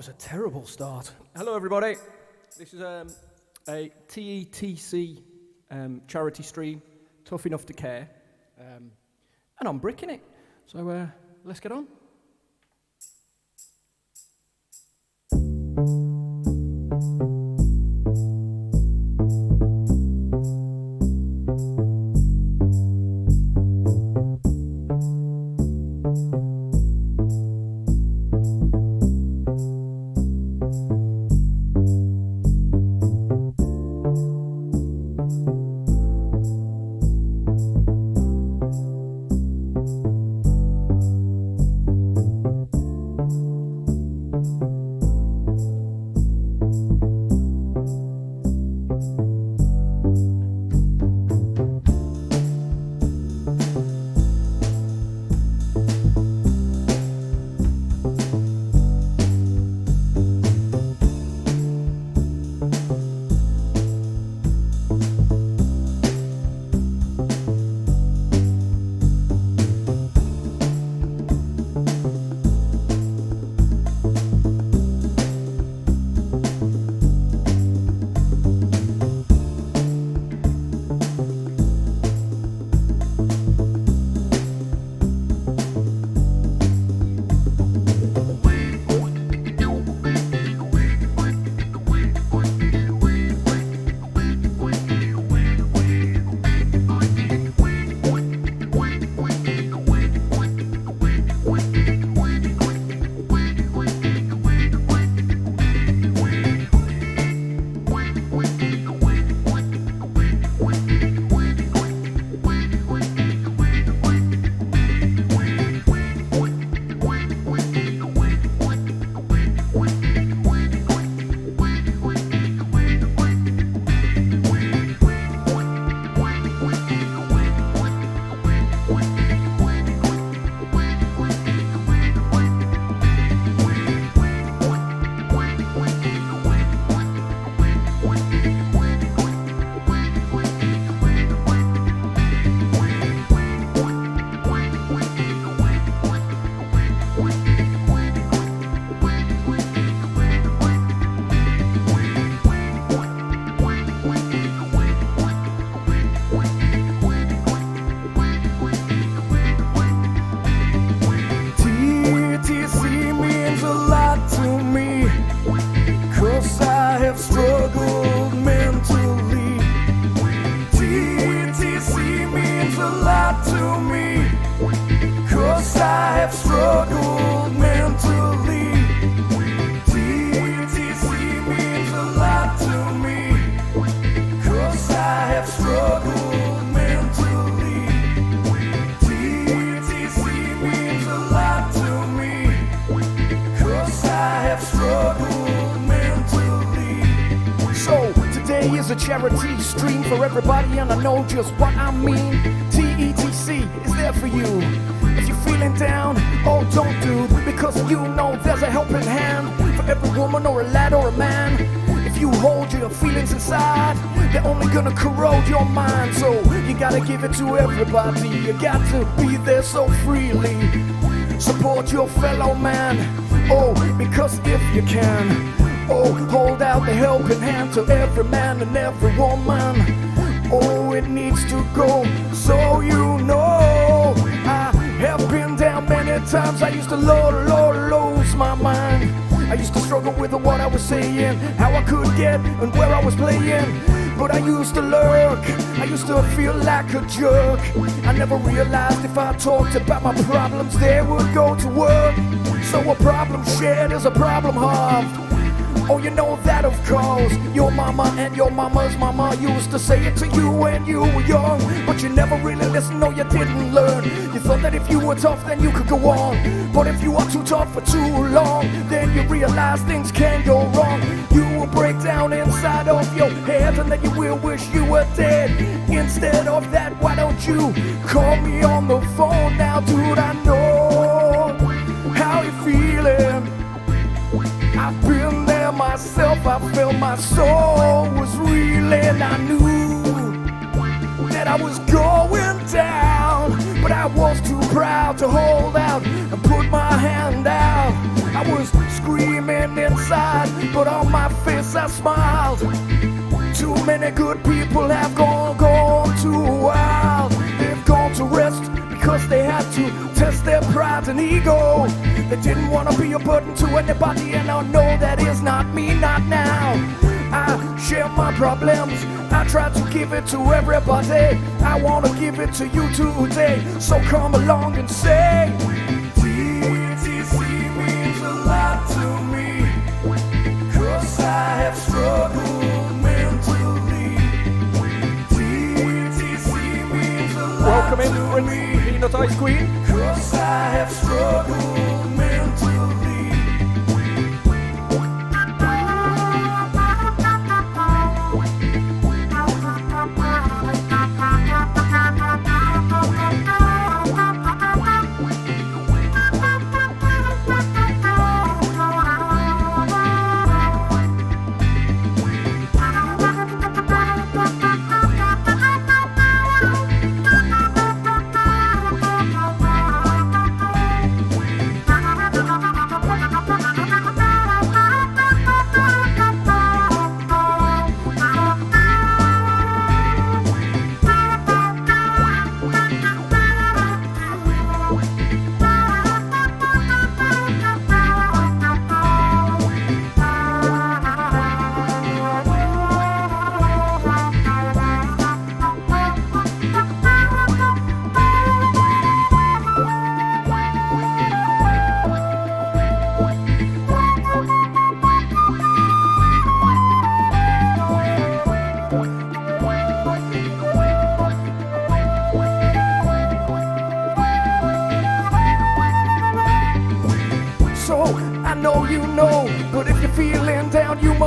A terrible start. Hello everybody, this is a TETC charity stream, Tough Enough to Care, and I'm bricking it, so let's get on. is a charity stream for everybody, and I know just what I mean. TETC is there for you. If you're feeling down, oh don't do, because you know there's a helping hand for every woman or a lad or a man. If you hold your feelings inside, they're only gonna corrode your mind. So you gotta give it to everybody. You got to be there so freely. Support your fellow man, oh, because if you can, oh, hold out the helping hand to every man and every woman. Oh, it needs to go, so you know. I have been down many times. I used to lose my mind. I used to struggle with what I was saying, how I could get and where I was playing. But I used to lurk, I used to feel like a jerk. I never realized if I talked about my problems, they would go to work. So a problem shared is a problem halved. Oh, you know that of course. Your mama and your mama's mama used to say it to you when you were young. But you never really listened, no you didn't learn. You thought that if you were tough then you could go on. But if you are too tough for too long, then you realize things can go wrong. You will break down inside of your head, and then you will wish you were dead. Instead of that, why don't you call me on the phone now, dude? I know how you're feeling. I've been there myself, I felt my soul was reeling. I knew down, but I was too proud to hold out and put my hand out. I was screaming inside, but on my face I smiled. Too many good people have gone too wild. They've gone to rest because they had to test their pride and ego. They didn't want to be a burden to anybody, and I know that is not me, not now. I share my problems, I try to give it to everybody. I want to give it to you today, so come along and say TETC means a lot to me, 'cause I have struggled mentally. TETC means a lot Welcome in, to Prince me, Peanut Ice Queen. 'cause I have struggled mentally.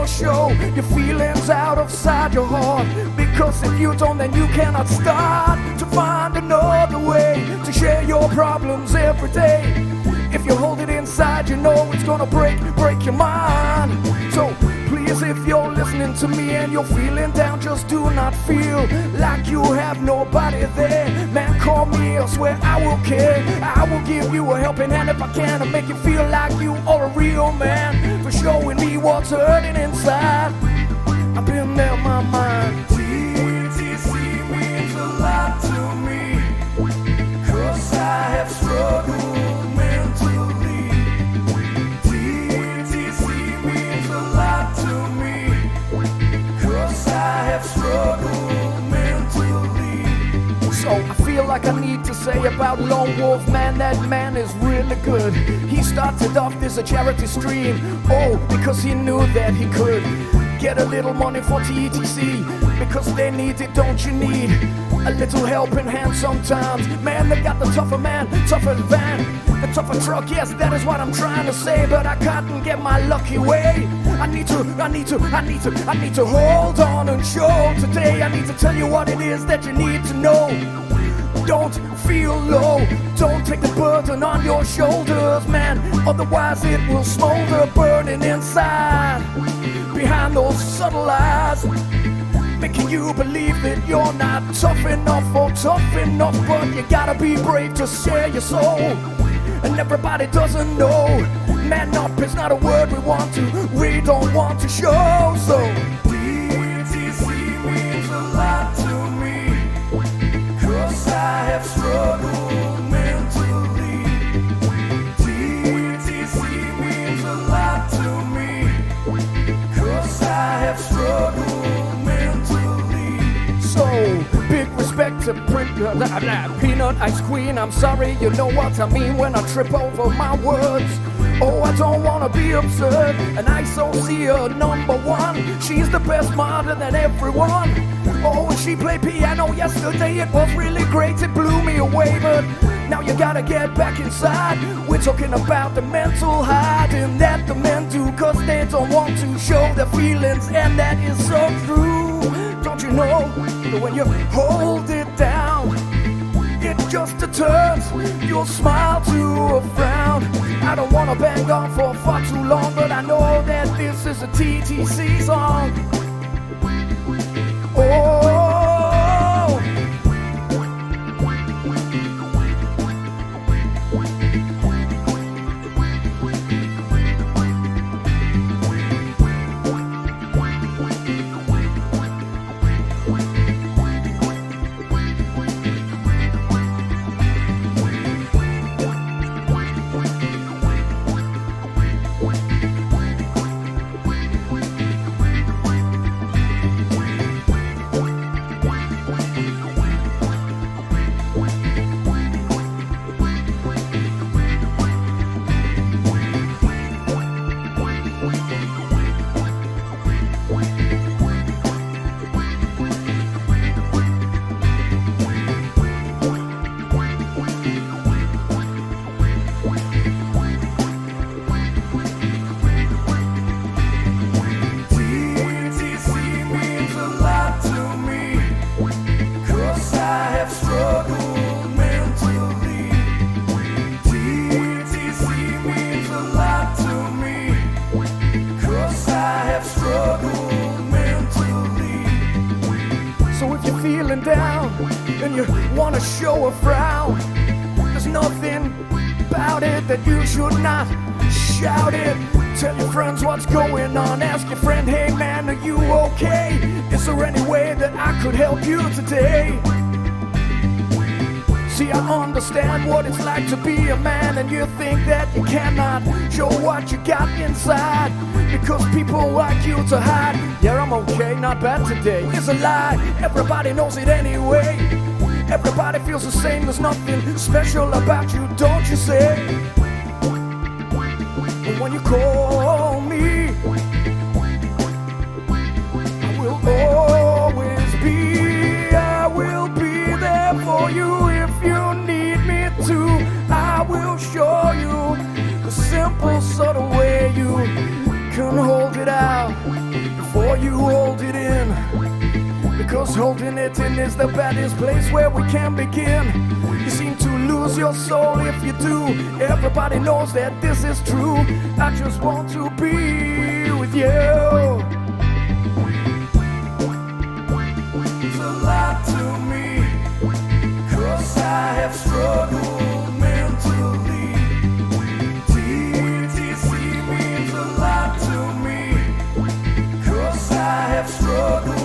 Show your feelings out of inside your heart, because if you don't, then you cannot start to find another way to share your problems every day. If you hold it inside, you know it's gonna break your mind. So please, if you're listening to me and you're feeling down, just do not feel like you have nobody there. Man, call me, I swear I will care. I will give you a helping hand if I can, and make you feel like you are a real man, for showing me what's hurting inside. I've been there, my mind. TETC means a lot to me, 'cause I have struggled mentally. TETC means a lot to me, 'cause I have struggled mentally. So I feel like I need to say about Lone Wolf Man, that man is really good. He started off this a charity stream, oh, because he knew that he could get a little money for TETC, because they need it, don't you need a little helping hand sometimes? Man, they got the tougher man, tougher van, the tougher truck, yes, that is what I'm trying to say, but I can't get my lucky way. I need to hold on and show today. I need to tell you what it is that you need to know. Don't feel low, don't take the burden on your shoulders, man, otherwise it will smolder, burning inside, behind those subtle eyes, making you believe that you're not tough enough or tough enough. But you gotta be brave to share your soul, and everybody doesn't know. Man up is not a word we don't want to show. So TETC means a lot to me, 'cause I have struggled mentally. TETC means a lot to me, 'cause I have struggled mentally. So big respect to Peanut Ice Queen. I'm sorry, you know what I mean when I trip over my words. Oh, I don't wanna be absurd, and I so see her #1. She's the best model than everyone. Oh, and she played piano yesterday, it was really great, it blew me away. But now you gotta get back inside. We're talking about the mental hiding that the men do, 'cause they don't want to show their feelings, and that is so true. Don't you know that when you hold it down, it just turns your smile to a frown? I don't wanna bang on for far too long, but I know that this is a TETC song. Oh, feeling down and you wanna show a frown, there's nothing about it that you should not shout it. Tell your friends what's going on. Ask your friend, hey man, are you okay? Is there any way that I could help you today? See, I understand what it's like to be a man, and you think that you cannot show what you got inside because people like you to hide. Yeah, I'm okay, not bad today. It's a lie, everybody knows it anyway. Everybody feels the same, there's nothing special about you, don't you say? But when you call me, I will always be, I will be there for you. If you need me to, I will show you the simple, subtle way you can hold it out before you hold it in. Because holding it in is the baddest place where we can begin. You seem to lose your soul if you do. Everybody knows that this is true. I just want to be with you. It's a lot to me, 'cause I have struggled mentally. TETC means a lot to me, 'cause I have struggled.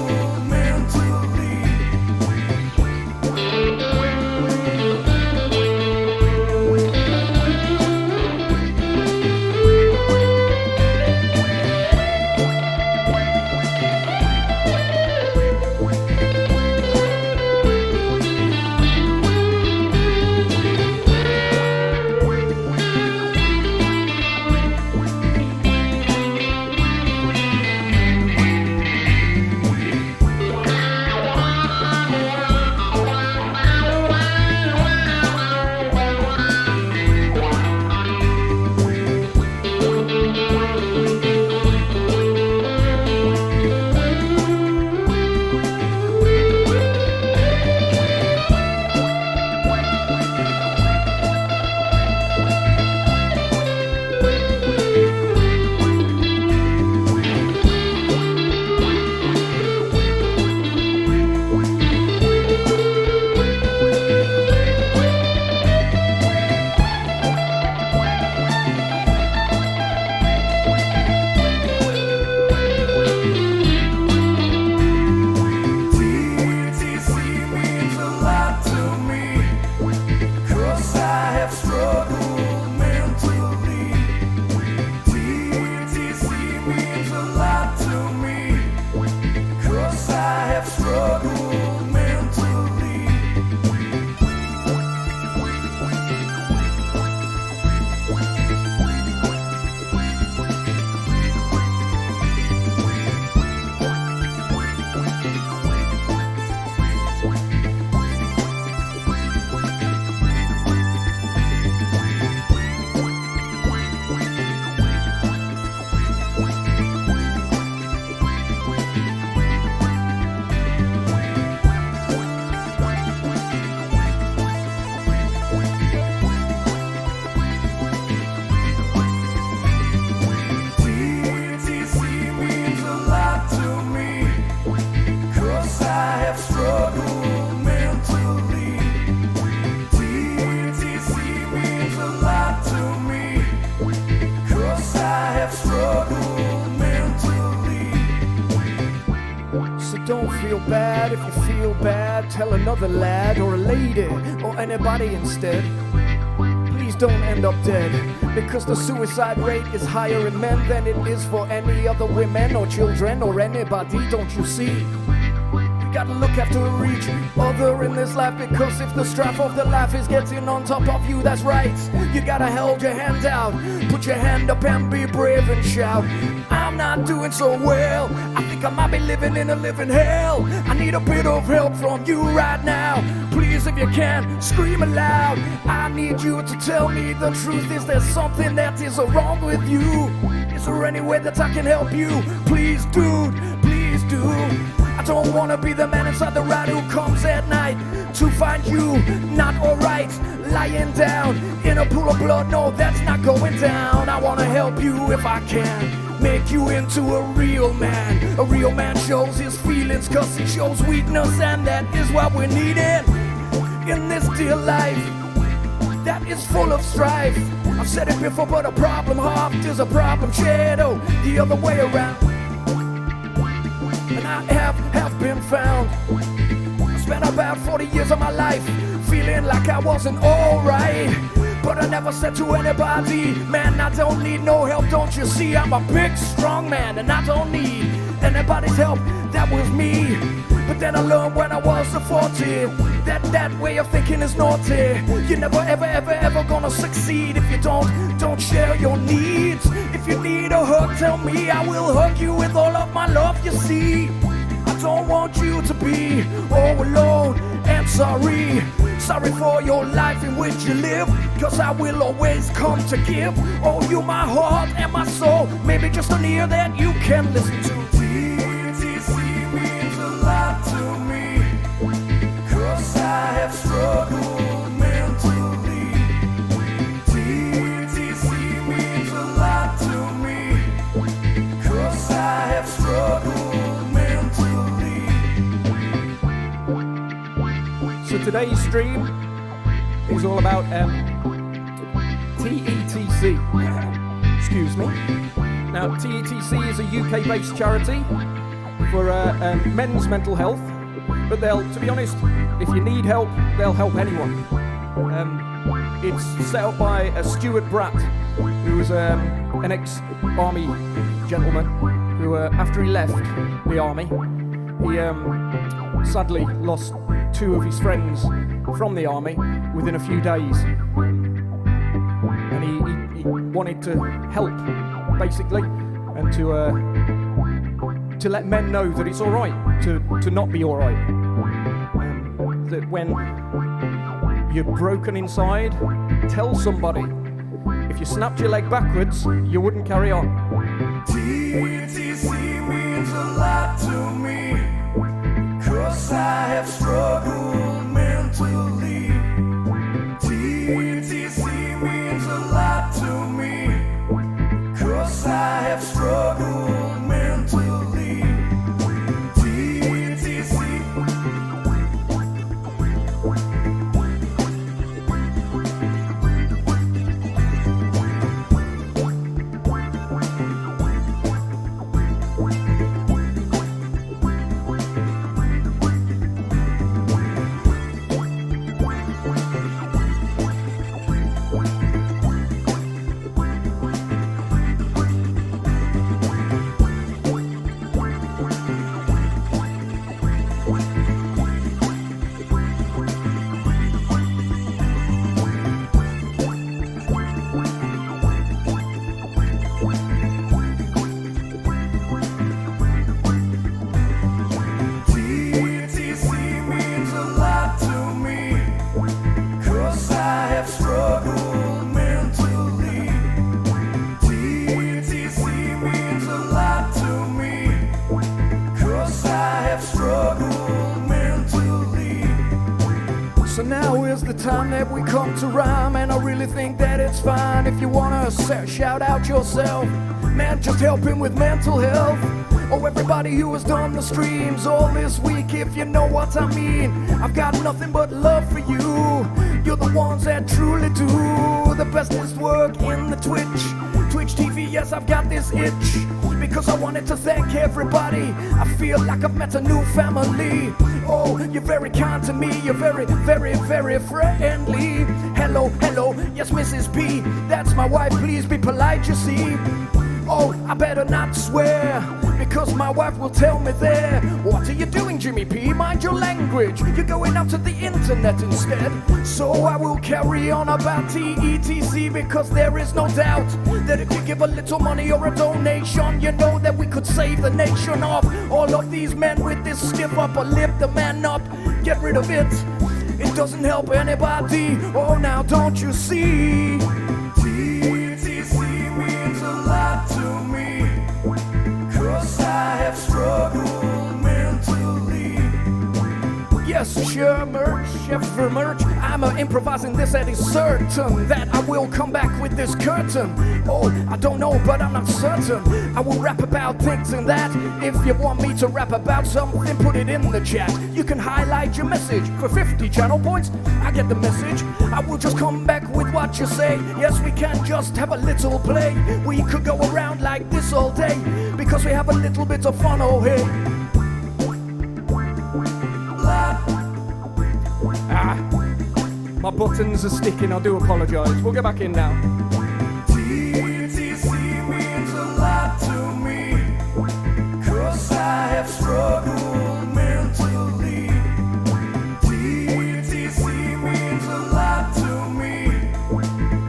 Don't feel bad if you feel bad. Tell another lad or a lady or anybody instead. Please don't end up dead, because the suicide rate is higher in men than it is for any other women or children or anybody, don't you see? You gotta look after each other in this life, because if the strife of the life is getting on top of you, that's right, you gotta hold your hand out, put your hand up and be brave and shout, I'm not doing so well, I think I might be living in a living hell, I need a bit of help from you right now, please if you can, scream aloud, I need you to tell me the truth, is there something that is wrong with you, is there any way that I can help you, please dude, please do, I don't wanna be the man inside the ride who comes at night to find you not alright, lying down in a pool of blood. No, that's not going down. I wanna help you if I can, make you into a real man. A real man shows his feelings cause he shows weakness, and that is what we're needing in this dear life that is full of strife. I've said it before, but a problem half is a problem shared, oh, the other way around. And I have been found. I spent about 40 years of my life feeling like I wasn't alright, but I never said to anybody, man, I don't need no help, don't you see? I'm a big, strong man, and I don't need anybody's help. That was me. But then I learned when I was a 40 that way of thinking is naughty. You're never, ever gonna succeed if you don't share your needs. If you need a hug, tell me, I will hug you with all of my love, you see. I don't want you to be all alone and sorry for your life in which you live, cause I will always come to give. Oh, you my heart and my soul, maybe just an ear that you can listen to. TETC means a lot to me, cause I have struggled mentally. TETC means a lot to me, cause I have struggled mentally. So today's stream is all about TETC. Excuse me. Now, TETC is a UK-based charity for men's mental health, but to be honest, if you need help, they'll help anyone. It's set up by Stewart Bratt, who was an ex-army gentleman who, after he left the army, he sadly lost 2 of his friends from the army within a few days, and he wanted to help, basically, and to let men know that it's all right to not be all right, that when you're broken inside, tell somebody. If you snapped your leg backwards, you wouldn't carry on. TETC means a lot to me, cause I have struggled mentally. TETC means a lot to me, cause I have struggled mentally. TETC. So now is the time that we come to rhyme, and I really think that it's fine if you wanna shout out yourself. Man, just help him with mental health. Oh, everybody who has done the streams all this week, if you know what I mean, I've got nothing but love for you. You're the ones that truly do the bestest work in the Twitch TV. Yes, I've got this itch because I wanted to thank everybody. I feel like I've met a new family. Oh, you're very kind to me. You're very, very, very friendly. Hello, hello, yes, Mrs. B, that's my wife. Please be polite, you see. Oh, I better not swear, because my wife will tell me there. What are you doing, Jimmy P? Mind your language. You're going out to the internet instead. So I will carry on about TETC, because there is no doubt that if you give a little money or a donation, you know that we could save the nation of all of these men with this stiff upper lip. The man up, get rid of it. It doesn't help anybody. Oh, now don't you see? TETC means a lot to me, 'cause I have struggled mentally. Yes, sure, merch. I'm improvising this, and it's certain that I will come back with this curtain. Oh, I don't know, but I'm not certain. I will rap about things and that. If you want me to rap about something, put it in the chat. You can highlight your message for 50 channel points. I get the message. I will just come back with what you say. Yes, we can just have a little play. We could go around like this all day because we have a little bit of fun, oh hey. My buttons are sticking, I do apologise. We'll get back in now. TETC means a lot to me, 'cause I have struggled mentally. TETC means a lot to me,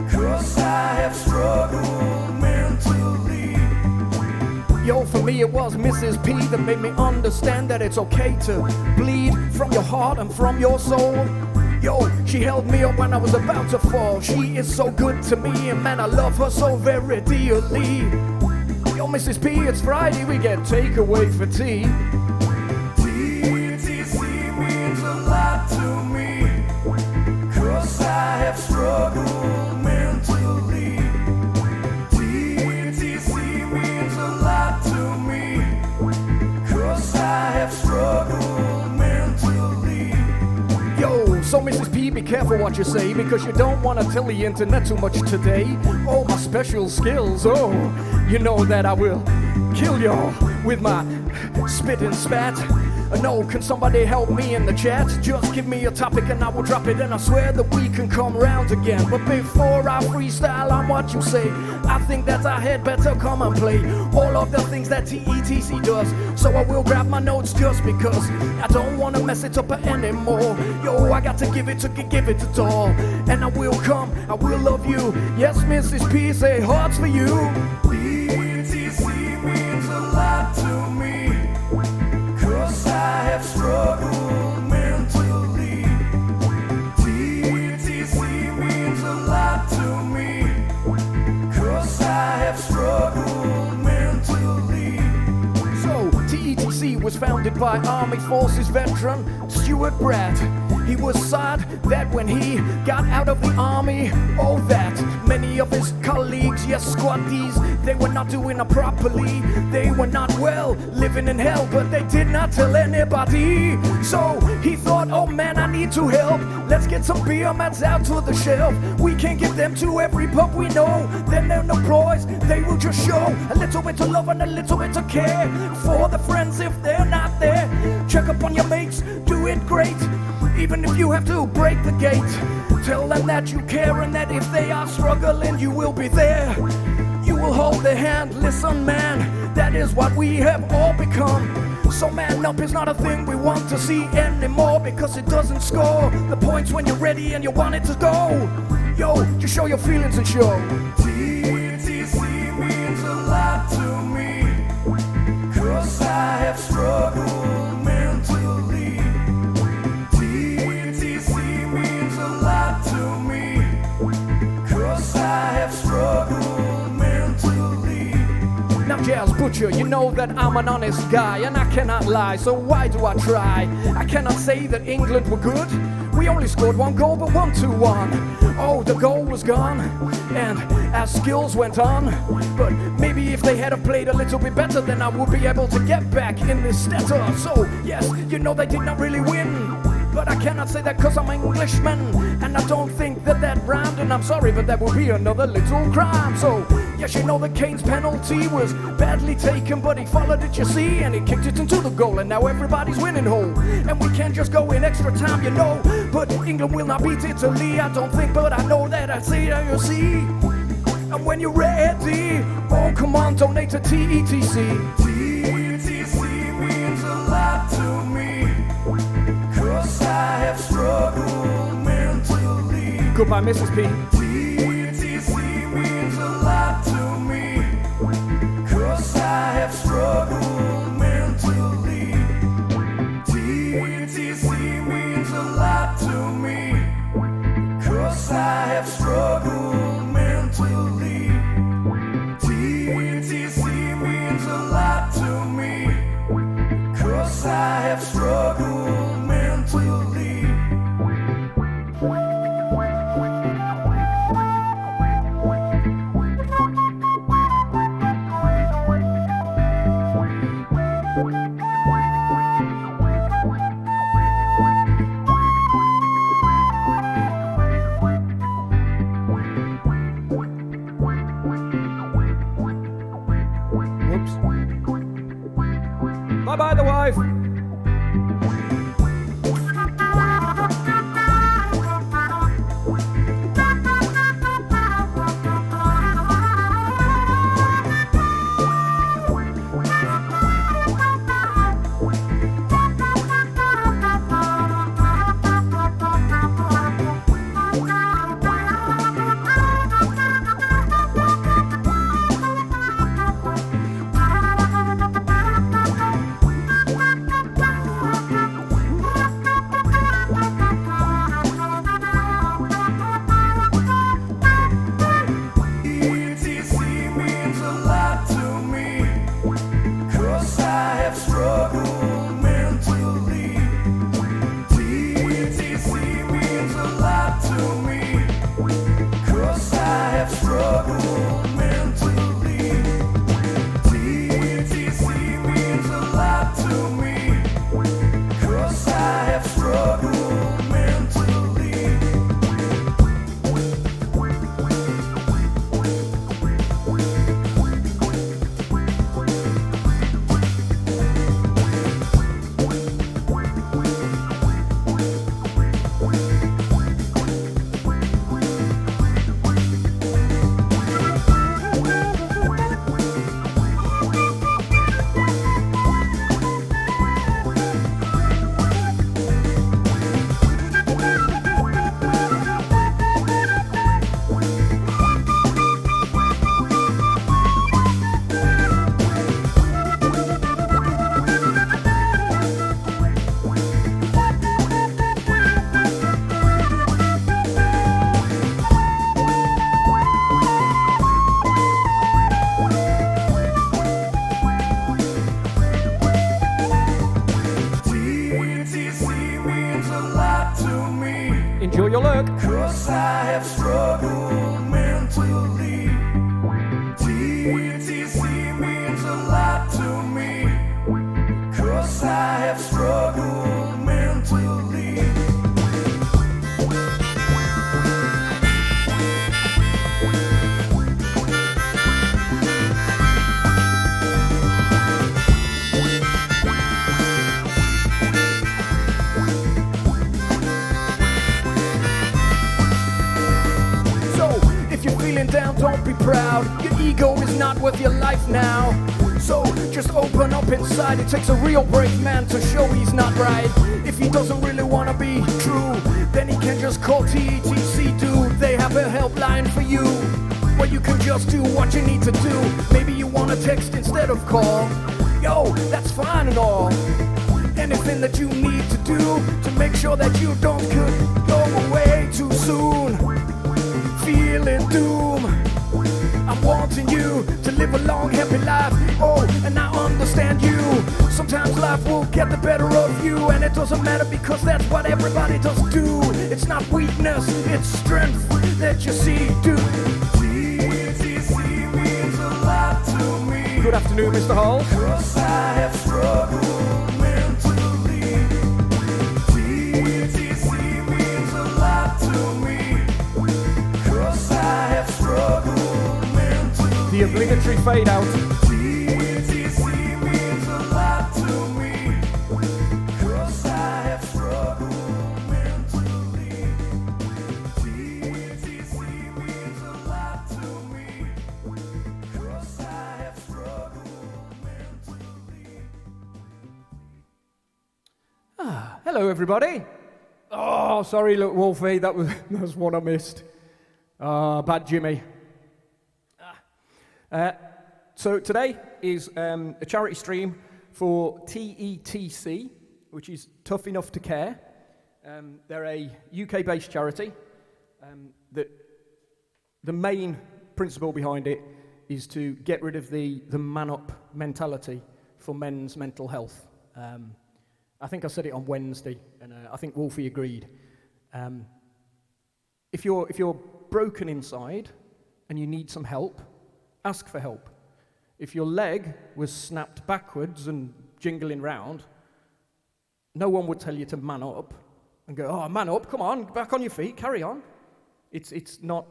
'cause I have struggled mentally. Yo, for me it was Mrs. P that made me understand that it's okay to bleed from your heart and from your soul. Yo, she held me up when I was about to fall. She is so good to me, and man, I love her so very dearly. Yo, Mrs. P, it's Friday, we get takeaway for tea. TETC means a lot to me, 'cause I have struggled mentally. TETC means a lot to me, 'cause I have struggled mentally. Yo, so Mrs. P, be careful what you say, because you don't want to tell the internet too much today. Oh, my special skills, oh, you know that I will kill y'all with my spit and spat. No, can somebody help me in the chat? Just give me a topic and I will drop it, and I swear that we can come round again. But before I freestyle on what you say, I think that I had better come and play all of the things that TETC does. So I will grab my notes just because I don't want to mess it up anymore. Yo, I got to give it all. And I will come, I will love you. Yes, Mrs. P, say hearts for you. TETC means a lot to me, 'cause I have struggled mentally. TETC means a lot to me, 'cause I have struggled mentally. So, TETC was founded by Army Forces veteran Stewart Bratt. He was sad that when he got out of the army, oh that many of his colleagues, yes squaddies, they were not doing it properly. They were not well, living in hell, but they did not tell anybody. So he thought, oh man, I need to help. Let's get some beer mats out to the shelf. We can't give them to every pub we know. Then they're no ploys, they will just show a little bit of love and a little bit of care for the friends if they're not there. Check up on your mates, do it great. Even if you have to break the gate, tell them that you care and that if they are struggling, you will be there. You will hold their hand. Listen, man, that is what we have all become. So man up is not a thing we want to see anymore, because it doesn't score the points when you're ready and you want it to go. Yo, just show your feelings and show. TETC means a lot to me, 'cause I have struggled mentally. TETC means a lot to me, 'cause I have struggled mentally. Now Jazz Butcher, you know that I'm an honest guy and I cannot lie, so why do I try? I cannot say that England were good. We only scored one goal, but 1-2-1. Oh, the goal was gone, and our skills went on. But maybe if they had have played a little bit better, then I would be able to get back in this stature. So, yes, you know they did not really win, but I cannot say that because I'm an Englishman, and I don't think that that rhymed, and I'm sorry, but that would be another little crime. So, yes, you know that Kane's penalty was badly taken, but he followed it, you see, and he kicked it into the goal, and now everybody's winning whole. And we can't just go in extra time, you know, but England will not beat Italy, I don't think, but I know that I see that you see. And when you're ready, oh, come on, donate to TETC. TETC means a lot to me, 'cause I have struggled mentally. Goodbye, Mrs. P. TETC means a lot to me, 'cause I have struggled mentally. TETC means a lot to me, 'cause I have struggled mentally. TETC means a lot to me, 'cause I have struggled mentally. work. 'Cause I have struggled mentally. TETC means a lot to me. 'Cause I have struggled mentally. If you're feeling down, don't be proud. Your ego is not worth your life now. So just open up inside. It takes a real brave man to show he's not right. If he doesn't really want to be true, then he can just call TETC, dude. They have a helpline for you, where you can just do what you need to do. Maybe you want to text instead of call. Yo, that's fine and all. Anything that you need to do to make sure that you don't go away too soon. Feeling doom. I'm wanting you to live a long, happy life. Oh, and I understand you. Sometimes life will get the better of you, and it doesn't matter because that's what everybody does do. It's not weakness, it's strength that you see, dude. TETC means a lot to me. Good afternoon, Mr. Hall. 'Cause I have struggled mentally. TETC means a lot to me. 'Cause I have struggled mentally. The obligatory fade out. TETC means a lot to me. 'Cause I have struggled mentally. TETC means a lot to me. 'Cause I have struggled mentally. Hello, everybody. Oh, sorry, look, Wolfie, that was one I missed. Bad Jimmy. So today is a charity stream for TETC, which is Tough Enough to Care. They're a UK-based charity. That the main principle behind it is to get rid of the man-up mentality for men's mental health. I think I said it on Wednesday, and I think Wolfie agreed. If you're broken inside and you need some help, ask for help. If your leg was snapped backwards and jingling round, no one would tell you to man up and go, oh, man up, come on, back on your feet, carry on. It's not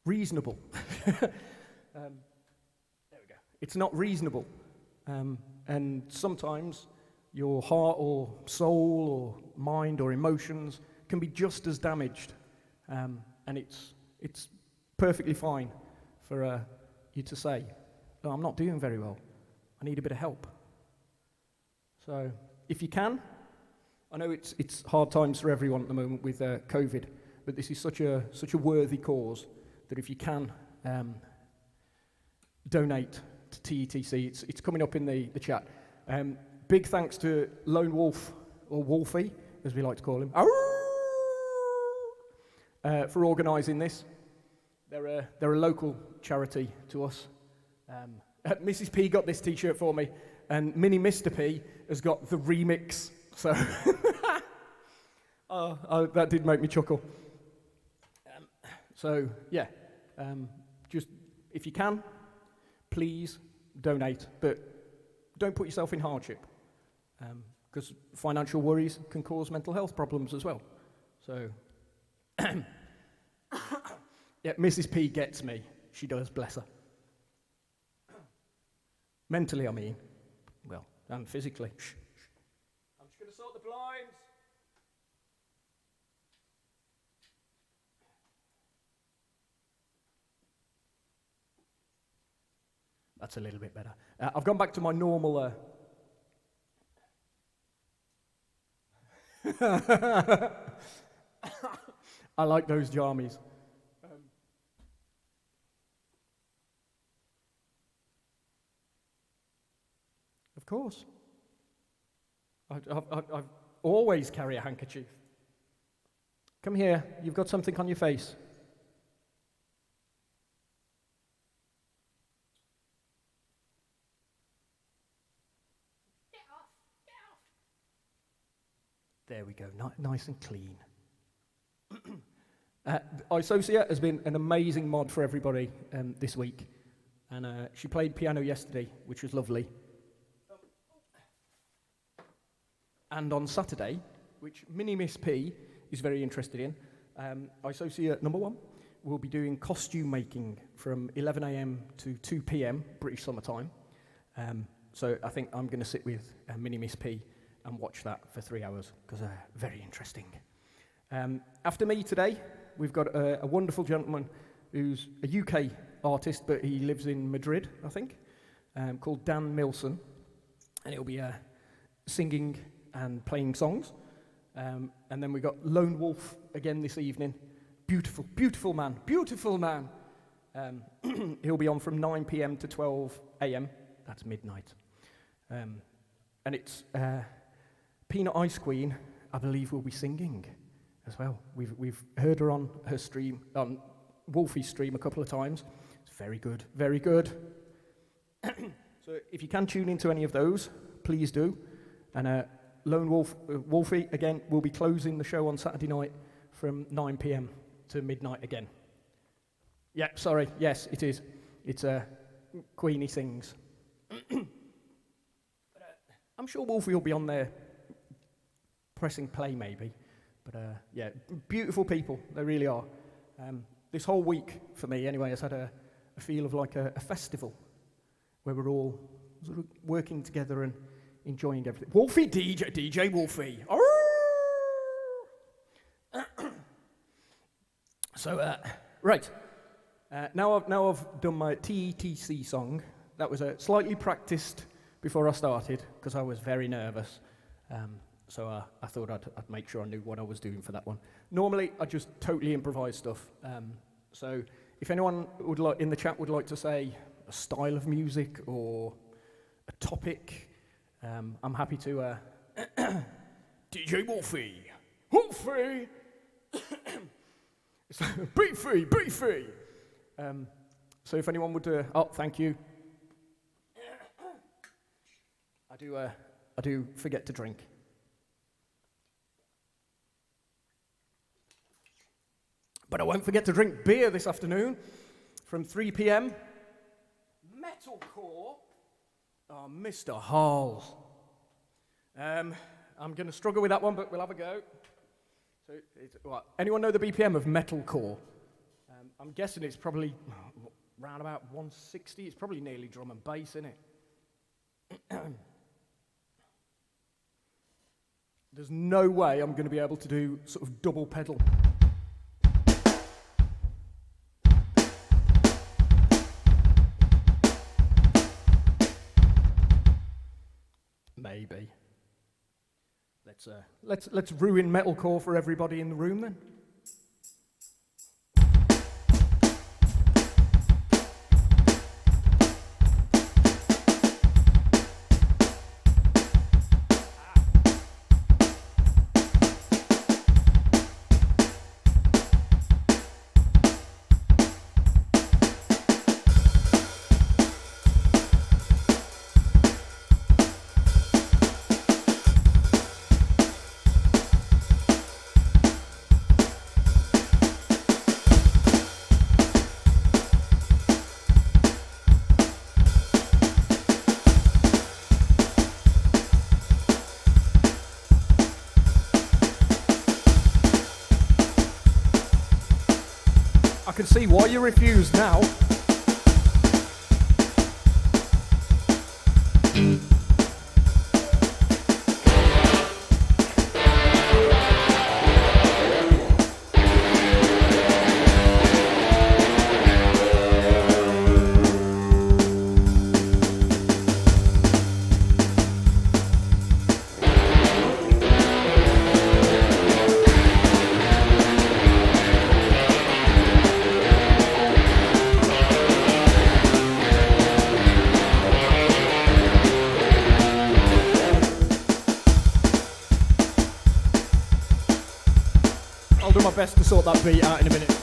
reasonable. There we go. It's not reasonable. And sometimes your heart or soul or mind or emotions can be just as damaged, and it's perfectly fine for you to say, oh, I'm not doing very well, I need a bit of help. So if you can, I know it's hard times for everyone at the moment with COVID, but this is such a worthy cause that if you can donate to TETC, it's coming up in the chat. Big thanks to Lone Wolf, or Wolfie, as we like to call him, for organising this. They're a local charity to us. Mrs. P got this T-shirt for me, and Mini Mr. P has got the remix. So that did make me chuckle. So yeah, just if you can, please donate, but don't put yourself in hardship, because financial worries can cause mental health problems as well. So yeah, Mrs. P gets me. She does, bless her. Mentally, I mean. Well, and physically. Shh. I'm just going to sort the blinds. That's a little bit better. I've gone back to my normal... I like those jammies. Of course. I always carry a handkerchief. Come here, you've got something on your face. There we go, nice and clean. Isociate has been an amazing mod for everybody this week, and she played piano yesterday, which was lovely. And on Saturday, which Mini Miss P is very interested in, Isociate number 1 will be doing costume making from 11 a.m. to 2 p.m. British summer time. So I think I'm going to sit with Mini Miss P and watch that for 3 hours, because very interesting. After me today, we've got a wonderful gentleman who's a UK artist, but he lives in Madrid, I think, called Dan Milson, and he'll be singing and playing songs. And then we've got Lone Wolf again this evening. Beautiful man. He'll be on from 9 p.m. to 12 a.m. That's midnight. And it's Peanut Ice Queen, I believe, will be singing as well. We've heard her on her stream, on Wolfie's stream a couple of times. It's very good. So if you can tune into any of those, please do. And Lone Wolf, Wolfie, again, will be closing the show on Saturday night from 9 p.m. to midnight again. Yeah, sorry, yes, it is. It's Queenie Sings. I'm sure Wolfie will be on there pressing play maybe. But yeah, beautiful people, they really are. This whole week, for me anyway, has had a feel of like a festival where we're all sort of working together and enjoying everything. Wolfie, DJ Wolfie. So, right. Now I've done my TETC song. That was slightly practiced before I started because I was very nervous. So I thought I'd make sure I knew what I was doing for that one. Normally, I just totally improvise stuff. So if anyone would like in the chat would like to say a style of music or a topic, I'm happy to. DJ Wolfie. Beefy. So if anyone would, thank you. I do forget to drink. But I won't forget to drink beer this afternoon from 3 p.m. Metalcore. Oh, Mr. Hall. I'm going to struggle with that one, but we'll have a go. So, what, anyone know the BPM of metalcore? I'm guessing it's probably around about 160. It's probably nearly drum and bass, isn't it? There's no way I'm going to be able to do sort of double pedal. Maybe. Let's ruin metalcore for everybody in the room then. I can see why you refused now. Best to sort that beat out in a minute. I'll do my best to sort that beat out in a minute.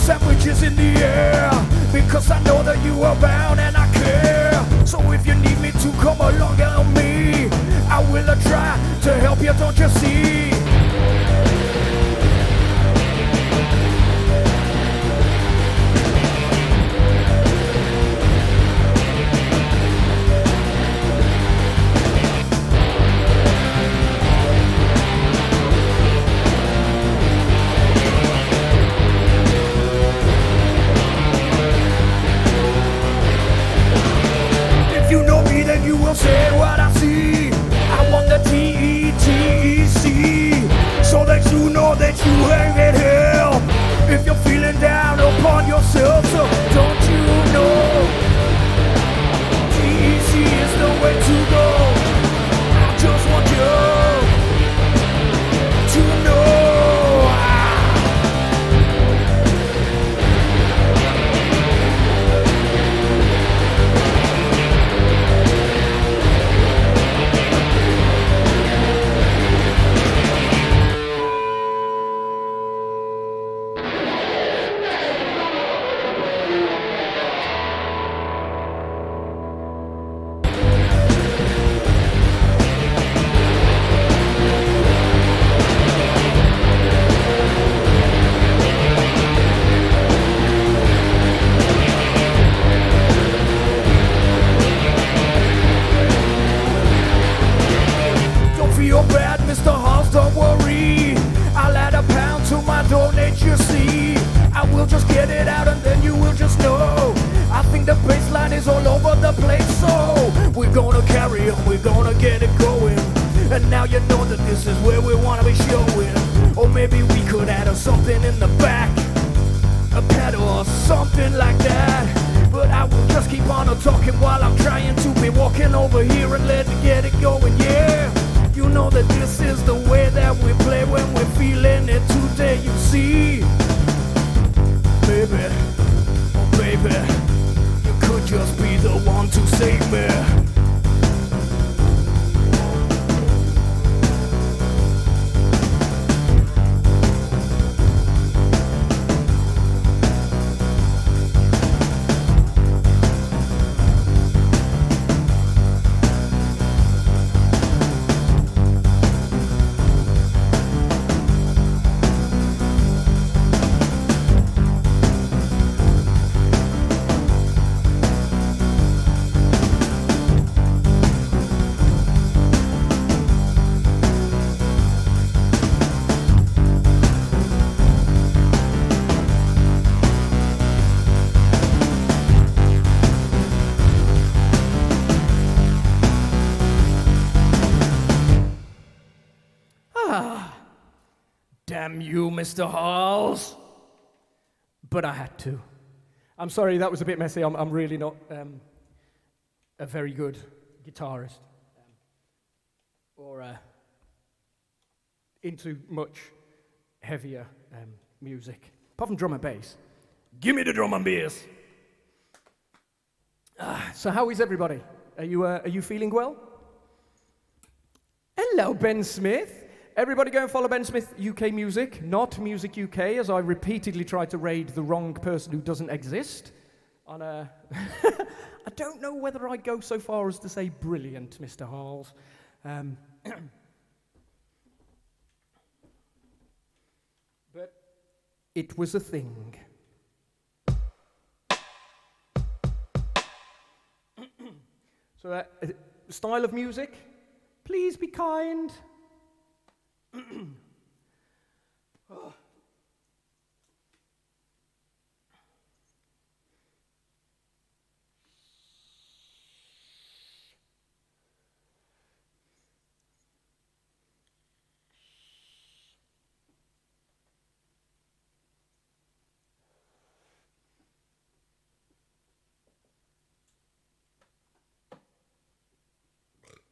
sandwiches in the air, because I know that you are bound and I care. So if you need me to come along and help me, I will try to help you, don't you see? You will say what I see. I want the TETC, so that you know that you ain't get help. If you're feeling down upon yourself, so don't you know TEC is the way to go. I just want you to know. Damn you, Mr. Halls. But I had to. I'm sorry, that was a bit messy. I'm really not a very good guitarist or into much heavier music. Apart from drum and bass. Give me the drum and bass. So how is everybody? Are you feeling well? Hello, Ben Smith. Everybody go and follow Ben Smith UK Music, not Music UK, as I repeatedly try to raid the wrong person who doesn't exist. On a I don't know whether I'd go so far as to say brilliant, Mr. Halls. But it was a thing. So, style of music, please be kind. Oh.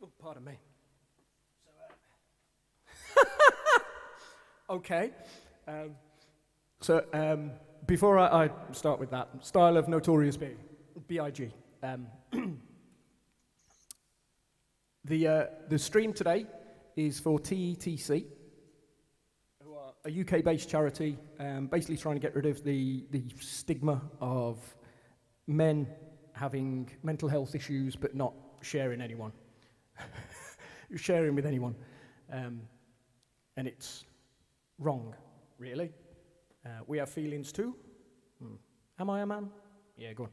Oh, pardon me. Okay. Before I start with that, style of Notorious B.I.G. The stream today is for TETC, who are a UK-based charity, basically trying to get rid of the stigma of men having mental health issues but not sharing with anyone. And it's wrong, really. We have feelings too. Am I a man? Yeah, go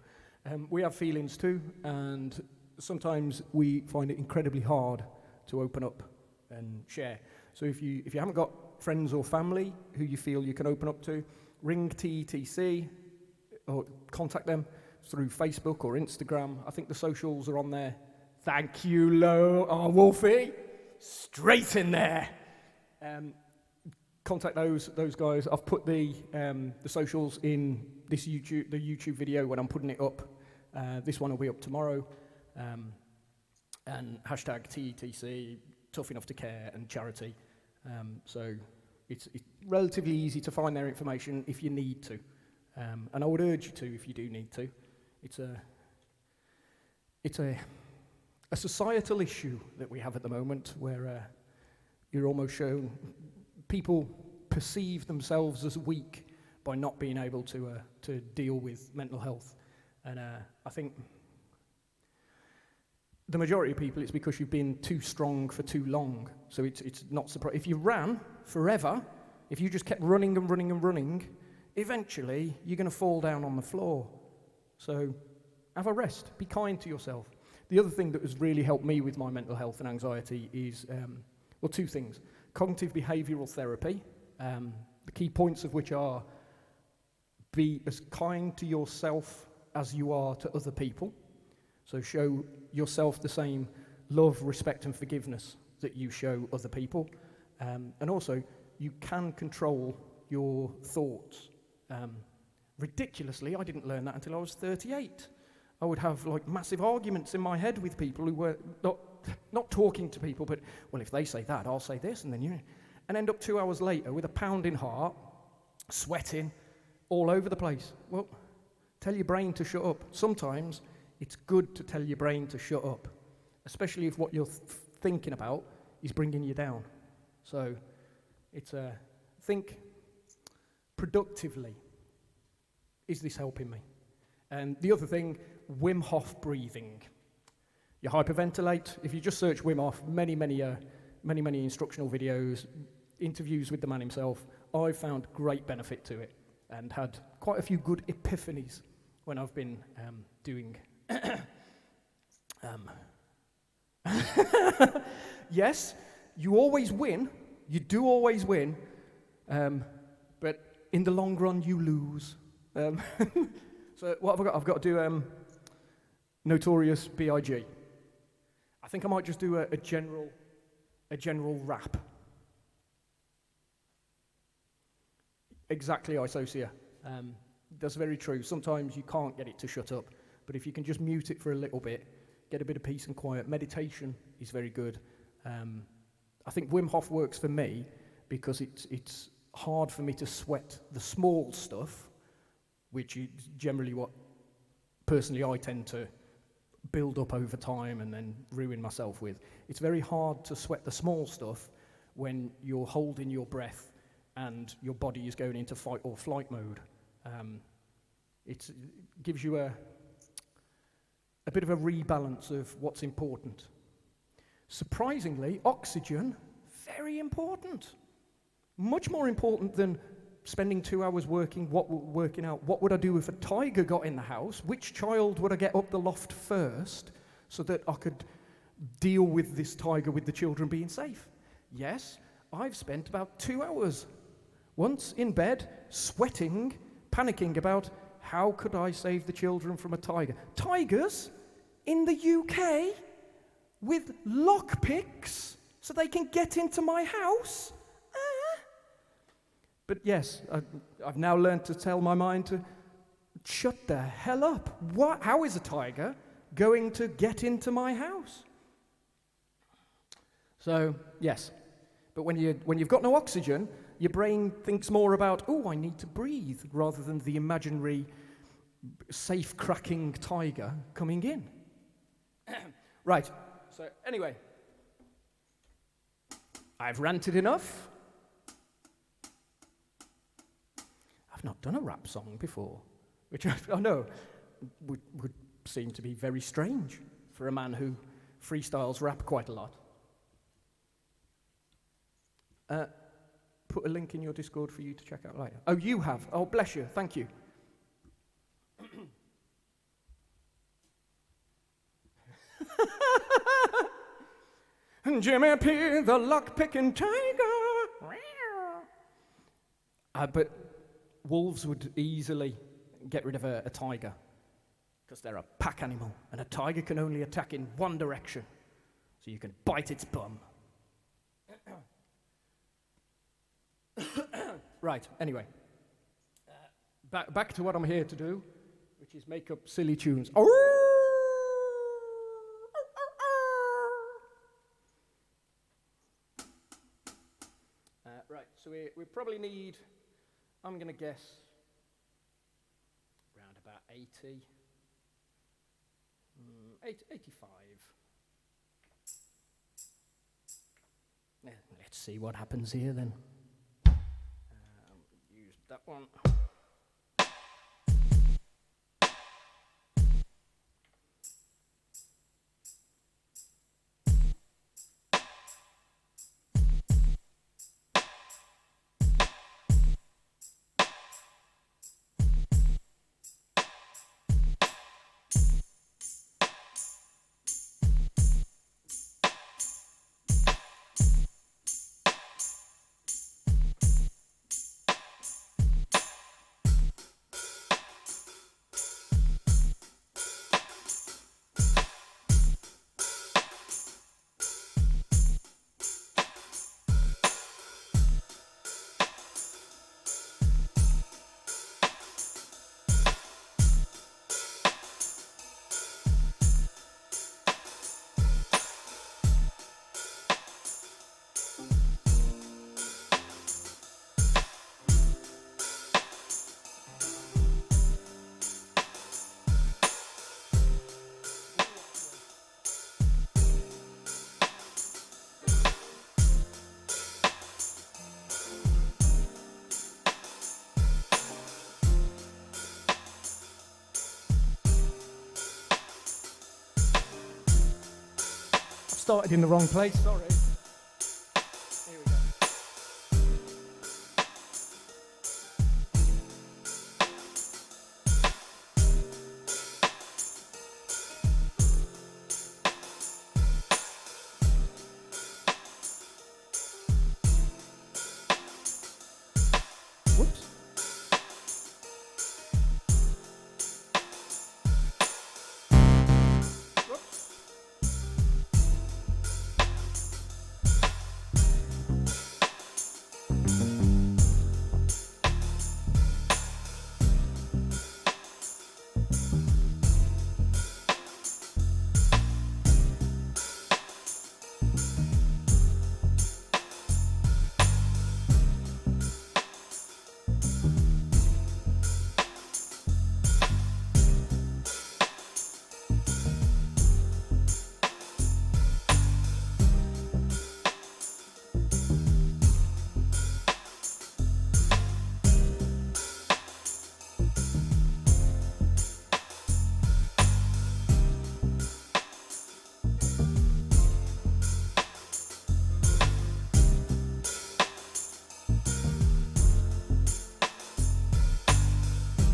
on. We have feelings too, and sometimes we find it incredibly hard to open up and share. So if you haven't got friends or family who you feel you can open up to, ring TETC or contact them through Facebook or Instagram. I think the socials are on there. Thank you, Wolfie. Straight in there. Contact those guys. I've put the socials in the YouTube video when I'm putting it up. This one will be up tomorrow. And hashtag TETC, Tough Enough to Care, and charity. So it's relatively easy to find their information if you need to. And I would urge you to if you do need to. It's a societal issue that we have at the moment where you're almost shown people perceive themselves as weak by not being able to deal with mental health. And I think the majority of people, it's because you've been too strong for too long. So it's not surprising. If you ran forever, if you just kept running and running and running, eventually you're going to fall down on the floor. So have a rest. Be kind to yourself. The other thing that has really helped me with my mental health and anxiety is, two things. Cognitive behavioural therapy, the key points of which are be as kind to yourself as you are to other people. So show yourself the same love, respect and forgiveness that you show other people. And also, you can control your thoughts. Ridiculously, I didn't learn that until I was 38. I would have like massive arguments in my head with people who were not talking to people, but, well, if they say that, I'll say this, and then and end up 2 hours later with a pounding heart, sweating all over the place. Well, tell your brain to shut up. Sometimes it's good to tell your brain to shut up, especially if what you're thinking about is bringing you down. So it's think productively. Is this helping me? And the other thing, Wim Hof breathing. You hyperventilate. If you just search Wim Hof, many instructional videos, interviews with the man himself, I've found great benefit to it and had quite a few good epiphanies when I've been doing. Yes, you always win. You do always win, but in the long run, you lose. So what have I got? I've got to do Notorious B.I.G. I think I might just do a general rap. Exactly, Isocia. That's very true. Sometimes you can't get it to shut up, but if you can just mute it for a little bit, get a bit of peace and quiet. Meditation is very good. I think Wim Hof works for me because it's hard for me to sweat the small stuff, which is generally what, personally, I tend to build up over time and then ruin myself with. It's very hard to sweat the small stuff when you're holding your breath and your body is going into fight or flight mode. It gives you a bit of a rebalance of what's important. Surprisingly, oxygen, very important. Much more important than spending 2 hours working out what would I do if a tiger got in the house, which child would I get up the loft first so that I could deal with this tiger with the children being safe. Yes, I've spent about 2 hours once in bed sweating, panicking about how could I save the children from a tiger. Tigers in the UK with lockpicks so they can get into my house. But yes, I've now learned to tell my mind to shut the hell up. How is a tiger going to get into my house? So, yes. But when you've got no oxygen, your brain thinks more about, oh, I need to breathe, rather than the imaginary safe-cracking tiger coming in. Right. So, anyway. I've ranted enough. not done a rap song before, which I know would seem to be very strange for a man who freestyles rap quite a lot. Put a link in your Discord for you to check out later. Oh, you have? Oh, bless you. Thank you. Jimmy P, the lock-picking tiger. But wolves would easily get rid of a tiger because they're a pack animal, and a tiger can only attack in one direction, so you can bite its bum. Right, anyway. Back to what I'm here to do, which is make up silly tunes. Right, so we probably need, I'm going to guess, around about 80, 85. Let's see what happens here then. Use that one. Started in the wrong place, sorry. Here we go. Whoops.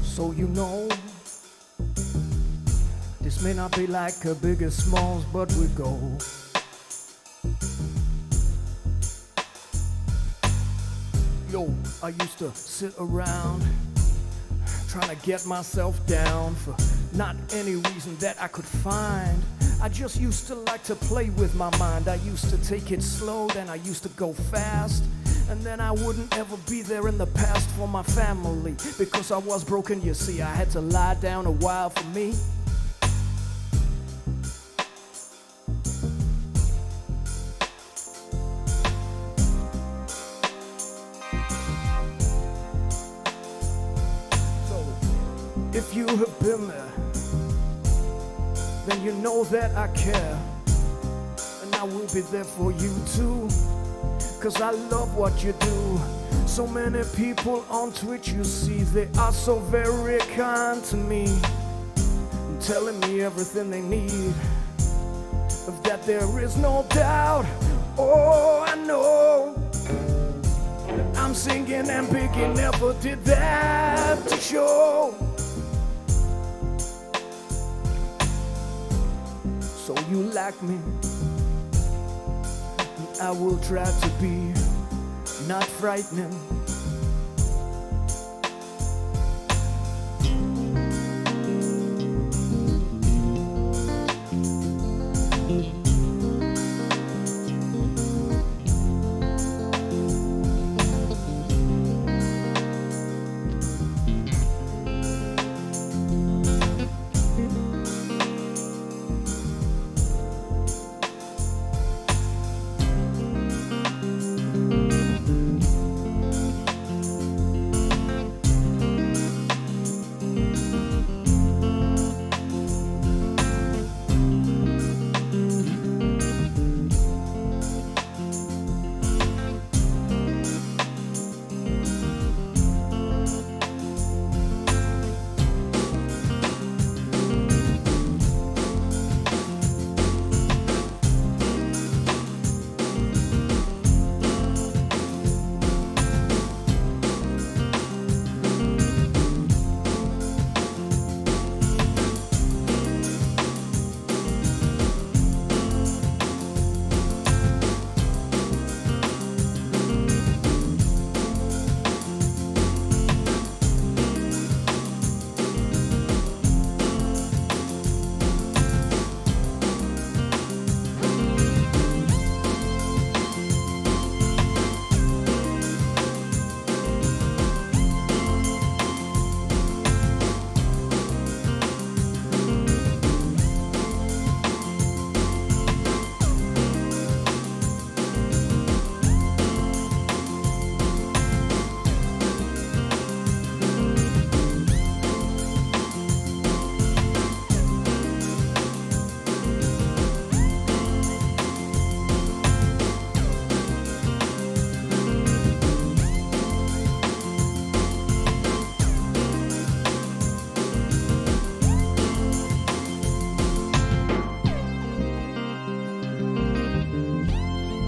So you know, this may not be like a Big as Smalls, but we go. Yo, I used to sit around trying to get myself down for not any reason that I could find. I just used to like to play with my mind. I used to take it slow, then I used to go fast. And then I wouldn't ever be there in the past for my family, because I was broken, you see. I had to lie down a while for me. So, if you have been there, then you know that I care. And I will be there for you too, 'cause I love what you do. So many people on Twitch, you see, they are so very kind to me, telling me everything they need, of that there is no doubt. Oh, I know that I'm singing and Biggie never did that to show. So you like me, and I will try to be not frightening.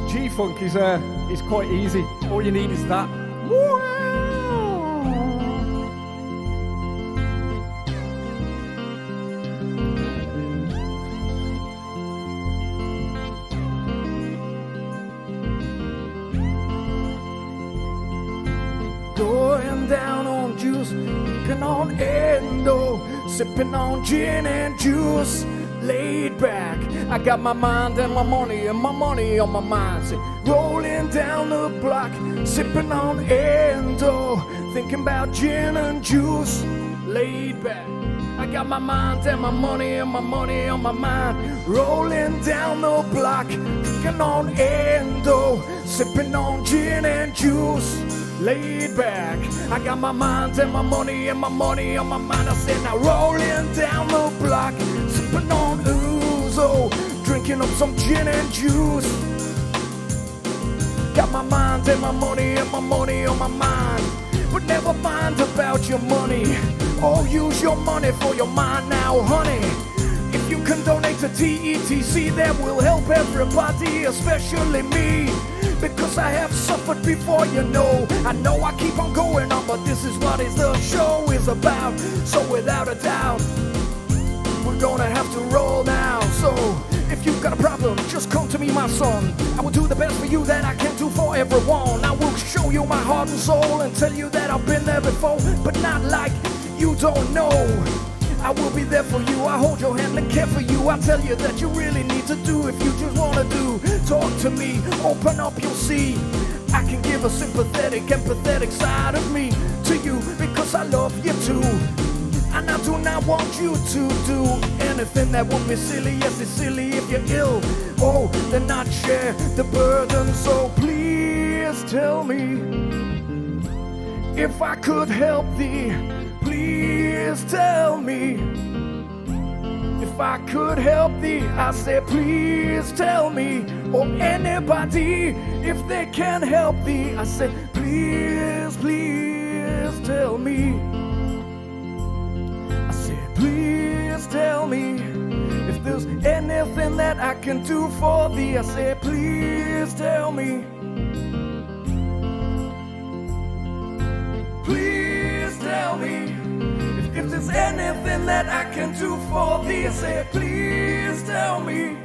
G-funk is quite easy. All you need is that. Going down on juice, sipping on Endo, sipping on gin and juice, laid back. I got my mind and my money on my mind. Say, rolling down the block, sipping on Endo, thinking about gin and juice, laid back. I got my mind and my money on my mind. Rolling down the block, drinking on Endo, sipping on gin and juice, laid back. I got my mind and my money on my mind. I said now rolling down the block, sipping on Ouzo, drinking up some gin and juice. Got my mind and my money on my mind. But never mind about your money. Oh, use your money for your mind now, honey. If you can donate to TETC, that will help everybody, especially me. Because I have suffered before, you know. I know I keep on going on, but this is what the show is about. So without a doubt, we're gonna have to roll now. So if you've got a problem, just come to me, my son. I will do the best for you that I can do for everyone. I will show you my heart and soul and tell you that I've been there before, but not like you don't know. I will be there for you, I hold your hand and care for you. I tell you that you really need to do if you just wanna do. Talk to me, open up, you'll see. I can give a sympathetic, empathetic side of me to you because I love you too. And I do not want you to do anything that would be silly. Yes, it's silly if you're ill. Oh, then not share the burden. So please tell me if I could help thee. Please tell me if if I could help thee. I said, please tell me, or anybody, if they can help thee. I said, please, please tell me. I said, please tell me if there's anything that I can do for thee. I said, please tell me. Please tell me if there's anything that I can do for thee. I said, please tell me.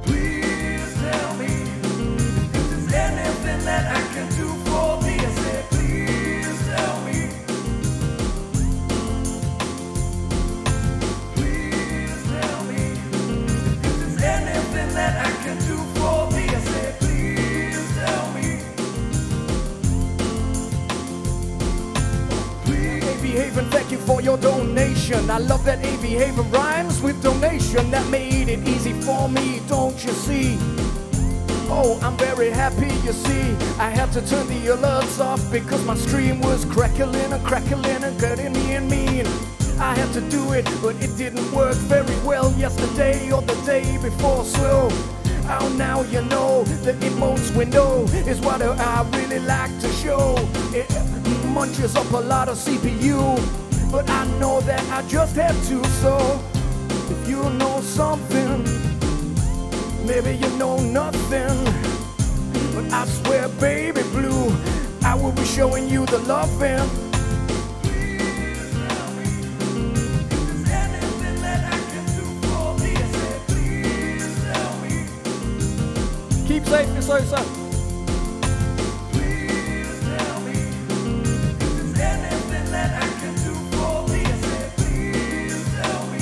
Please tell me if there's anything that I can do for thee. I said, please tell me. Please tell me if there's anything that I can do for thee. I said, please tell me. AV Haven, thank you for your donation. I love that AV Haven rhymes with donation. That made it easy for me, don't you see? Oh, I'm very happy, you see. I had to turn the alerts off because my stream was crackling and getting me and mean. I had to do it, but it didn't work very well yesterday or the day before, so oh, now you know the emotes window is what I really like to show. It munches up a lot of CPU, but I know that I just had to. So if you know something, maybe you know nothing, but I swear, baby blue, I will be showing you the loving. Please tell me if there's anything that I can do for thee. I said, please tell me. Keep safe, Miss Osa. Please tell me if there's anything that I can do for thee. I said, please tell me.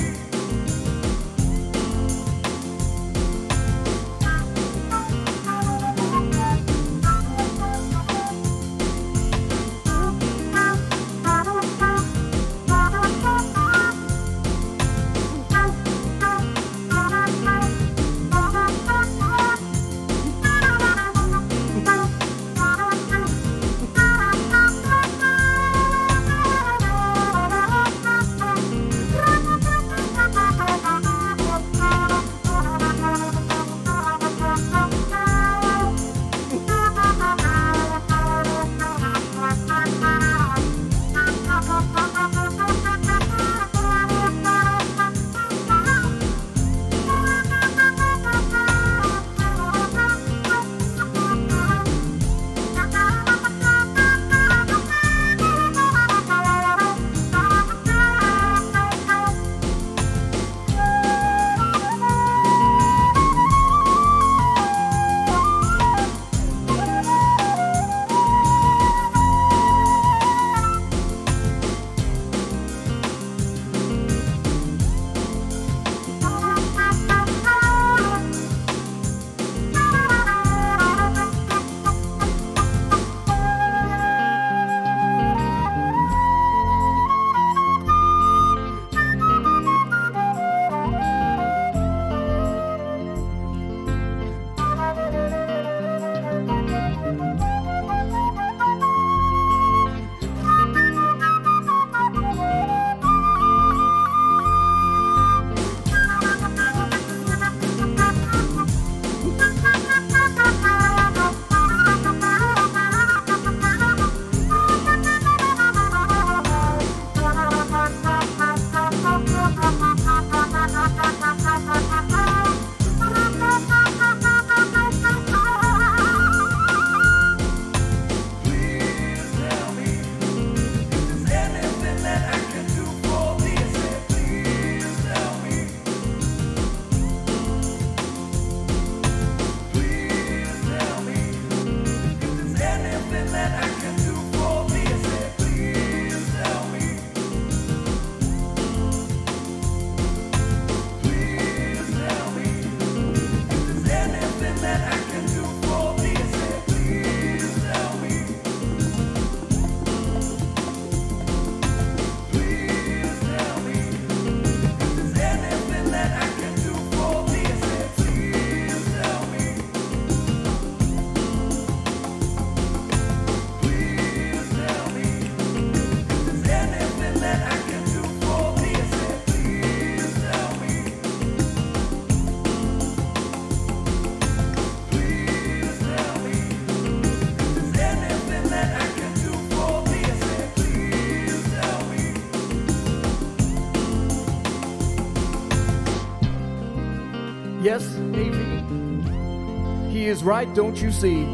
he is right, don't you see?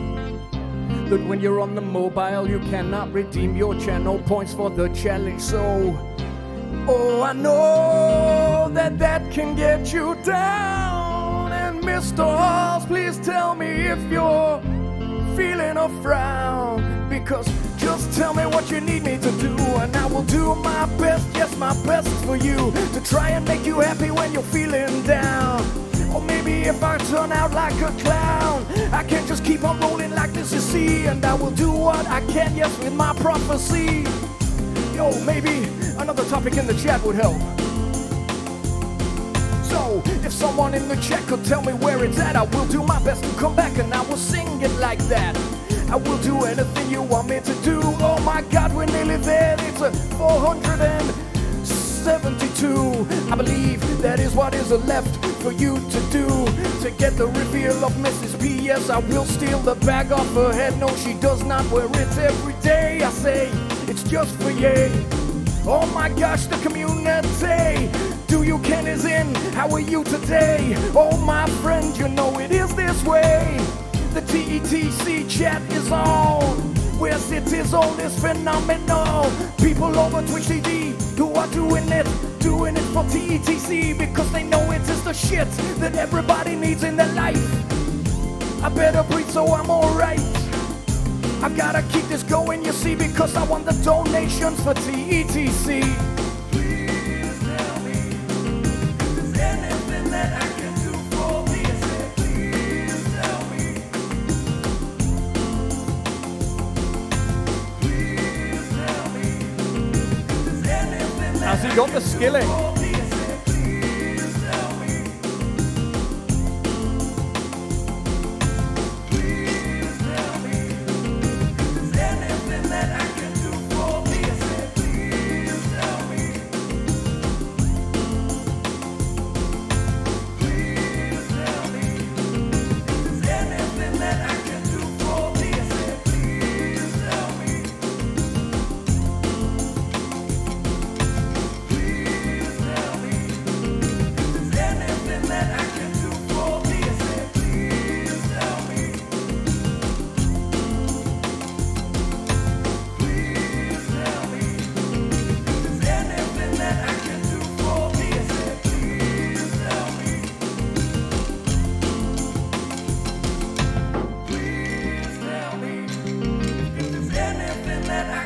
That when you're on the mobile, you cannot redeem your channel points for the challenge. So, oh, I know that that can get you down. And Mr. Halls, please tell me if you're feeling a frown. Because just tell me what you need me to do, and I will do my best, yes, my best for you, to try and make you happy when you're feeling down. Or maybe if I turn out like a clown, I can just keep on rolling like this, you see. And I will do what I can, yes, with my prophecy. Yo, maybe another topic in the chat would help. So, if someone in the chat could tell me where it's at, I will do my best to come back and I will sing it like that. I will do anything you want me to do. Oh my God, we're nearly there. It's a 472. I believe that is what is left for you to do. To get the reveal of Mrs. P, yes, I will steal the bag off her head. No, she does not wear it every day. I say, it's just for ye. Oh my gosh, the community. Do you Ken is in? How are you today? Oh my friend, you know it is this way. The TETC chat is on, where it is all this phenomenal. People over Twitch TV who are doing it for TETC, because they know it is the shit that everybody needs in their life. I better breathe so I'm alright. I've gotta keep this going, you see, because I want the donations for TETC. Please tell me if there's anything that I can do for this. Please tell me. Please tell me if there's anything that Has he got the skilling?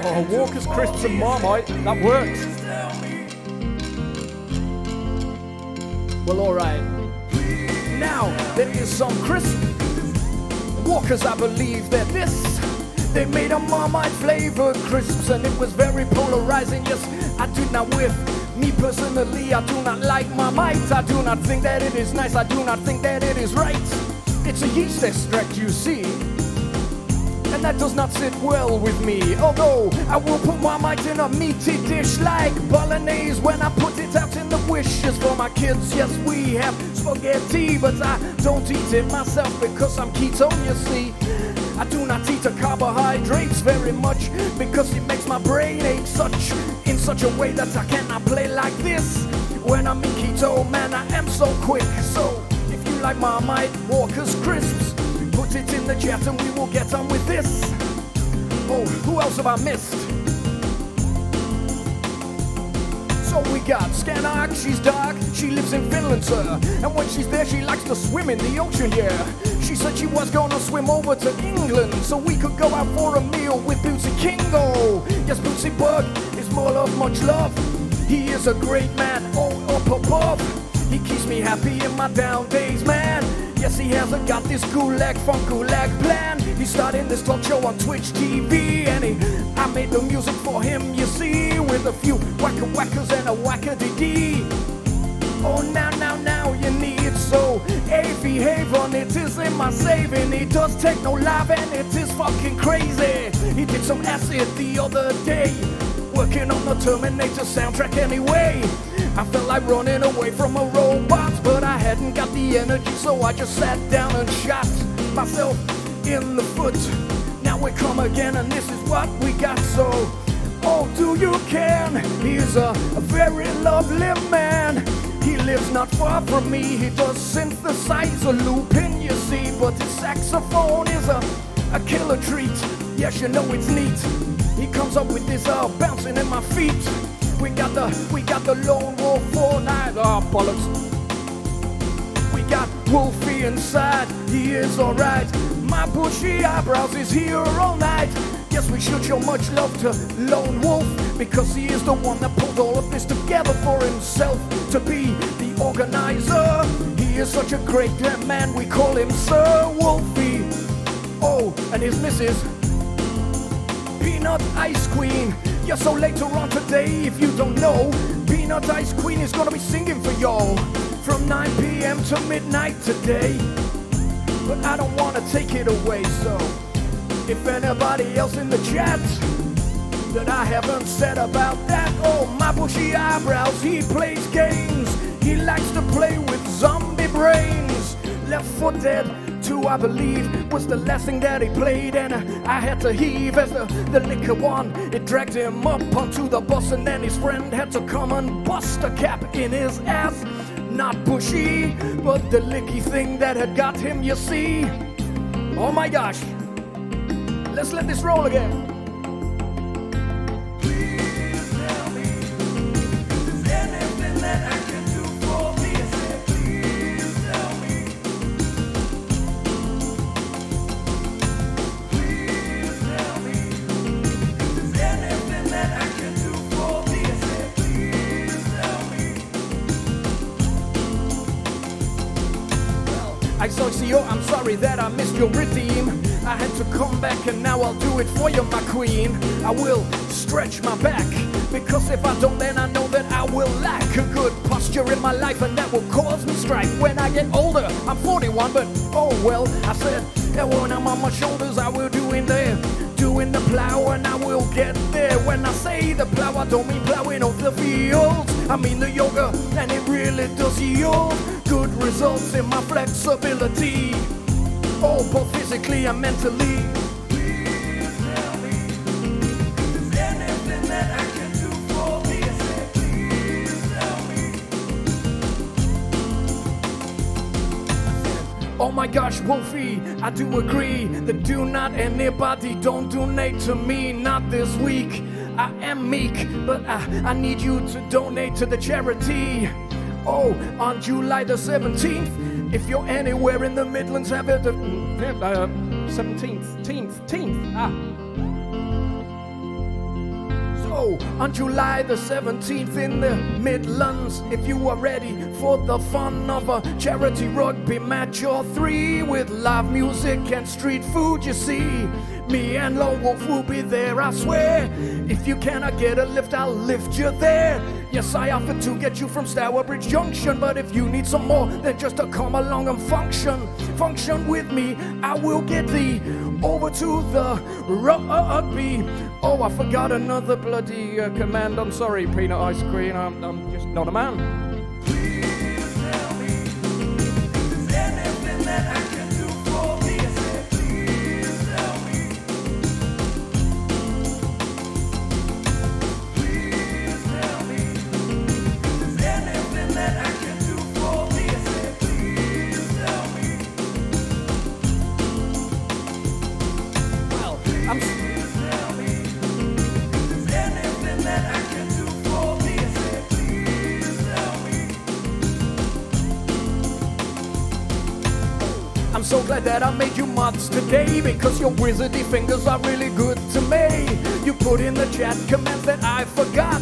Oh, Walker's Crisps and Marmite, that works. Well, alright. Now, there is some crisp Walkers, I believe that this. They made a Marmite flavored crisps and it was very polarizing. Yes, I do not whiff. Me personally, I do not like Marmite. I do not think that it is nice. I do not think that it is right. It's a yeast extract, you see. And that does not sit well with me. Although I will put Marmite in a meaty dish like bolognese when I put it out in the wishes for my kids. Yes, we have spaghetti, but I don't eat it myself because I'm keto, you see. I do not eat the carbohydrates very much because it makes my brain ache in such a way that I cannot play like this. When I'm in keto, man, I am so quick. So if you like Marmite, Walker's Crisps, put it in the chat and we will get on with this. Oh, who else have I missed? So we got Scanark, she's dark, she lives in Finland, sir. And when she's there, she likes to swim in the ocean, yeah. She said she was gonna swim over to England so we could go out for a meal with Bootsy Kingo. Yes, Bootsy Bug is more of much love. He is a great man, all up above. He keeps me happy in my down days, man. Yes, he hasn't got this gulag funk gulag plan. He's starting this talk show on Twitch TV, and I made the music for him, you see, with a few whackers and a whackadee. Oh, now you need so behave on it is in my saving. He does techno live and it is fucking crazy. He did some acid the other day, working on the Terminator soundtrack anyway. I felt like running away from a robot, but I hadn't got the energy, so I just sat down and shot myself in the foot. Now we come again, and this is what we got, so oh, do you can? He's a very lovely man. He lives not far from me. He does synthesize a looping, you see, but his saxophone is a killer treat. Yes, you know it's neat. He comes up with this bouncing in my feet. We got the lone wolf 4-9. Oh, bollocks. We got Wolfie inside. He is alright. My bushy eyebrows is here all night. Yes, we should show much love to Lone Wolf, because he is the one that pulled all of this together for himself to be the organizer. He is such a great man, we call him Sir Wolfie. Oh, and his missus, Peanut Ice Queen. Yeah, so later on today, if you don't know, Peanut Ice Queen is gonna be singing for y'all from 9 p.m. to midnight today. But I don't wanna take it away, so if anybody else in the chat that I haven't said about that, oh, my bushy eyebrows, he plays games. He likes to play with zombie brains. Left 4 Dead 2, I believe, was the last thing that he played, and I had to heave as the liquor one. It dragged him up onto the bus, and then his friend had to come and bust a cap in his ass. Not bushy, but the licky thing that had got him, you see. Oh my gosh. Let's let this roll again. Please tell me, is there anything that I can do for me? I said, please tell me. Please tell me, is there anything that I can do for me? I said, please tell me. Well, I saw you, I'm sorry that I missed your redeem. I had to come back and now I'll do it for you, my queen. I will stretch my back, because if I don't, then I know that I will lack a good posture in my life, and that will cause me strife when I get older. I'm 41, but oh well, I said, yeah, when I'm on my shoulders, I will doing the plow, and I will get there. When I say the plow, I don't mean plowing off the fields. I mean the yoga, and it really does yield good results in my flexibility. Oh, both physically and mentally. Please tell me, is there anything that I can do for me? I said, please tell me. Oh my gosh, Wolfie, I do agree that do not anybody don't donate to me, not this week. I am meek, but I need you to donate to the charity. Oh, on July the 17th. If you're anywhere in the Midlands, have it 17th. So, on July the 17th in the Midlands, if you are ready for the fun of a charity rugby match or 3 with live music and street food, you see, me and Lone Wolf will be there, I swear. If you cannot get a lift, I'll lift you there. Yes, I offered to get you from Stourbridge Junction, but if you need some more than just to come along and function with me, I will get thee over to the rugby. Oh, I forgot another bloody command. I'm sorry, Peanut Ice Cream. I'm just not a man. Please tell me, is there anything that I can do for me? I said, please tell me. Please tell me, is there anything that I can do for me? I said, please tell me. Well, please tell me, is there anything that I can do for me? I said, please tell me. I'm so glad that I made you mods today, because your wizardy fingers are really good to me. You put in the chat comments that I forgot.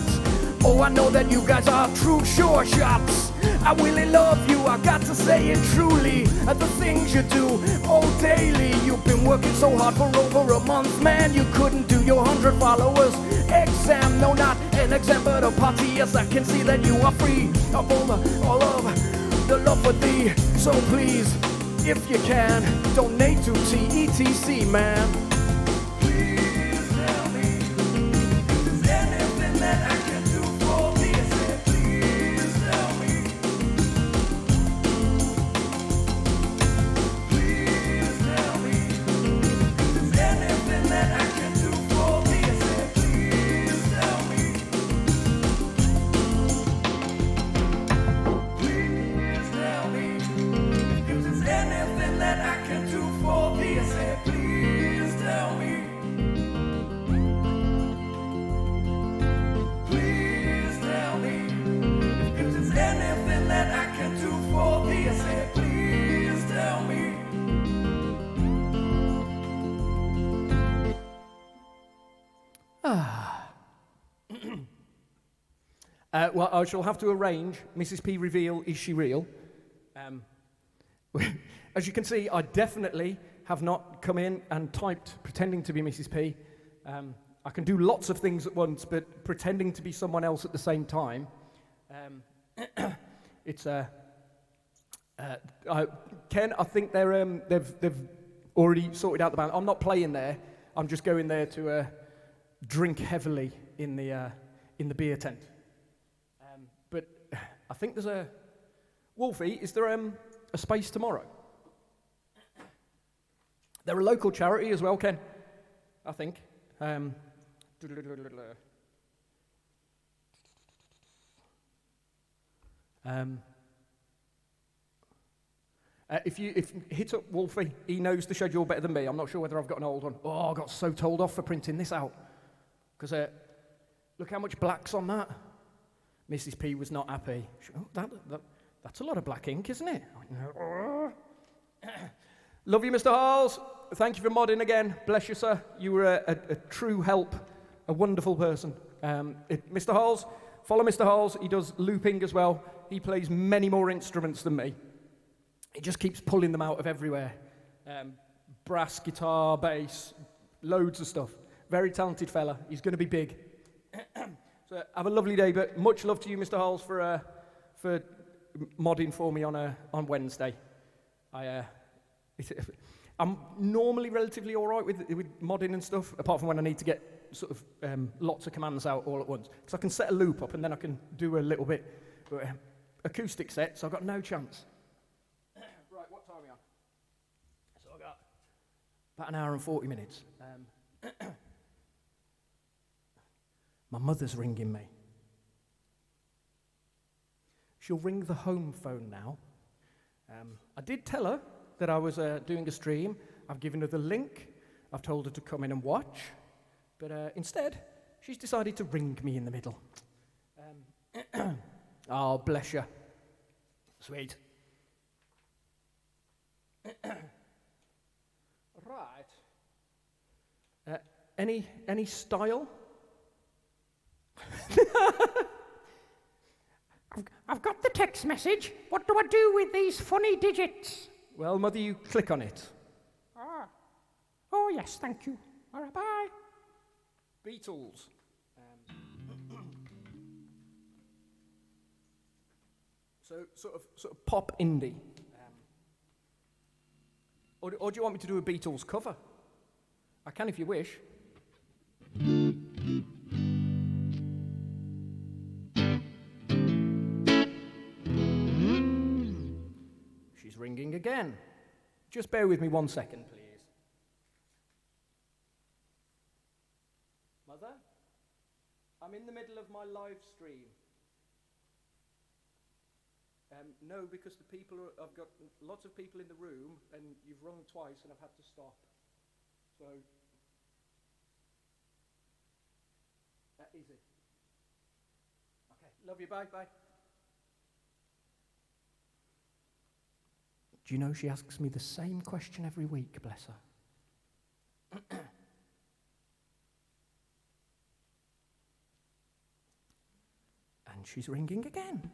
Oh, I know that you guys are true sure shots. I really love you, I got to say it truly. The things you do, oh daily. You've been working so hard for over a month, man. You couldn't do your 100 followers exam. No, not an exam, but a party. Yes, I can see that you are free of all of the love for thee. So please, if you can, donate to TETC, man. Please tell me, is there anything that I can do for me? I said, please tell me. Please tell me, is there anything that I can do for me? I said, please tell me. for this, and please tell me. Please tell me if there's anything that I can do for this, and please tell me. Well, I shall have to arrange Mrs. P reveal, is she real? As you can see, I definitely have not come in and typed pretending to be Mrs. P. I can do lots of things at once, but pretending to be someone else at the same time, it's Ken, I think they've already sorted out the band. I'm not playing there. I'm just going there to drink heavily in the beer tent. But I think there's a Wolfie. Is there a space tomorrow? They're a local charity as well, Ken. I think. If you hit up Wolfie, he knows the schedule better than me. I'm not sure whether I've got an old one. Oh, I got so told off for printing this out. Because look how much black's on that. Mrs. P was not happy. That's a lot of black ink, isn't it? Love you, Mr. Halls. Thank you for modding again. Bless you, sir. You were a true help, a wonderful person. Mr. Halls, follow Mr. Halls. He does looping as well. He plays many more instruments than me. He just keeps pulling them out of everywhere. Brass, guitar, bass, loads of stuff. Very talented fella. He's going to be big. So have a lovely day, but much love to you, Mr. Halls, for modding for me on Wednesday. I'm normally relatively all right with modding and stuff, apart from when I need to get sort of lots of commands out all at once. Because I can set a loop up and then I can do a little bit. But acoustic set, so I've got no chance. Right, what time are we on? So I've got about an hour and 40 minutes. My mother's ringing me. She'll ring the home phone now. I did tell her that I was doing a stream. I've given her the link. I've told her to come in and watch. But instead, she's decided to ring me in the middle. Oh, bless you. Sweet. Right. Any style? I've got the text message. What do I do with these funny digits? Well, Mother, you click on it. Oh, yes, thank you. All right, bye. Beatles. So sort of pop indie. Or do you want me to do a Beatles cover? I can if you wish. She's ringing again. Just bear with me 1 second, please. Mother, I'm in the middle of my live stream. No, because I've got lots of people in the room, and you've rung twice, and I've had to stop. So, easy. Okay, love you, bye. Do you know she asks me the same question every week, bless her? And she's ringing again.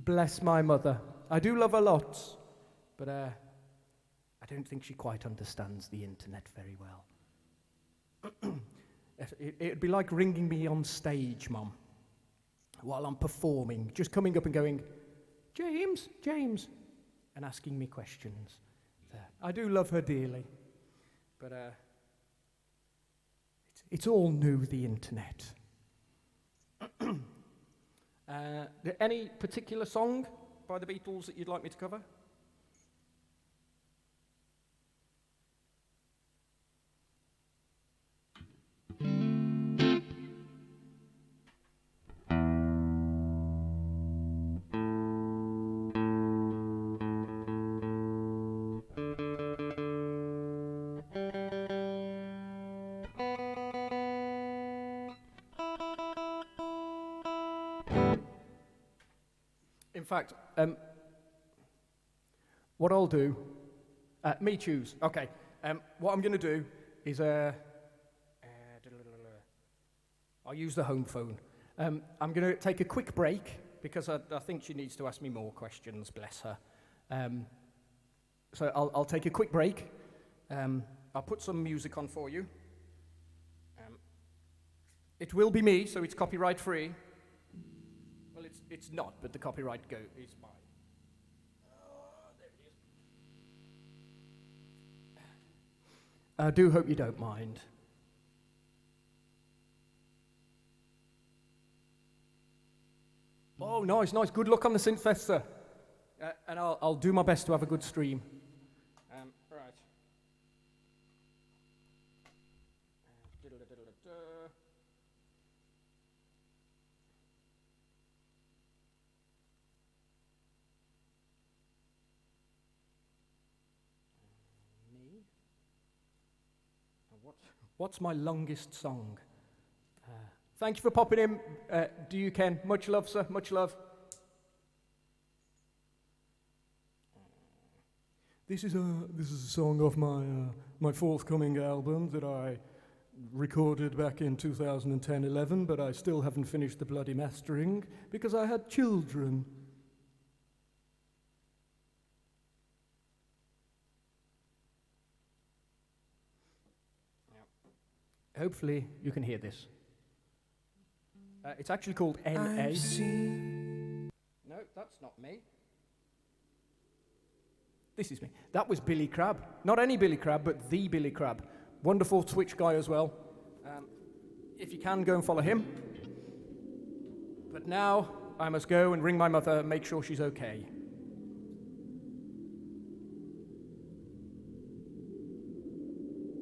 Bless my mother. I do love her lots, but I don't think she quite understands the internet very well. It'd be like ringing me on stage, Mum, while I'm performing, just coming up and going, James, and asking me questions. I do love her dearly, but it's all new, the internet. Any particular song by the Beatles that you'd like me to cover? In fact, what I'll do, me choose. Okay. What I'm going to do is I'll use the home phone. I'm going to take a quick break because I think she needs to ask me more questions, bless her. So I'll take a quick break. I'll put some music on for you. It will be me, so it's copyright free. Well, it's not, but the copyright is mine. There it is. I do hope you don't mind. Oh, nice. Good luck on the synthfest, sir. And I'll do my best to have a good stream. Right. Me? What's my longest song? Thank you for popping in. Do you, Ken? Much love, sir. Much love. This is a song off my forthcoming album that I recorded back in 2010-11, but I still haven't finished the bloody mastering because I had children. Yep. Hopefully you can hear this. It's actually called N.A. No, that's not me. This is me. That was Billy Crabb. Not any Billy Crabb, but the Billy Crabb. Wonderful Twitch guy as well. If you can, go and follow him. But now, I must go and ring my mother and make sure she's okay.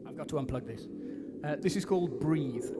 I've got to unplug this. This is called Breathe.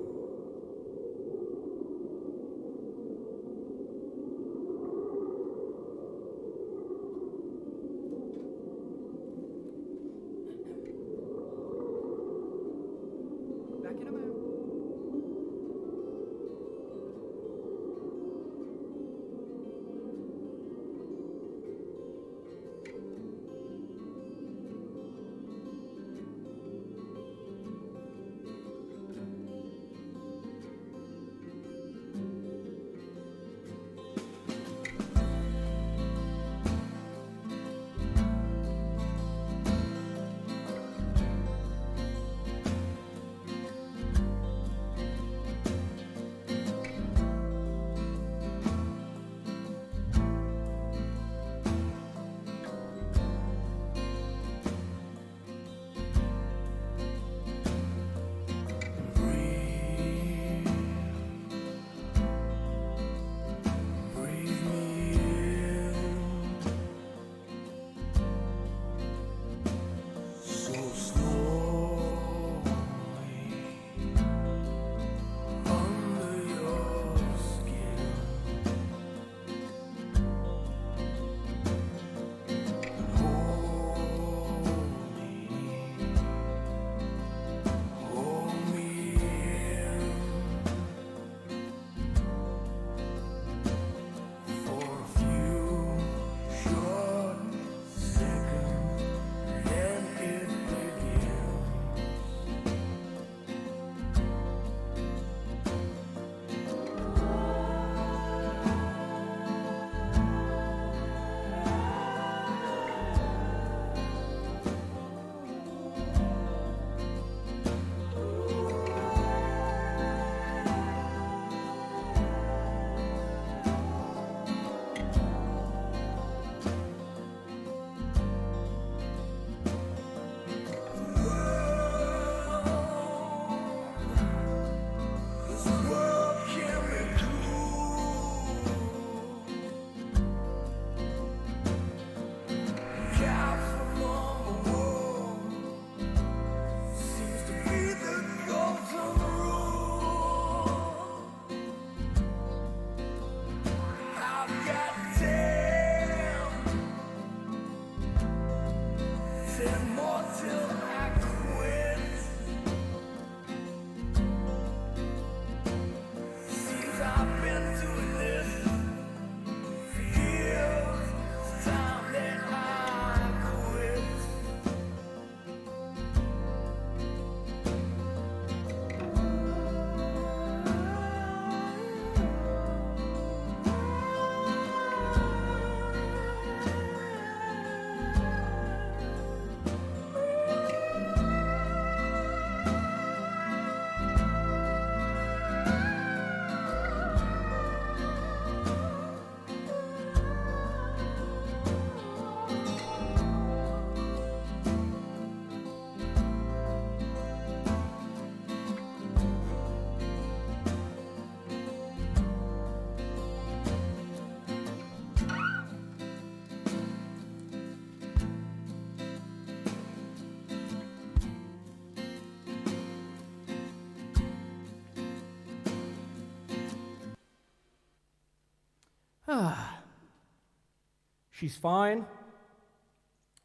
She's fine.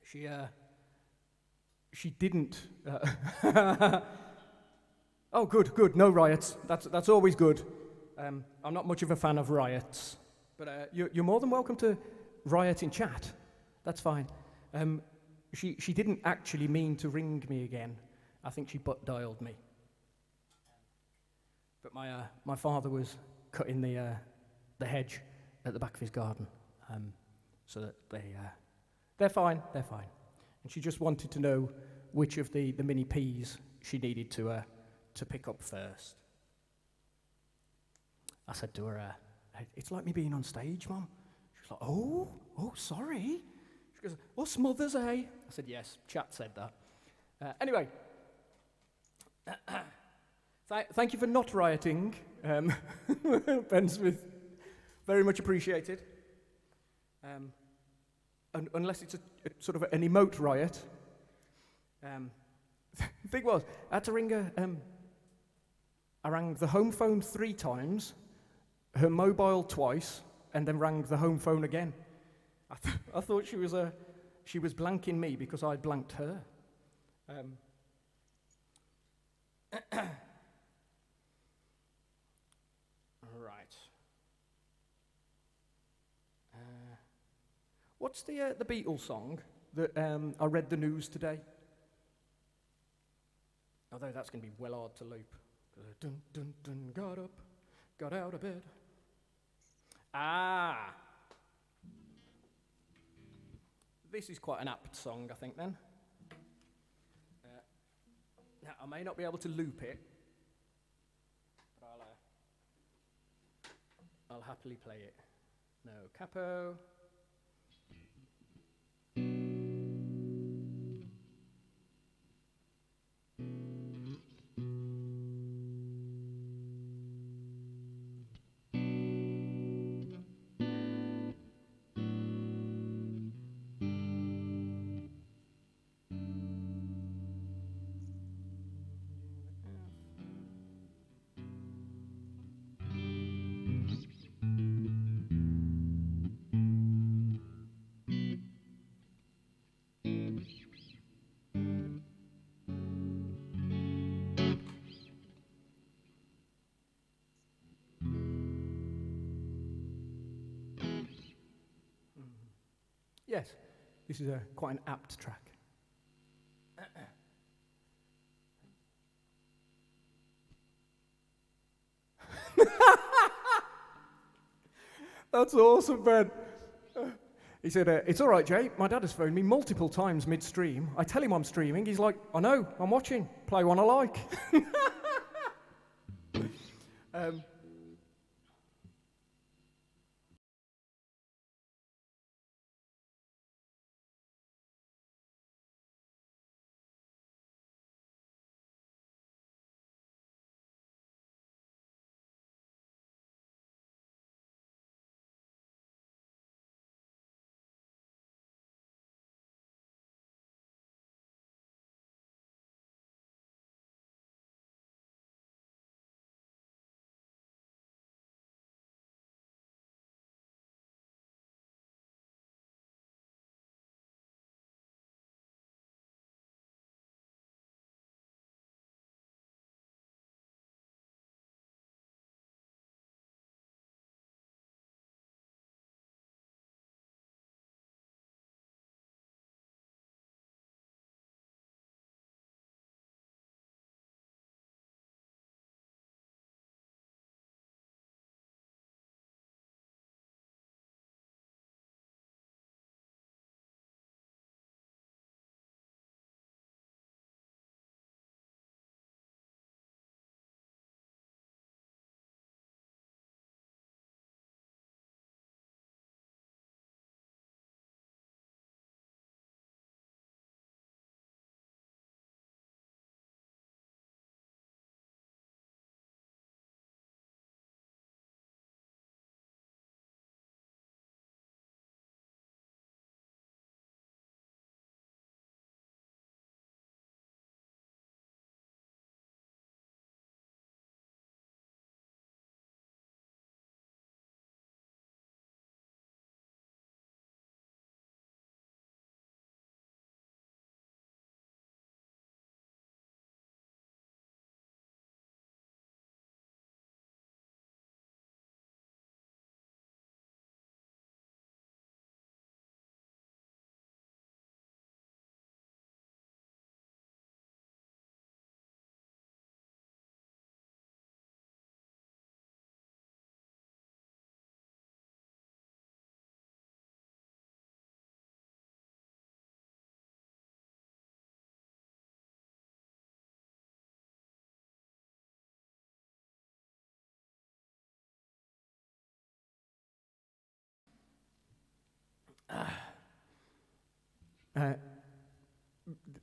She didn't. Oh, good. No riots. That's always good. I'm not much of a fan of riots, but you're more than welcome to riot in chat. That's fine. She didn't actually mean to ring me again. I think she butt dialed me. But my father was cutting the hedge at the back of his garden, so that they're fine. They're fine. And she just wanted to know which of the mini Ps she needed to pick up first. I said to her, "It's like me being on stage, Mum." She was like, "Oh, sorry." She goes, "Oh, Smothers, eh?" I said, "Yes, chat said that." Anyway, thank you for not rioting, Ben Smith. Very much appreciated. Unless it's a sort of an emote riot. The thing was, I had to ring her. I rang the home phone 3 times, her mobile twice, and then rang the home phone again. I thought she was blanking me because I blanked her. Right. What's the Beatles song that I read the news today? Although that's going to be well hard to loop. Dun, dun, dun, got up, got out of bed. Ah! This is quite an apt song, I think, then. Now, I may not be able to loop it, but I'll happily play it. No capo. Yes, this is quite an apt track. That's awesome, Ben. He said, "It's all right, Jay. My dad has phoned me multiple times mid-stream. I tell him I'm streaming. He's like, I know, I'm watching. Play one I like."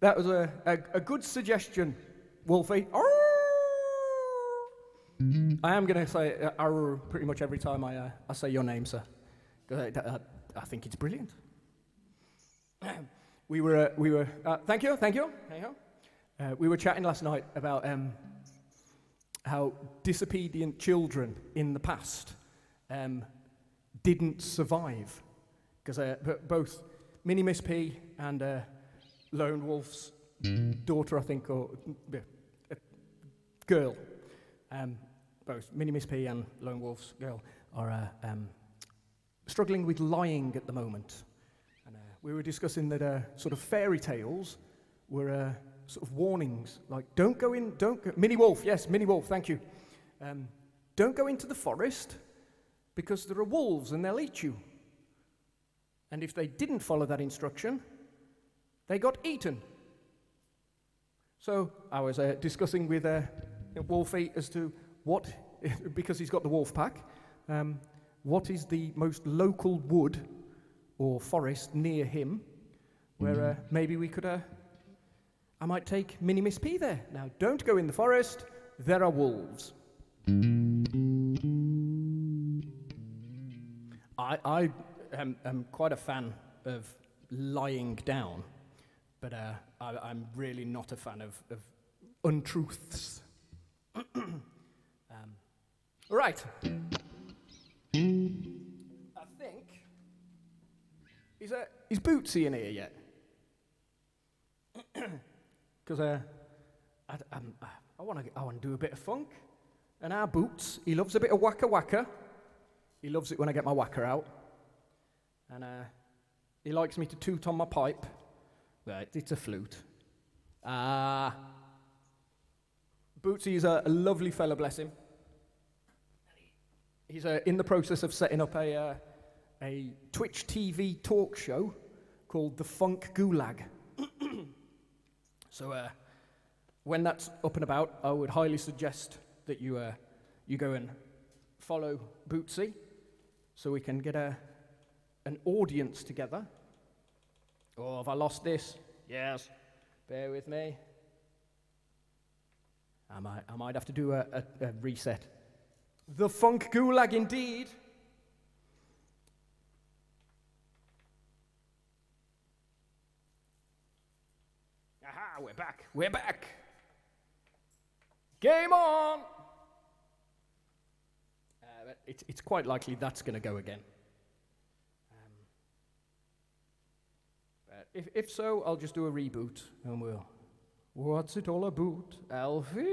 That was a good suggestion, Wolfie. I am going to say arr pretty much every time I say your name, sir. I think it's brilliant. We were. Thank you. We were chatting last night about how disobedient children in the past didn't survive, because both Mini Miss P and Lone Wolf's daughter, I think, or girl, both Mini Miss P and Lone Wolf's girl are struggling with lying at the moment. And we were discussing that sort of fairy tales were sort of warnings, like don't go, Mini Wolf, yes, Mini Wolf, thank you. Don't go into the forest because there are wolves and they'll eat you. And if they didn't follow that instruction, they got eaten. So I was discussing with Wolfie as to what, because he's got the wolf pack, what is the most local wood or forest near him where maybe we could, I might take Mini Miss P there. Now, don't go in the forest, there are wolves. I am quite a fan of lying down, but I'm really not a fan of untruths. Right. I think is Bootsy in here yet? Because I want to do a bit of funk, and our Boots, he loves a bit of waka waka. He loves it when I get my whacker out, and he likes me to toot on my pipe. Right, it's a flute. Bootsy is a lovely fella, bless him. He's in the process of setting up a Twitch TV talk show called The Funk Gulag. So when that's up and about, I would highly suggest that you go and follow Bootsy so we can get an audience together. Oh, have I lost this? Yes. Bear with me. I might have to do a reset. The Funk Gulag, indeed. Aha, we're back. We're back. Game on. It's quite likely that's going to go again. If so, I'll just do a reboot, and we'll... What's it all about, Alfie?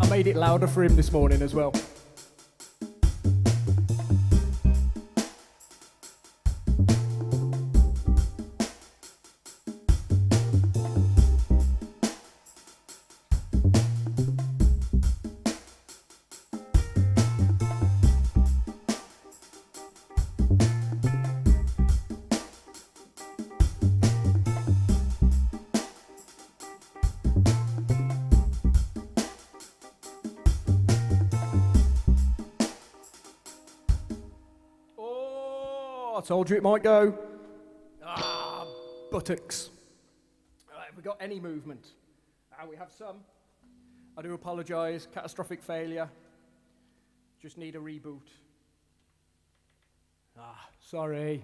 Made it louder for him this morning as well. I told you it might go. Ah, buttocks. All right, have we got any movement? We have some. I do apologise. Catastrophic failure. Just need a reboot. Ah, sorry.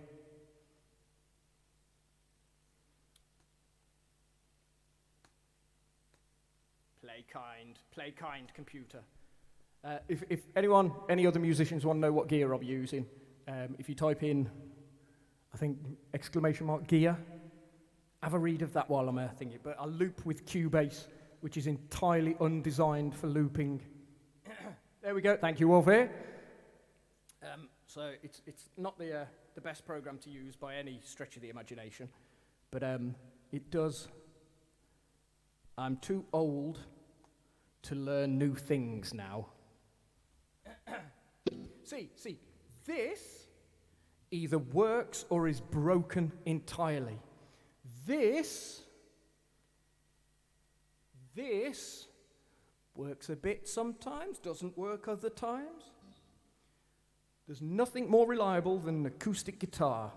Play kind, computer. If anyone, any other musicians want to know what gear I'm using, if you type in, I think, !gear, have a read of that while I'm thinking. But I loop with Cubase, which is entirely undesigned for looping. There we go. Thank you, Wolfie. So it's not the best program to use by any stretch of the imagination, but it does. I'm too old to learn new things now. See, this either works or is broken entirely. This works a bit sometimes, doesn't work other times. There's nothing more reliable than an acoustic guitar.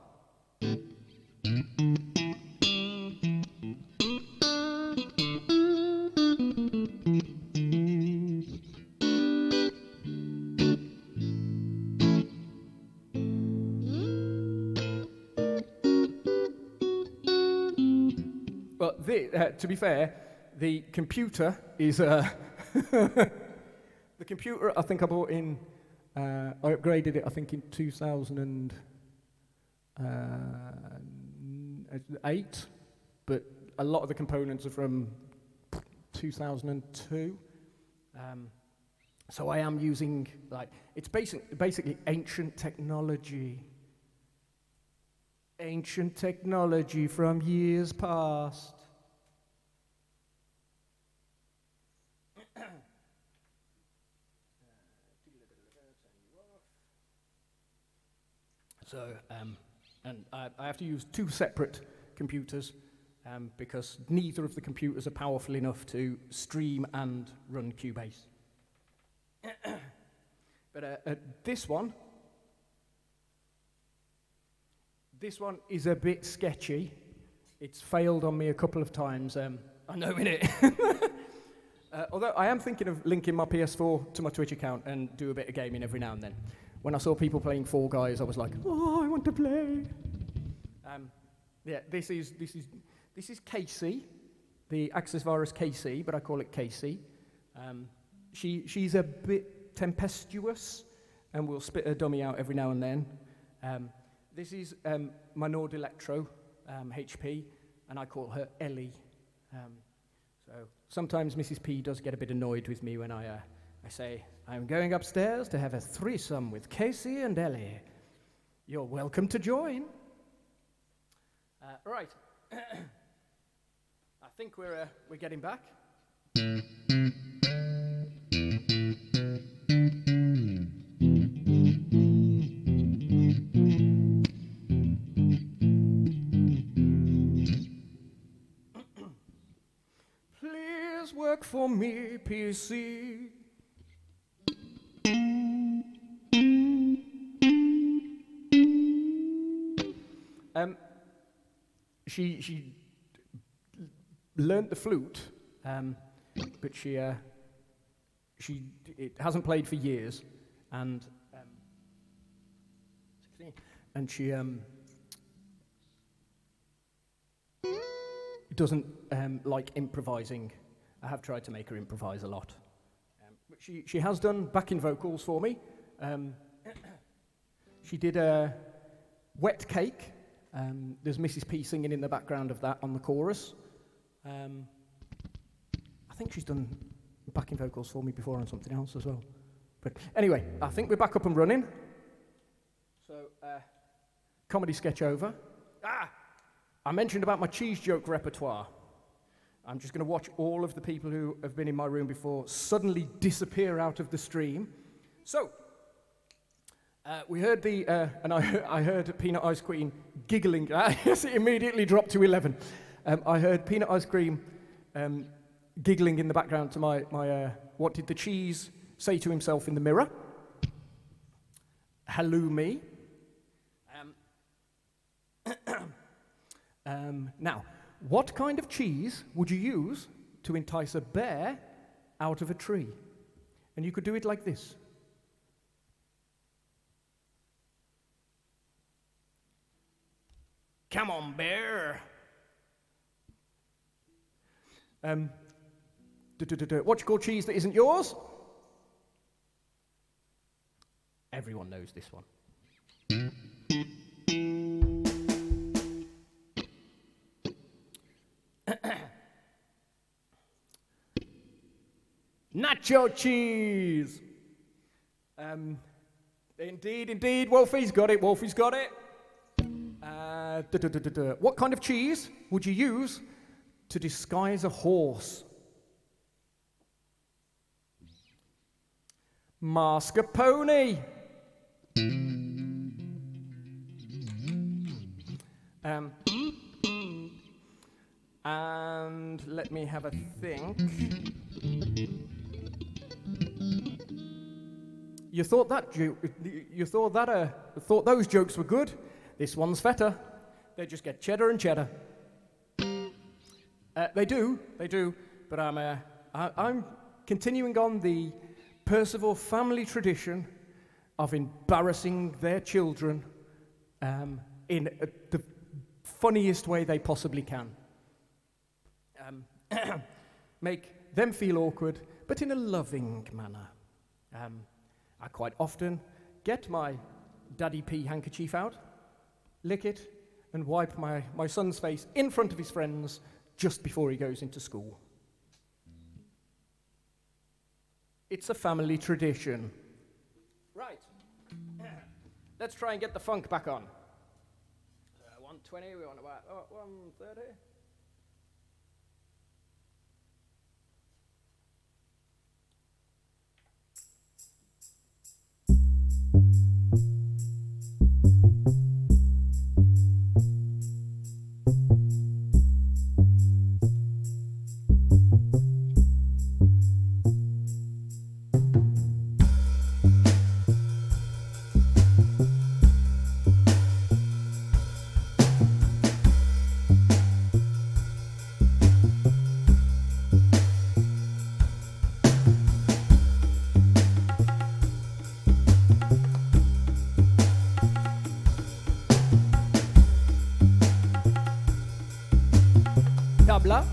Well, to be fair, the computer is the computer I think I bought in. I upgraded it, I think, in 2008, but a lot of the components are from 2002. So I am using, like, it's basically ancient technology. Ancient technology from years past. So, and I have to use two separate computers because neither of the computers are powerful enough to stream and run Cubase. But this one is a bit sketchy. It's failed on me a couple of times. I know, innit? Although I am thinking of linking my PS4 to my Twitch account and do a bit of gaming every now and then. When I saw people playing Fall Guys, I was like, oh, I want to play. Yeah, this is Casey, the Access Virus KC, but I call it Casey. She's a bit tempestuous and will spit her dummy out every now and then. This is my Nord Electro HP, and I call her Ellie. So sometimes Mrs. P does get a bit annoyed with me when I say, I'm going upstairs to have a threesome with Casey and Ellie. You're welcome to join. Right. I think we're getting back. Please work for me, PC. She learnt the flute, but it hasn't played for years, and she doesn't like improvising. I have tried to make her improvise a lot, but she has done backing vocals for me. She did a Wet Cake. There's Mrs. P singing in the background of that on the chorus. I think she's done backing vocals for me before on something else as well. But anyway, I think we're back up and running. So, comedy sketch over. I mentioned about my cheese joke repertoire. I'm just going to watch all of the people who have been in my room before suddenly disappear out of the stream. So, we heard and I heard Peanut Ice Cream giggling. Yes, it immediately dropped to 11. I heard Peanut Ice Cream giggling in the background to my what did the cheese say to himself in the mirror? Hello me. Now, what kind of cheese would you use to entice a bear out of a tree? And you could do it like this. Come on, bear. What you call cheese that isn't yours? Everyone knows this one. Nacho cheese. Indeed, Wolfie's got it. What kind of cheese would you use to disguise a horse? Mascarpone. And let me have a think. You thought those jokes were good. This one's feta. They just get cheddar and cheddar. They do. But I'm continuing on the Percival family tradition of embarrassing their children in the funniest way they possibly can. Make them feel awkward, but in a loving manner. I quite often get my Daddy P handkerchief out, lick it, and wipe my son's face in front of his friends just before he goes into school. It's a family tradition. Right. Let's try and get the funk back on. 120, we want about 130. Tabla.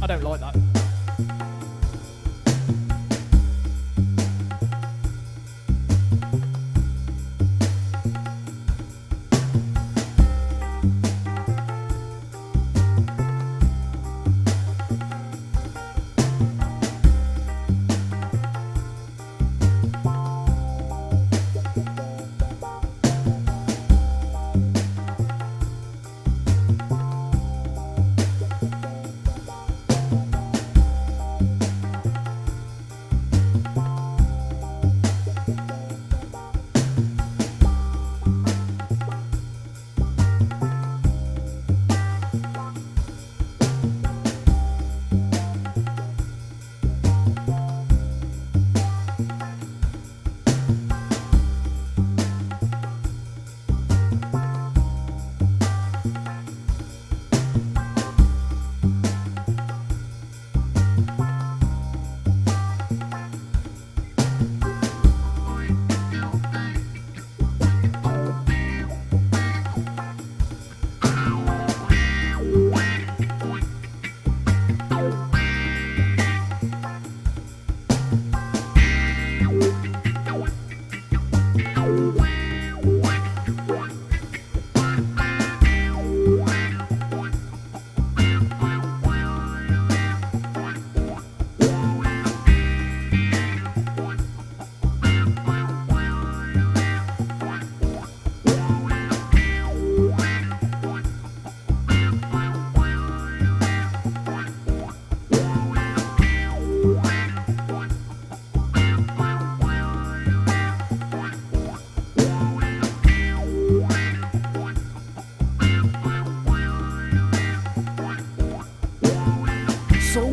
I don't like that.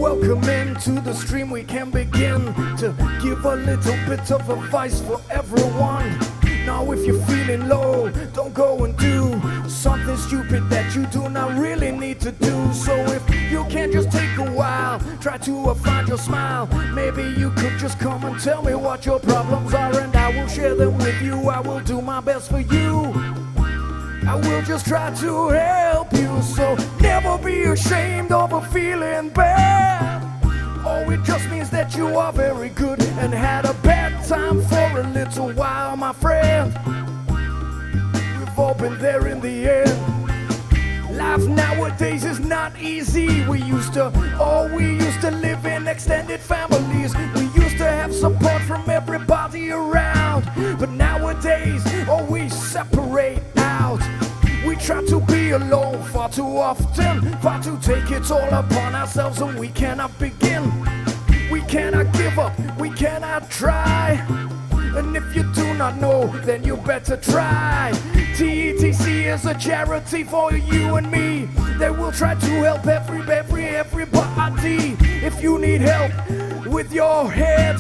Welcome into the stream, we can begin to give a little bit of advice for everyone. Now if you're feeling low, don't go and do something stupid that you do not really need to do. So if you can't just take a while, try to find your smile. Maybe you could just come and tell me what your problems are, and I will share them with you. I will do my best for you. I will just try to help you. So never be ashamed of a feeling bad. Oh, it just means that you are very good and had a bad time for a little while, my friend. We've all been there in the end. Life nowadays is not easy. We used to live in extended families. We used to have support from everybody around. But nowadays, we separate out. We try to be alone far too often, far to take it all upon ourselves, and we cannot begin. We cannot give up, we cannot try. And if you do not know, then you better try. TETC is a charity for you and me. They will try to help everybody. If you need help with your head,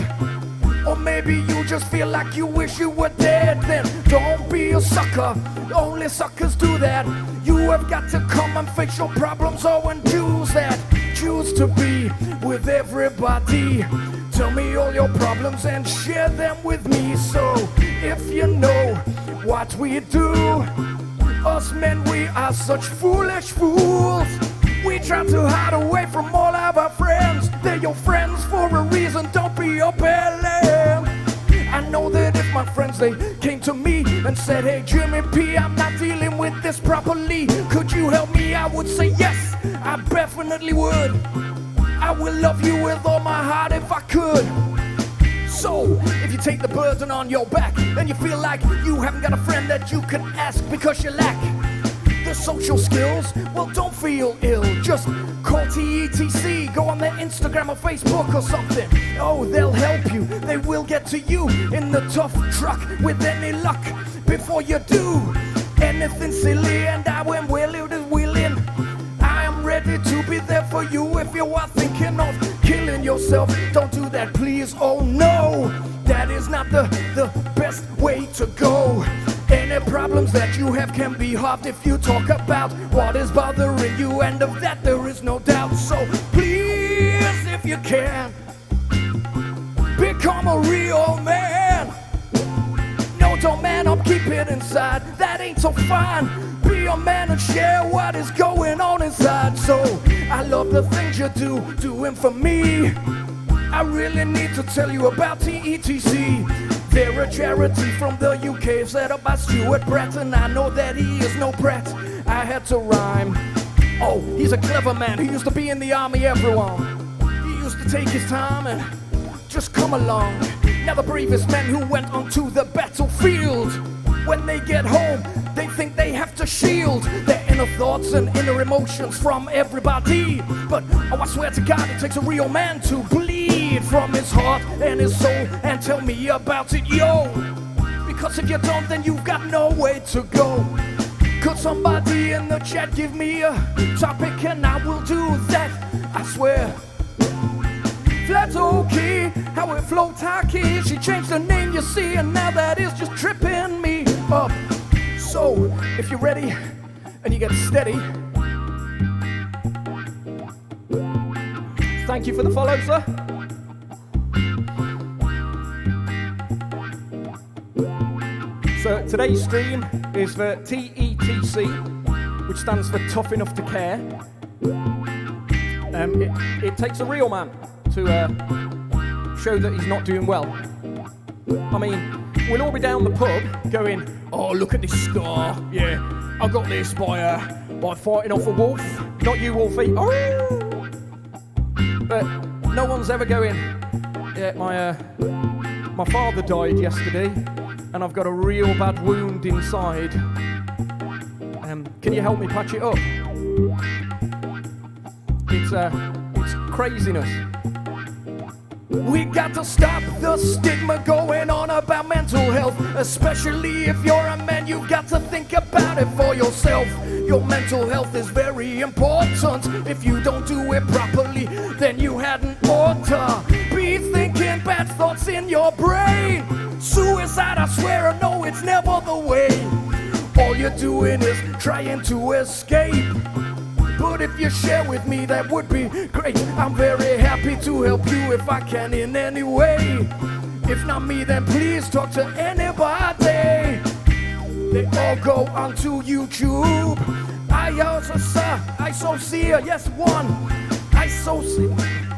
or maybe you just feel like you wish you were dead, then don't be a sucker. Only suckers do that. You have got to come and face your problems, and choose that. Choose to be with everybody. Tell me all your problems and share them with me. So if you know what we do, us men, we are such foolish fools. We try to hide away from all of our friends. They're your friends for a reason, don't be a bellend. I know that if my friends, they came to me and said, hey Jimmy P, I'm not dealing with this properly, could you help me? I would say yes, I definitely would. I will love you with all my heart if I could. So, if you take the burden on your back and you feel like you haven't got a friend that you can ask because you lack the social skills, well, don't feel ill. Just call TETC, go on their Instagram or Facebook or something. Oh, they'll help you. They will get to you in the tough truck with any luck. Before you do anything silly, and I am willing, I am ready to be there for you. If you are thinking of killing yourself, don't do that, please. Oh no, that is not the best way to go. Any problems that you have can be halved if you talk about what is bothering you, and of that there is no doubt. So please, if you can, become a real man. No, don't man up, keep it inside. That ain't so fine. Be a man and share what is going on inside. So I love the things you do, doing for me. I really need to tell you about TETC. They're a charity from the UK, set up by Stewart Bratt, and I know that he is no brat. I had to rhyme. Oh, he's a clever man who used to be in the army, everyone. He used to take his time and just come along. Now the bravest men who went onto the battlefield, when they get home, they think they have to shield their inner thoughts and inner emotions from everybody. But oh, I swear to God, it takes a real man to bleed from his heart and his soul and tell me about it, yo. Because if you don't, then you've got no way to go. Could somebody in the chat give me a topic and I will do that, I swear. Flat okay, how it flow tacky. She changed the name, you see, and now that is just tripping me up. So, if you're ready and you get steady, thank you for the follow, sir. So today's stream is for TETC, which stands for Tough Enough to Care. It takes a real man to show that he's not doing well. I mean, we'll all be down the pub going, oh, look at this scar. Yeah, I got this by fighting off a wolf. Not you, Wolfie. Oh! But no one's ever going, yeah, my father died yesterday and I've got a real bad wound inside. Can you help me patch it up? It's craziness. We got to stop the stigma going on about mental health, especially if you're a man. You've got to think about it for yourself. Your mental health is very important. If you don't do it properly, then you hadn't ought to be thinking bad thoughts in your brain. Suicide, I swear, I know it's never the way. All you're doing is trying to escape. But if you share with me, that would be great. I'm very happy to help you if I can in any way. If not me, then please talk to anybody. They all go onto YouTube. Isocea, yes, one.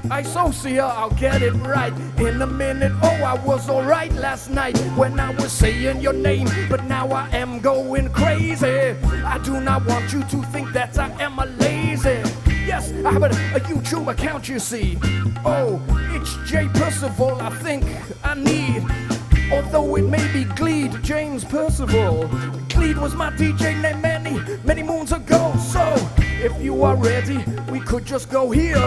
Isocea, I'll get it right in a minute. Oh, I was alright last night when I was saying your name, but now I am going crazy. I do not want you to think that I am a lazy. Yes, I have a YouTube account, you see. Oh, it's J Percival, I think I need. Although it may be Gleed, James Percival. Gleed was my DJ name many moons ago. So, if you are ready, we could just go here.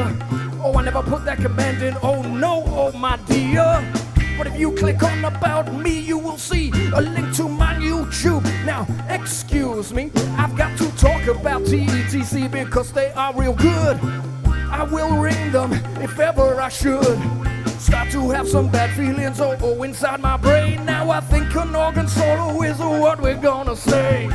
Oh, I never put that command in, oh no, oh my dear. But if you click on About Me, you will see a link to my YouTube. Now, excuse me, I've got to talk about TETC because they are real good. I will ring them if ever I should. Start to have some bad feelings, oh, inside my brain. Now I think an organ solo is what we're gonna say.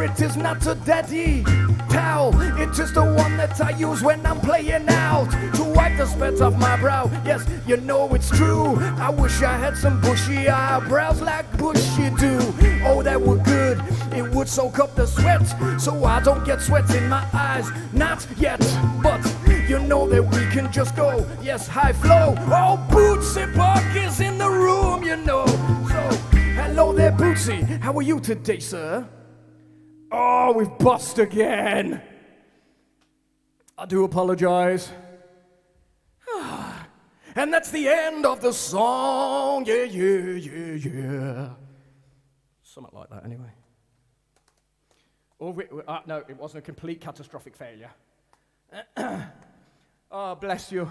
It is not a daddy towel, it is the one that I use when I'm playing out to wipe the sweat off my brow. Yes, you know it's true. I wish I had some bushy eyebrows like Bushy do. Oh, that would good. It would soak up the sweat so I don't get sweat in my eyes. Not yet, but you know that we can just go. Yes, high flow. Oh, Bootsy Park is in the room, you know. So, hello there, Bootsy. How are you today, sir? Oh, we've bust again. I do apologize. And that's the end of the song. Yeah, yeah, yeah, yeah. Something like that, anyway. No, it wasn't a complete catastrophic failure. Oh, bless you.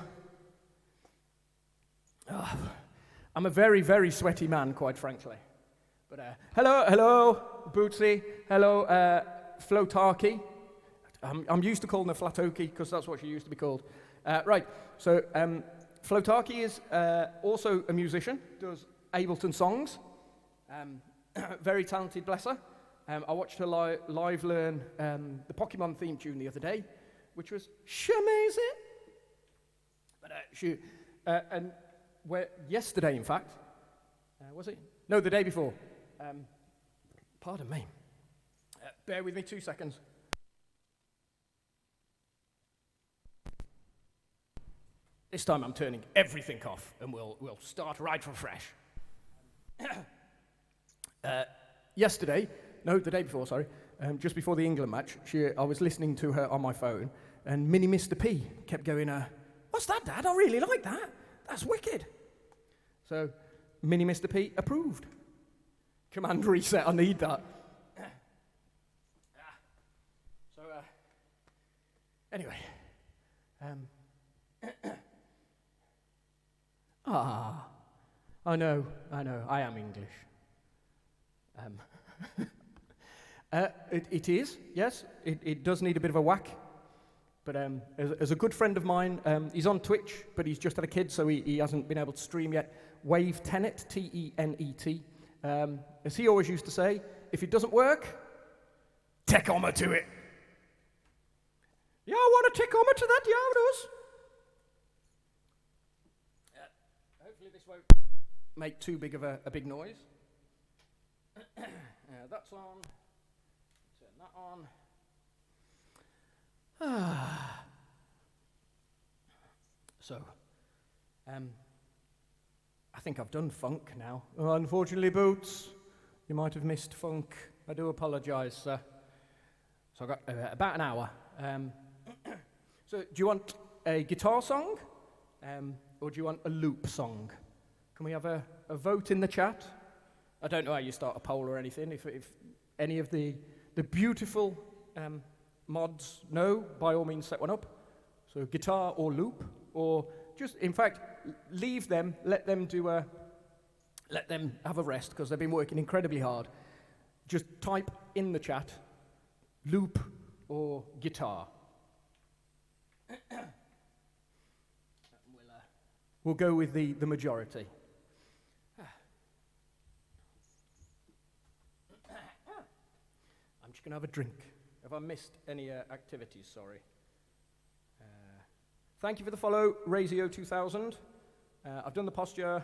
Oh, I'm a very, very sweaty man, quite frankly. But hello, Bootsy. Hello, Flotarchy. I'm used to calling her Flatoki because that's what she used to be called. Right, so Flotarchy is also a musician, does Ableton songs. Very talented, bless her. I watched her live learn the Pokemon theme tune the other day, which was amazing. But yesterday, in fact, was it? No, the day before. Pardon me. Bear with me 2 seconds. This time I'm turning everything off and we'll start right from fresh. Yesterday, no, the day before, sorry, just before the England match, I was listening to her on my phone, and Mini Mr. P kept going, "What's that, Dad? I really like that. That's wicked." So, Mini Mr. P approved. Command reset, I need that. So, anyway. I know, I am English. It is, yes, it does need a bit of a whack. But as a good friend of mine, he's on Twitch, but he's just had a kid, so he hasn't been able to stream yet. Wave Tenet, T-E-N-E-T. As he always used to say, if it doesn't work, techomer to it. Yeah, I want a techomer to that, yeah, it does. Hopefully this won't make too big of a big noise. That's on. Turn that on. So, I think I've done funk now. Oh, unfortunately, Boots, you might have missed funk. I do apologise, sir. So I've got about an hour. So, do you want a guitar song, or do you want a loop song? Can we have a vote in the chat? I don't know how you start a poll or anything. If any of the beautiful mods know, by all means set one up. So guitar or loop, or just, in fact, leave them, let them have a rest, because they've been working incredibly hard. Just type in the chat, loop or guitar. We'll go with the majority. I'm just going to have a drink. Have I missed any activities? Sorry. Thank you for the follow, Razio2000. I've done the posture.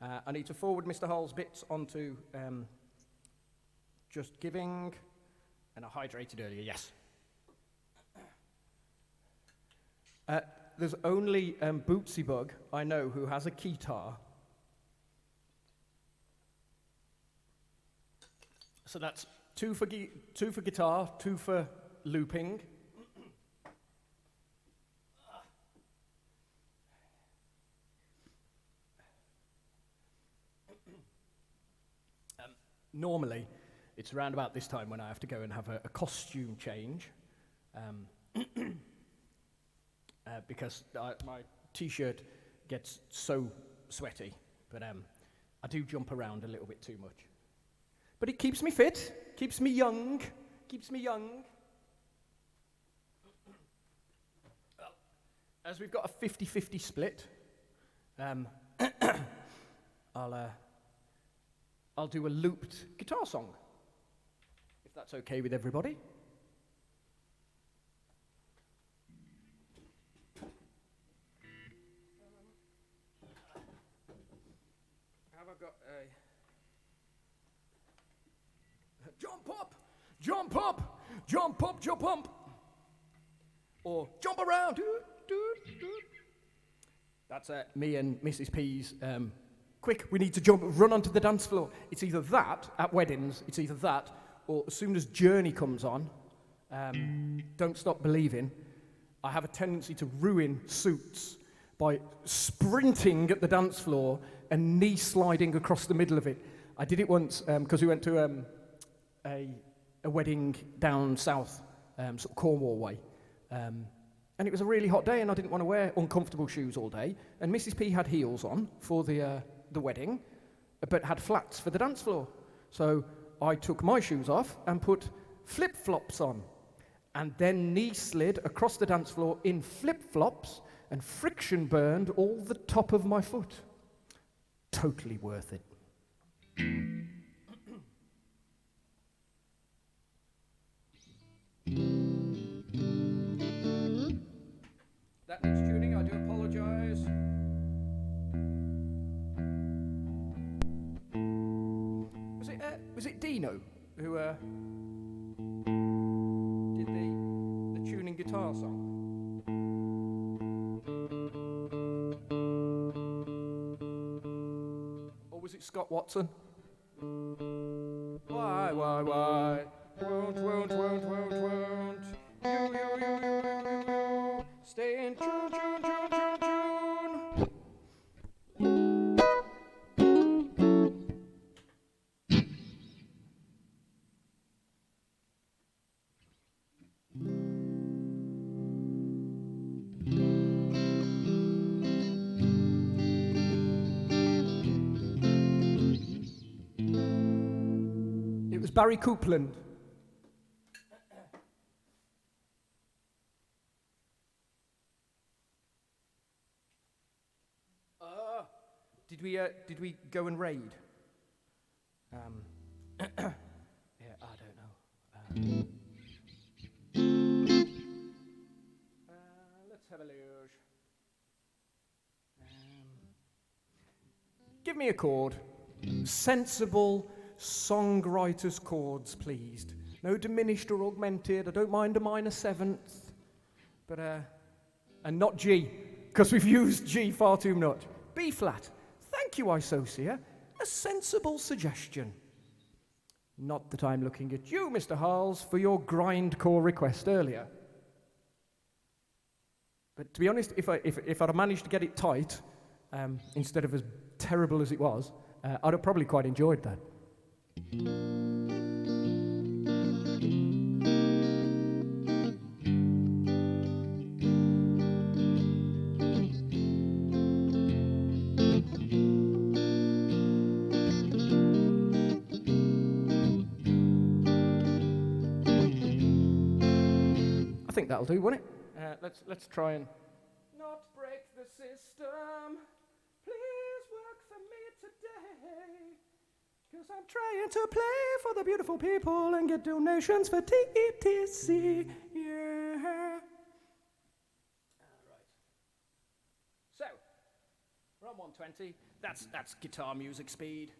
I need to forward Mr. Hull's bits onto Just Giving. And I hydrated earlier, yes. There's only Bootsy Bug I know who has a keytar. So that's two for guitar, 2 for looping. Normally, it's around about this time when I have to go and have a costume change, because my t-shirt gets so sweaty, but I do jump around a little bit too much. But it keeps me fit, keeps me young. Well, as we've got a 50-50 split, I'll do a looped guitar song, if that's okay with everybody. Have I got a... Jump up, jump up, jump up, jump up. Or jump around. Doo, doo, doo. That's me and Mrs. P's. Quick, we need to run onto the dance floor. It's either that, at weddings, it's either that, or as soon as Journey comes on, Don't Stop Believing, I have a tendency to ruin suits by sprinting at the dance floor and knee sliding across the middle of it. I did it once because we went to a wedding down south, sort of Cornwall way. And it was a really hot day and I didn't want to wear uncomfortable shoes all day. And Mrs. P had heels on for the wedding, but had flats for the dance floor. So I took my shoes off and put flip-flops on, and then knee slid across the dance floor in flip-flops, and friction burned all the top of my foot. Totally worth it. That needs tuning, I do apologise. Was it Dino who did the tuning guitar song? Or was it Scott Watson? Why, won't, you, stay in tune. It was Barry Coupland. Did we go and raid? Yeah, I don't know. Let's have a look. Give me a chord. Sensible songwriter's chords, please. No diminished or augmented. I don't mind a minor seventh, but and not G, because we've used G far too much. B flat. Thank you, Isocia. A sensible suggestion. Not that I'm looking at you, Mr. Harles, for your grindcore request earlier. But to be honest, if I'd have managed to get it tight, instead of as terrible as it was, I'd have probably quite enjoyed that. I think that'll do, won't it? Let's try and not break the system. Please work for me today, 'cause I'm trying to play for the beautiful people and get donations for TETC. Yeah. All right. So we're on 120. That's guitar music speed.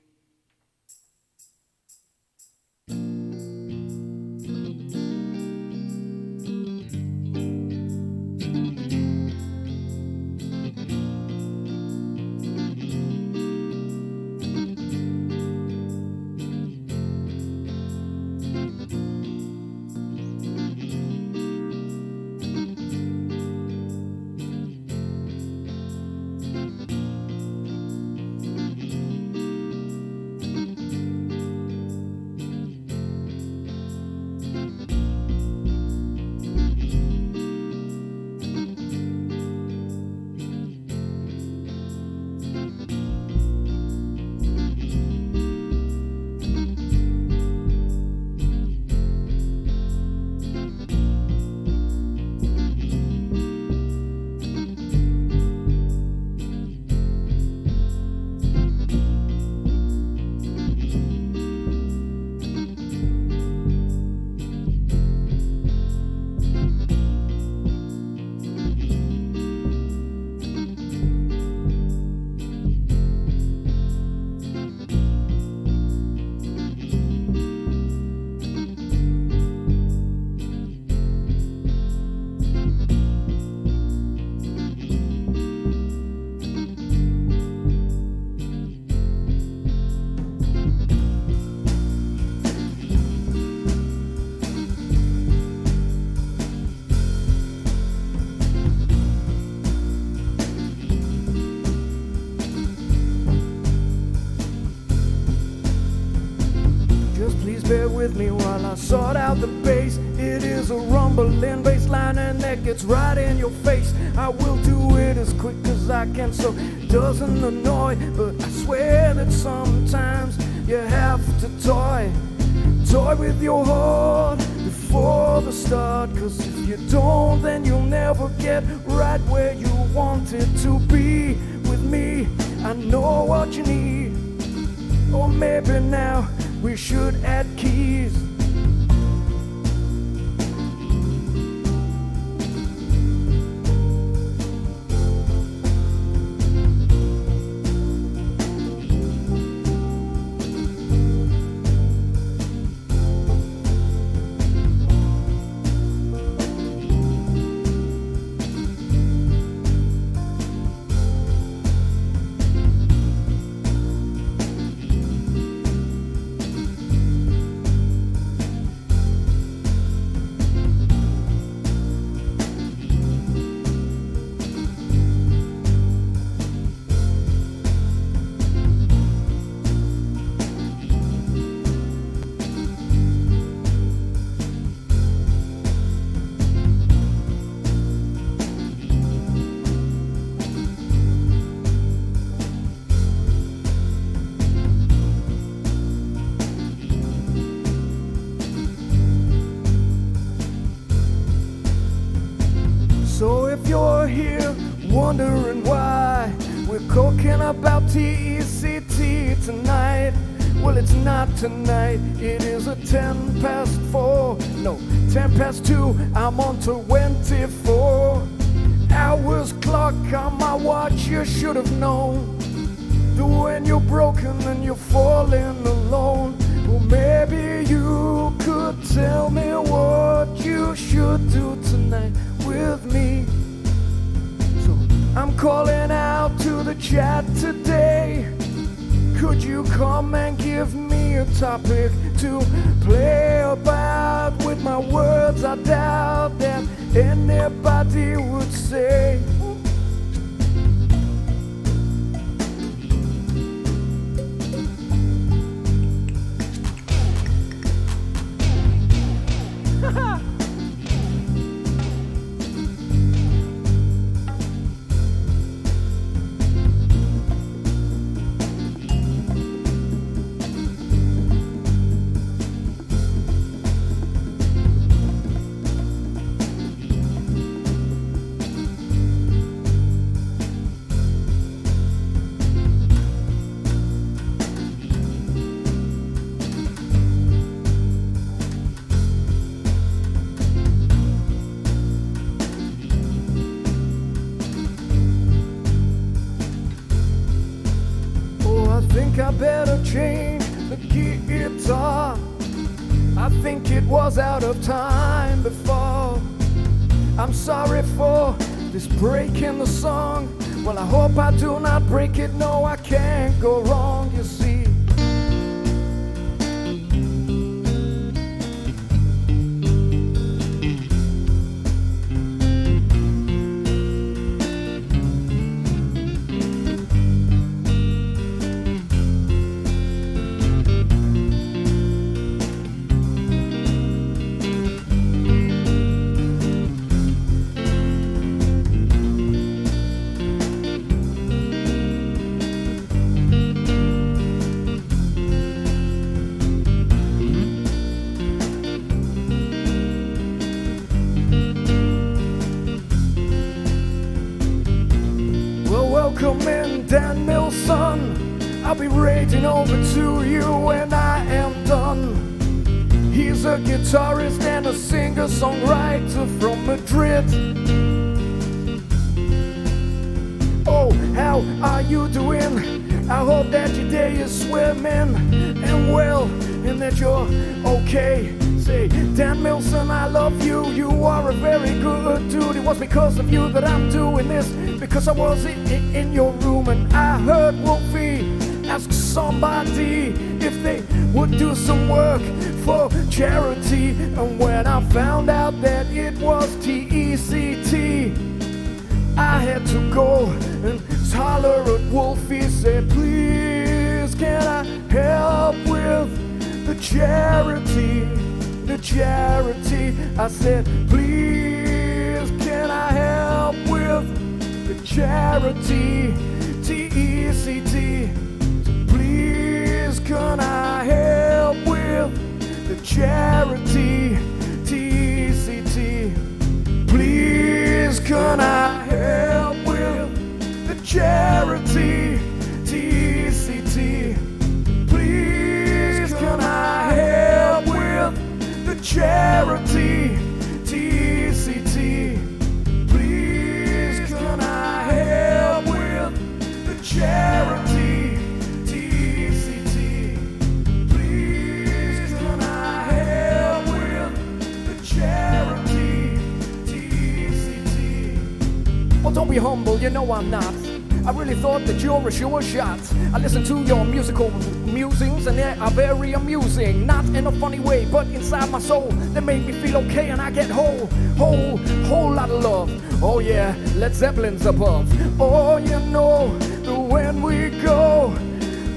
Bear with me while I sort out the bass. It is a rumbling bass line and that gets right in your face. I will do it as quick as I can so it doesn't annoy, but I swear that sometimes you have to toy with your heart before the start, 'cause if you don't, then you'll never get right where you wanted to be. With me, I know what you need, or maybe now we should add keys. you're here wondering why we're talking about TETC tonight, well, it's not tonight, it is a 10 past 4, no, 10 past 2, I'm on 24 hours clock on my watch. You should have known that when you're broken and you're falling alone, well, maybe you could tell me what you should do tonight with me. So I'm calling out to the chat today. Could you come and give me a topic to play about with my words? I doubt that anybody would say. I better change the guitar. I think it was out of time before. I'm sorry for this break in the song. Well, I hope I do not break it. No, I can't go wrong, you see. I'll be raging over to you when I am done. He's a guitarist and a singer-songwriter from Madrid. Oh, how are you doing? I hope that your day is swimming and well, and that you're okay. Say, Dan Milson, I love you. You are a very good dude. It was because of you that I'm doing this, because I was in your room and I heard Wolfie ask somebody if they would do some work for charity. And when I found out that it was TECT, I had to go and holler at Wolfie. Said, please, can I help with the charity? The charity. I said, please, can I help with the charity? TECT. Please, can I help with the charity? TECT. Please, can I help with the charity? TECT. Please, can I help with the charity? TECT. Please, can I help with the charity? TECT. Please, can I help with the charity? TECT. Well, don't be humble, you know I'm not. I really thought that you're a sure shot. I listen to your musical musings and they are very amusing. Not in a funny way, but inside my soul they make me feel okay, and I get whole lot of love. Oh yeah, Led Zeppelin's above. Oh, you know that when we go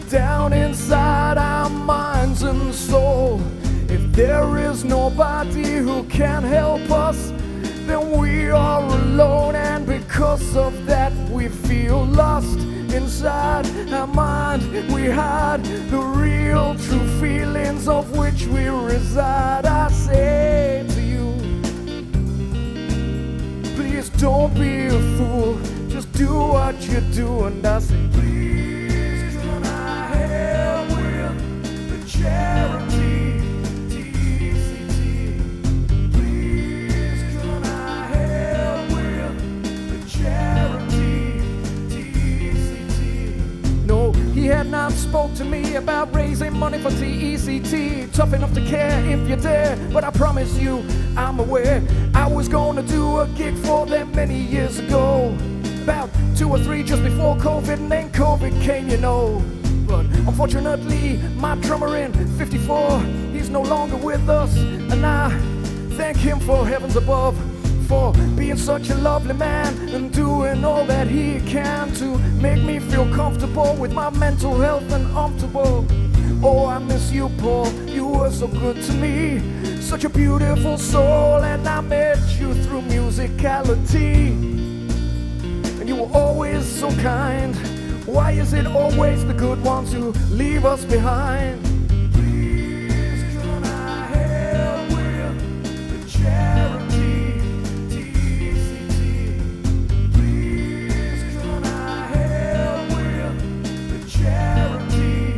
down inside our minds and soul, if there is nobody who can help us, then we are alone, and because of that we feel lost inside our mind. We hide the real true feelings of which we reside. I say to you, please don't be a fool. just do what you do. And I say, please can I help with the charity TETC? Please can I help with the charity TETC? No, he had not spoke to me about raising money for TETC. Tough enough to care if you dare, but I promise you I'm aware. I was gonna do a gig for them many years ago, about 2 or 3 just before COVID, and then COVID came, you know. But unfortunately, my drummer in 54, he's no longer with us, and I thank him for heavens above for being such a lovely man and doing all that he can to make me feel comfortable with my mental health and comfortable. Oh, I miss you, Paul, you were so good to me, such a beautiful soul, and I met you through musicality, and you were always so kind. Why is it always the good ones who leave us behind? Please can I help with the charity TETC? Please can I help with the charity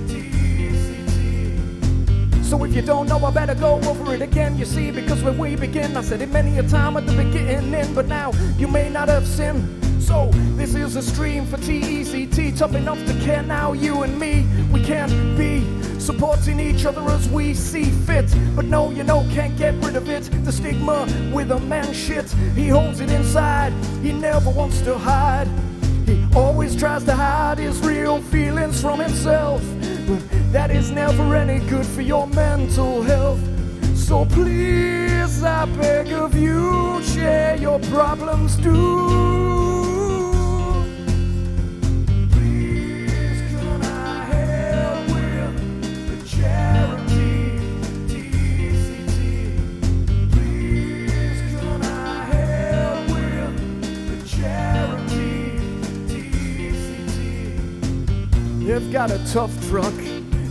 TETC? So if you don't know, I better go over it again, you see, because when we begin, I said it many a time at the beginning, but now you may not have sinned. So this is a stream for TETC, tough enough to care now, you and me. We can't be supporting each other as we see fit, but no, you know, can't get rid of it. The stigma with a man shit, he holds it inside, he never wants to hide. He always tries to hide his real feelings from himself, but that is never any good for your mental health. So please, I beg of you, share your problems too. Please can I help with the charity TETC? Please can I help with the charity TETC? They've got a tough truck.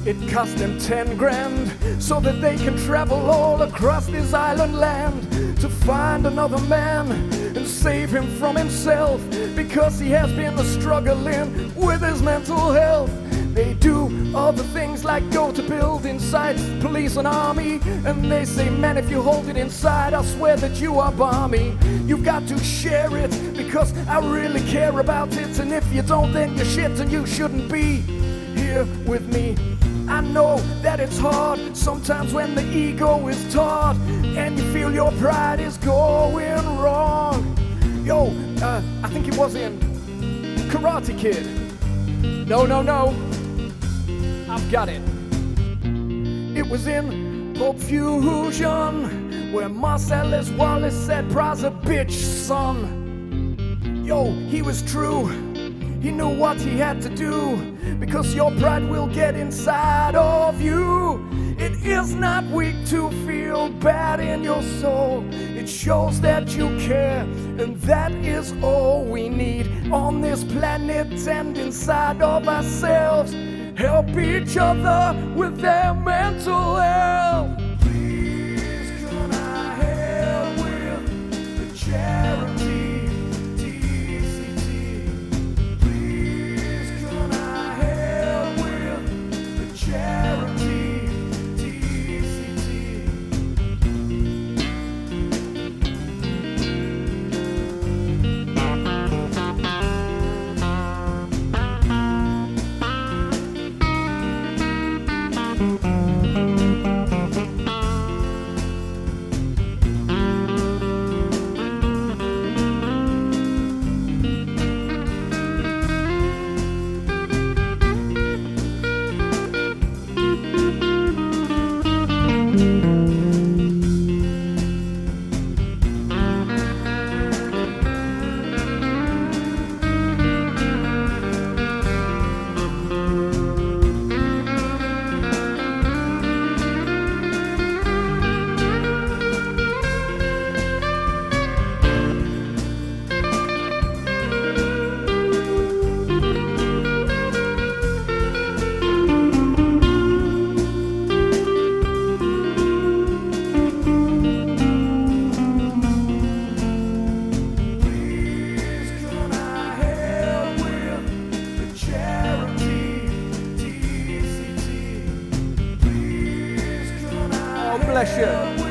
It cost them 10 grand so that they can travel all across this island land to find another man and save him from himself, because he has been struggling with his mental health. They do other things like go to building sites, police and army, and they say, man, if you hold it inside, I swear that you are balmy. You've got to share it because I really care about it, and if you don't, then you're shit and you shouldn't be here with me. I know that it's hard sometimes when the ego is taught and you feel your pride is going wrong. Yo, I think it was in Karate Kid. No, I've got it. It was in Pulp Fusion, where Marcellus Wallace said, "Pride's a bitch, son." Yo, he was true. He knew what he had to do, because your pride will get inside of you. It is not weak to feel bad in your soul. It shows that you care, and that is all we need on this planet and inside of ourselves. Help each other with their mental health. Please can I help with the charity?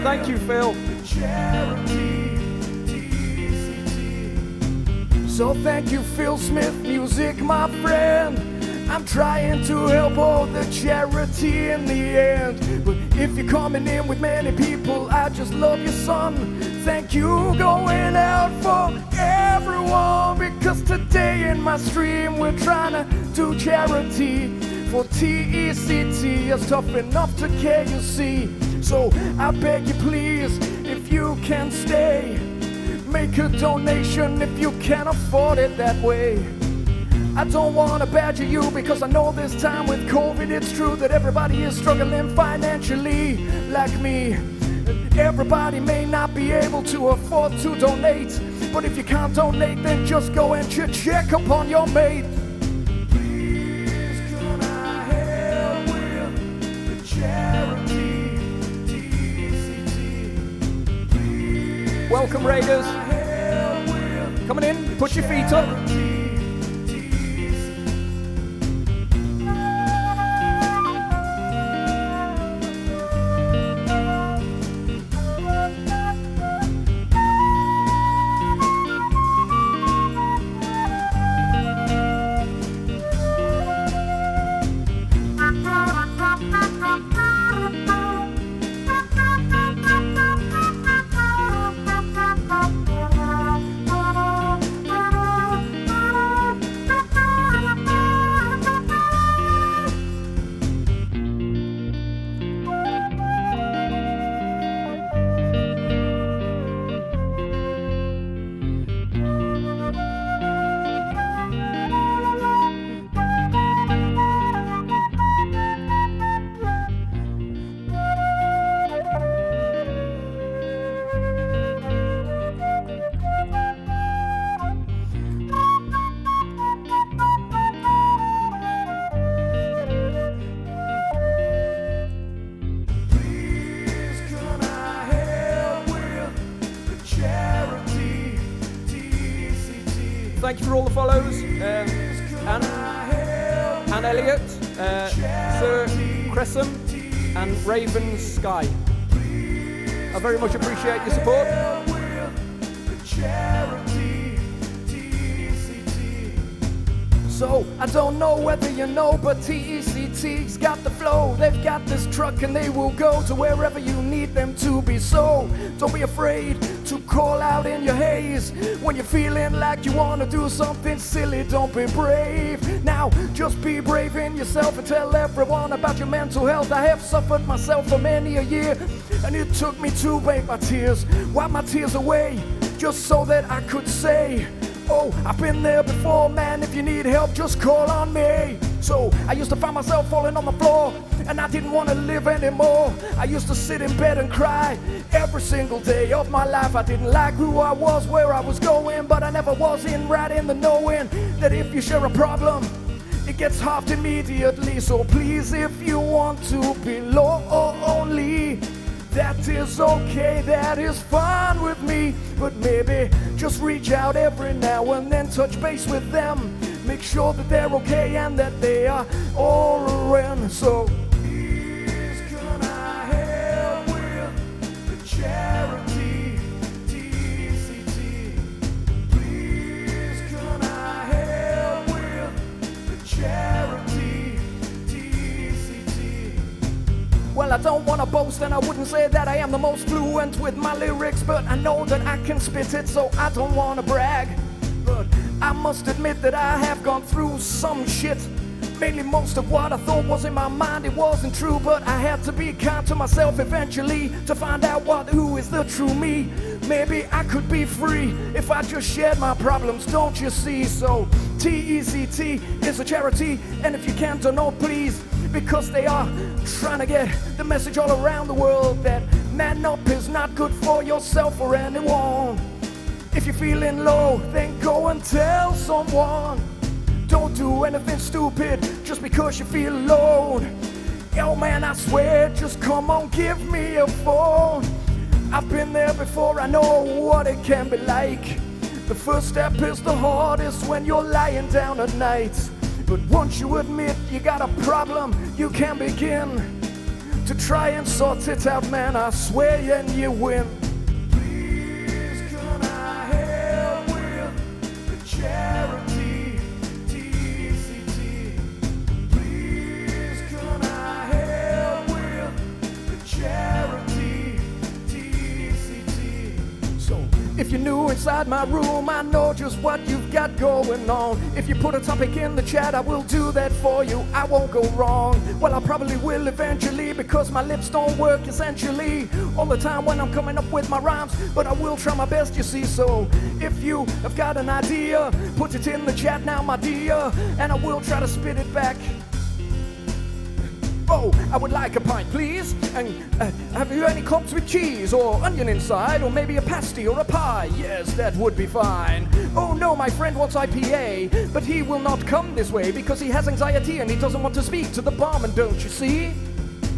Thank you, Phil. So thank you, Phil Smith Music, my friend. I'm trying to help all the charity in the end. But if you're coming in with many people, I just love you, son. Thank you going out for everyone, because today in my stream we're trying to do charity for TETC. It's tough enough to care, you see. So I beg you please, if you can stay, make a donation if you can afford it that way. I don't want to badger you, because I know this time with COVID it's true that everybody is struggling financially like me. Everybody may not be able to afford to donate, but if you can't donate, then just go and check up on your mate. Please can I help with the charity TETC? Please Welcome, Raiders. Coming in, put your feet up. Thank you for all the follows, Anne Elliott, Sir Cressum, and Raven Sky. I very much appreciate your support. So, I don't know whether you know, but TECT's got the flow. They've got this truck and they will go to wherever you need them to be. So, don't be afraid to call out in your haze. When you're feeling like you want to do something silly, don't be brave. Now, just be brave in yourself and tell everyone about your mental health. I have suffered myself for many a year, and it took me to wipe my tears away, just so that I could say, oh, I've been there before, man. If you need help, just call on me. So I used to find myself falling on the floor, and I didn't want to live anymore. I used to sit in bed and cry every single day of my life. I didn't like who I was, where I was going, but I never was right in the knowing that if you share a problem, it gets halved immediately. So please, if you want to be lonely, that is okay, that is fine with me. But maybe just reach out every now and then, touch base with them, make sure that they're okay and that they are all around. So please can I help with the charity TETC? Please can I help with the charity TETC? Well, I don't want to boast, and I wouldn't say that I am the most fluent with my lyrics, but I know that I can spit it, so I don't want to brag. But I must admit that I have gone through some shit. Mainly most of what I thought was in my mind, it wasn't true, but I had to be kind to myself eventually to find out who is the true me. Maybe I could be free if I just shared my problems, don't you see? So TECT is a charity, and if you can't donate, please, because they are trying to get the message all around the world that man up is not good for yourself or anyone. If you're feeling low, then go and tell someone. Don't do anything stupid just because you feel alone. Yo man, I swear, just come on, give me a phone. I've been there before, I know what it can be like. The first step is the hardest when you're lying down at night. But once you admit you got a problem, you can begin to try and sort it out, man. I swear and you win. Please can I help with the charity TETC? Please can I help with the charity TETC? So if you're new inside my room, I know just what you've got going on. If you put a topic in the chat, I will do that for you. I won't go wrong. Well, I probably will eventually, because my lips don't work essentially all the time when I'm coming up with my rhymes, but I will try my best, you see. So if you have got an idea, put it in the chat now, my dear, and I will try to spit it back. Oh, I would like a pint, please. And have you any cups with cheese or onion inside, or maybe a pasty or a pie? Yes, that would be fine. Oh no, my friend wants IPA, but he will not come this way because he has anxiety and he doesn't want to speak to the barman, don't you see?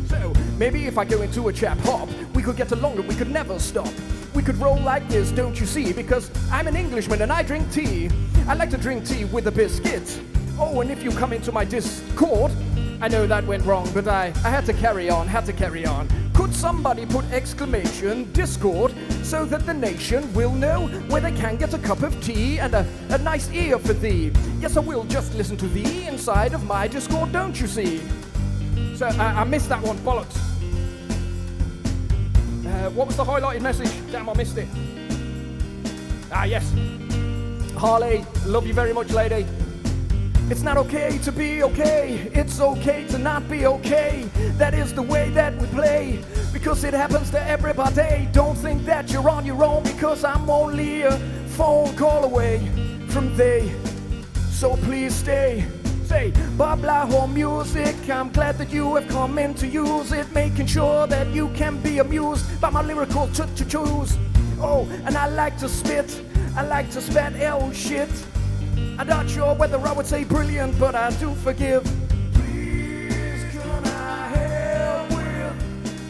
So maybe if I go into a chap hop, we could get along and we could never stop. We could roll like this, don't you see? Because I'm an Englishman and I drink tea. I like to drink tea with a biscuit. Oh, and if you come into my Discord, I know that went wrong, but I had to carry on, Could somebody put exclamation Discord so that the nation will know where they can get a cup of tea and a nice ear for thee? Yes, I will just listen to thee inside of my Discord, don't you see? So I missed that one, bollocks. What was the highlighted message? Damn, I missed it. Ah, yes. Harley, love you very much, lady. It's not okay to be okay, it's okay to not be okay. That is the way that we play, because it happens to everybody. Don't think that you're on your own, because I'm only a phone call away from they. So please stay. Say, Babla home music, I'm glad that you have come in to use it, making sure that you can be amused by my lyrical choose. Oh, and I like to spit, I like to spat shit. I'm not sure whether I would say brilliant, but I do forgive. Please can I help with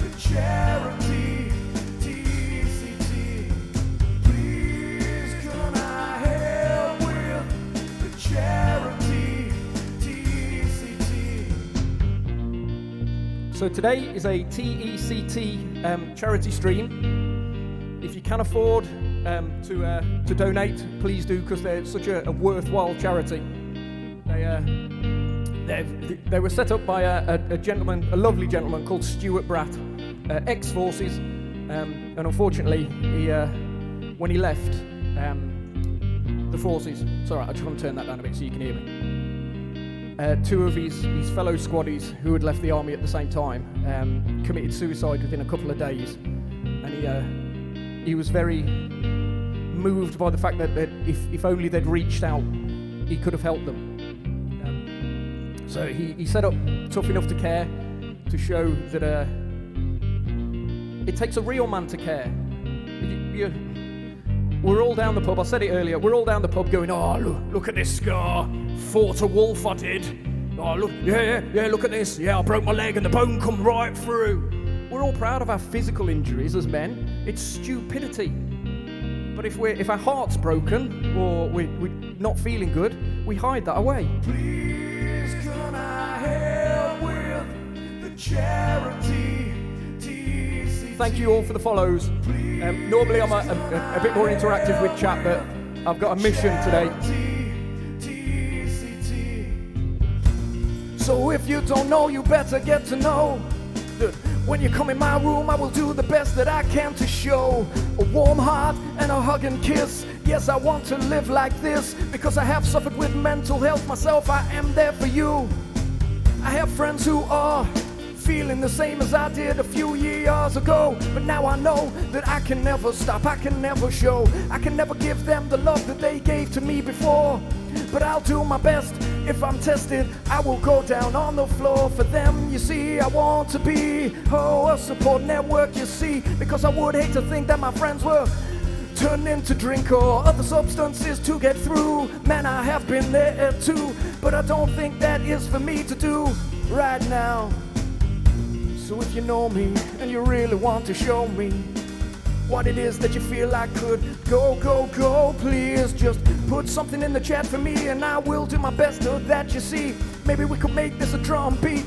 the charity TETC? Please can I help with the charity TETC? So today is a TECT charity stream. If you can afford to donate, please do, because they're such a worthwhile charity. They were set up by a gentleman, a lovely gentleman called Stewart Bratt, ex-forces, and unfortunately, when he left the forces, it's all right, I just want to turn that down a bit so you can hear me. Two of his fellow squaddies who had left the army at the same time committed suicide within a couple of days, and he was very moved by the fact that if only they'd reached out, he could have helped them. So he set up Tough Enough to Care to show that it takes a real man to care. We're all down the pub, I said it earlier, we're all down the pub going, oh, look at this scar, fought a wolf I did. Oh, look, yeah, look at this, yeah, I broke my leg and the bone come right through. We're all proud of our physical injuries as men. It's stupidity. But if our heart's broken or we're not feeling good, we hide that away. Please can I help with the charity TETC? Thank you all for the follows. Normally I'm a bit more interactive with chat, but I've got a mission today. So if you don't know, you better get to know. When you come in my room, I will do the best that I can to show a warm heart and a hug and kiss. Yes, I want to live like this, because I have suffered with mental health myself. I am there for you. I have friends who are feeling the same as I did a few years ago, but now I know that I can never stop, I can never show, I can never give them the love that they gave to me before. But I'll do my best. If I'm tested, I will go down on the floor for them. You see, I want to be a support network, you see, because I would hate to think that my friends were turned into drink or other substances to get through. Man, I have been there too, but I don't think that is for me to do right now. So if you know me and you really want to show me what it is that you feel I could go, please just put something in the chat for me and I will do my best to that, you see. Maybe we could make this a drum beat.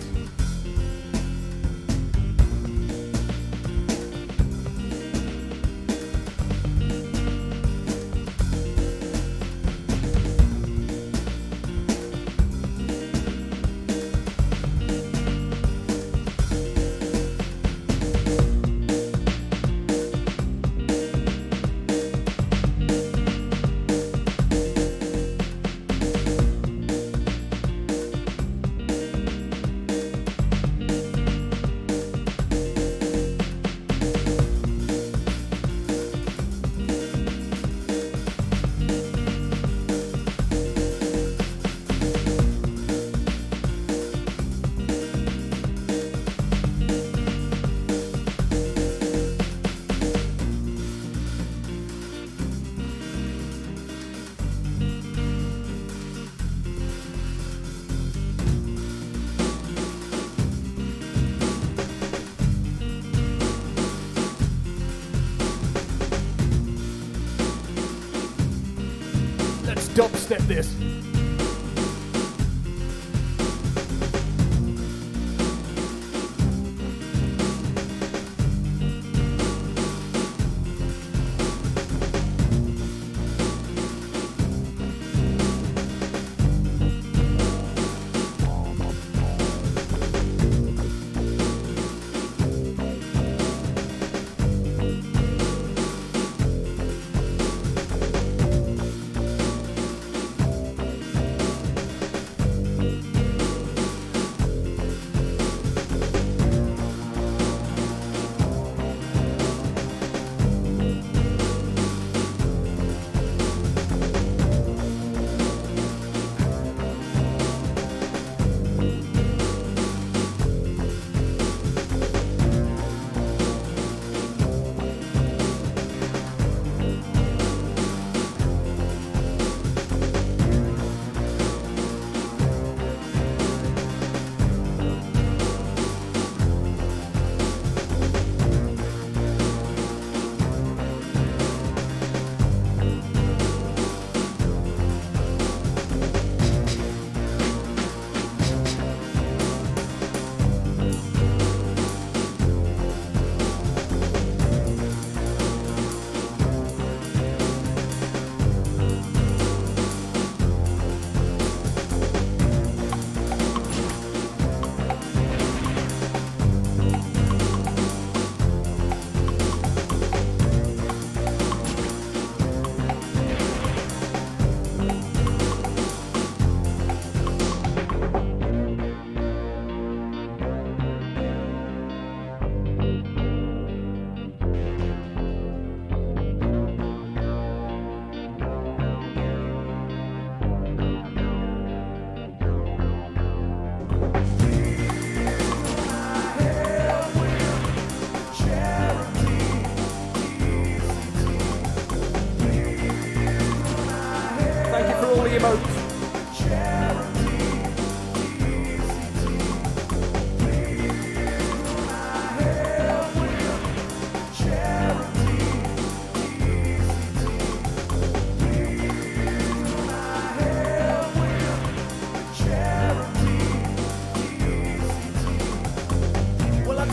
dubstep this.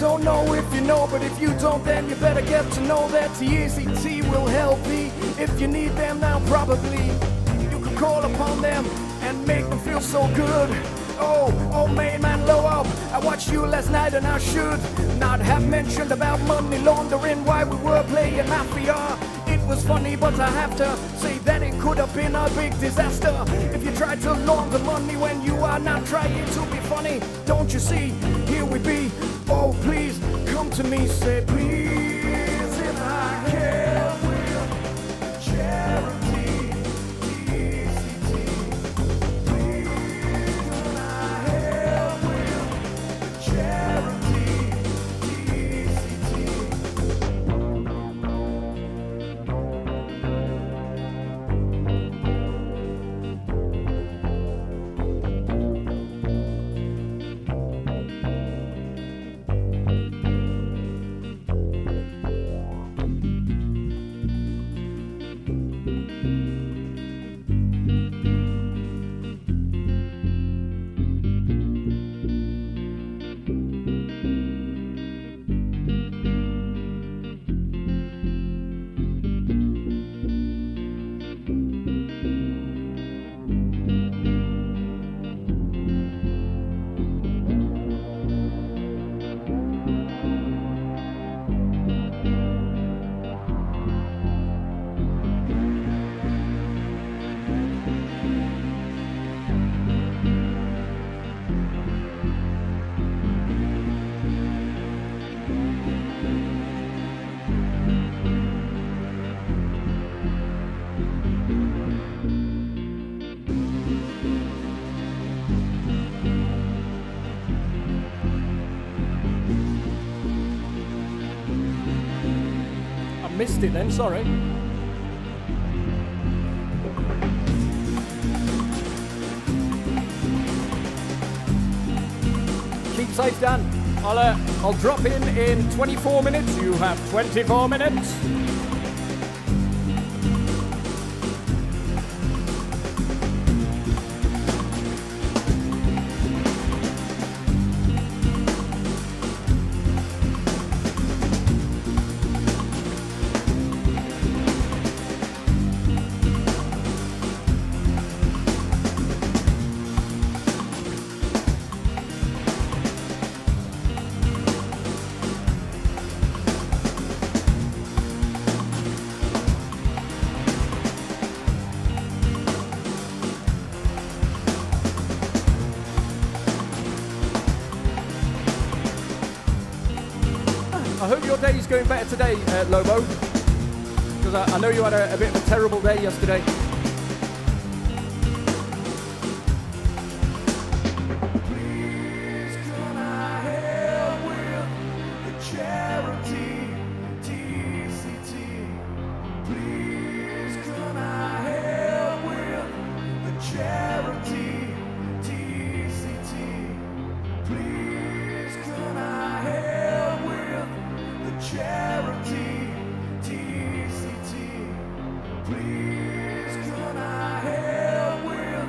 Don't know if you know, but if you don't, then you better get to know that TETC will help me. If you need them now, probably you can call upon them and make them feel so good. Oh, main man, low up. I watched you last night and I should not have mentioned about money laundering while we were playing Mafia. It was funny, but I have to say that it could have been a big disaster if you try to launder money when you are not trying to be funny. Don't you see? Here we be. Oh, please come to me. Say please, if I can, will charity TETC. Please, can I help with charity TETC? Missed it then, sorry. Keep safe, Dan. I'll drop in 24 minutes. You have 24 minutes. your day's going better today, Lobo? Because I know you had a bit of a terrible day yesterday. Please can I help with the charity TETC? Please can I help with the charity TETC? Please can I help with the charity TETC? Please can I help with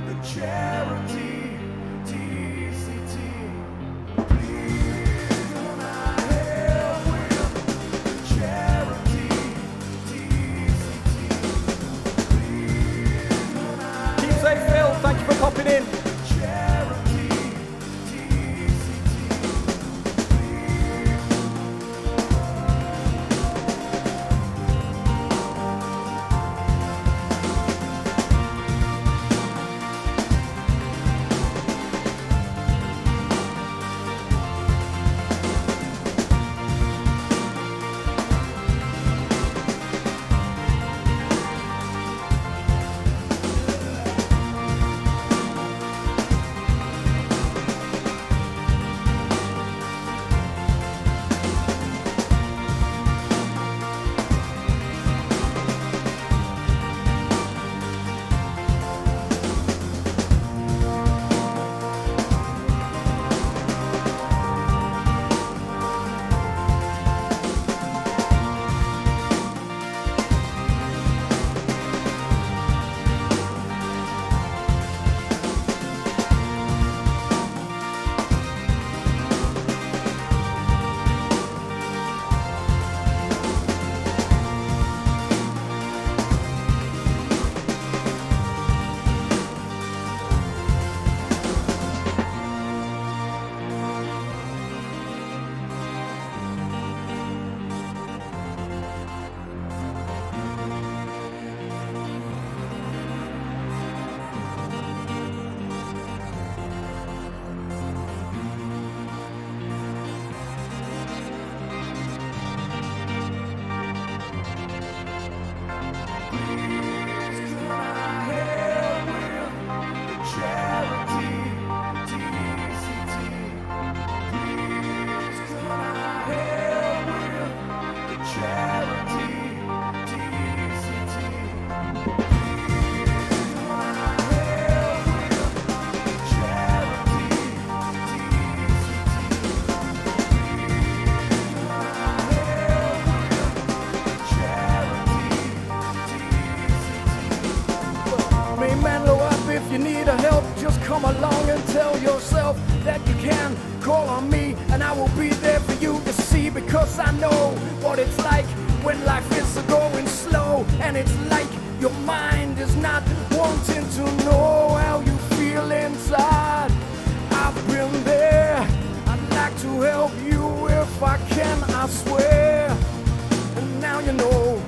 the charity TETC? Please can I help with the charity TETC? Please can I Keep safe, Phil. Thank you for popping in. charity TETC? If you need a help, just come along and tell yourself that you can call on me, and I will be there for you to see, because I know what it's like when life is going slow, and it's like your mind is not wanting to know how you feel inside. I've been there. I'd like to help you if I can, I swear. And now you know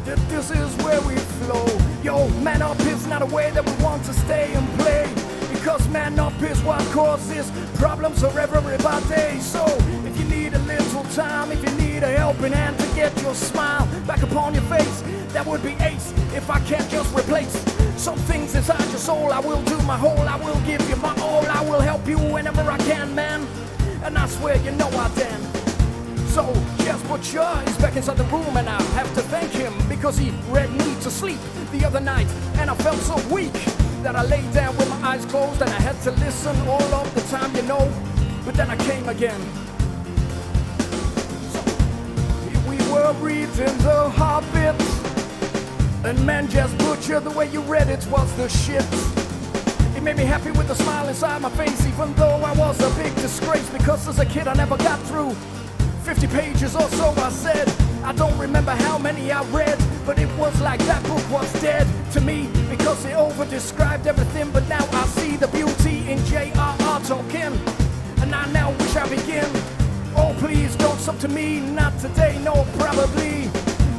that this is where we flow. Yo, man up is not a way that we want to stay and play, because man up is what causes problems for everybody. So if you need a little time, if you need a helping hand to get your smile back upon your face, that would be ace. If I can't just replace some things inside your soul, I will do my whole, I will give you my all, I will help you whenever I can, man. And I swear you know I can. So just Butcher is back inside the room, and I have to thank him, because he read me to sleep the other night, and I felt so weak that I lay down with my eyes closed, and I had to listen all of the time, you know. But then I came again. So here we were reading the Hobbit, and man, just Butcher, the way you read it was the shit. It made me happy with a smile inside my face, even though I was a big disgrace, because as a kid I never got through 50 pages or so. I said, I don't remember how many I read, but it was like that book was dead to me, because it over-described everything. But now I see the beauty in J.R.R. Tolkien, and I now wish I begin. Oh please don't stop to me, not today, no probably,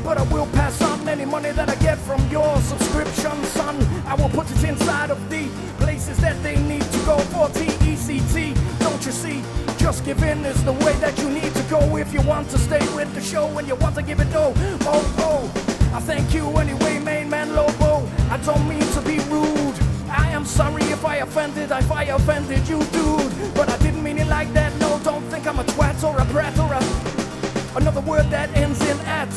but I will pass on any money that I get from your subscription, son. I will put it inside of the places that they need to go for TECT. Don't you you see, just give in is the way that you need to go if you want to stay with the show and you want to give it go. I thank you anyway, main man Lobo. I don't mean to be rude. I am sorry if I offended you, dude. But I didn't mean it like that. No, don't think I'm a twat or a brat or another word that ends in at.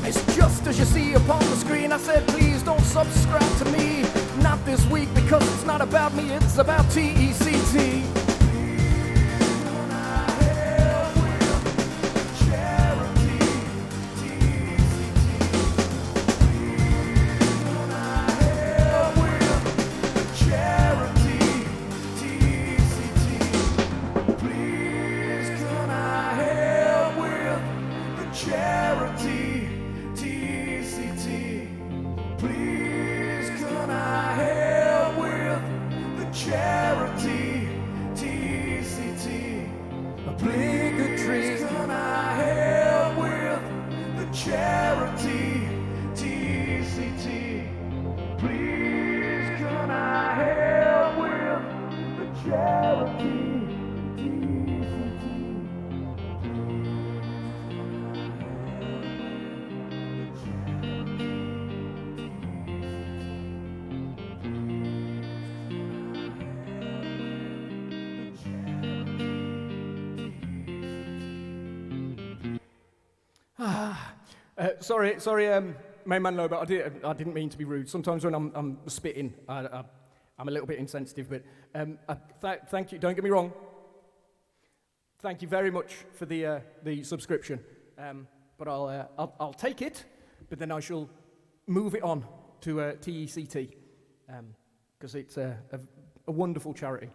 It's just as you see upon the screen. I said, please don't subscribe to me. Not this week, because it's not about me, it's about TECT. Sorry, main man Lobo, I didn't mean to be rude. Sometimes when I'm spitting, I'm a little bit insensitive, but thank you, don't get me wrong. Thank you very much for the subscription, but I'll take it, but then I shall move it on to TECT, because it's a wonderful charity.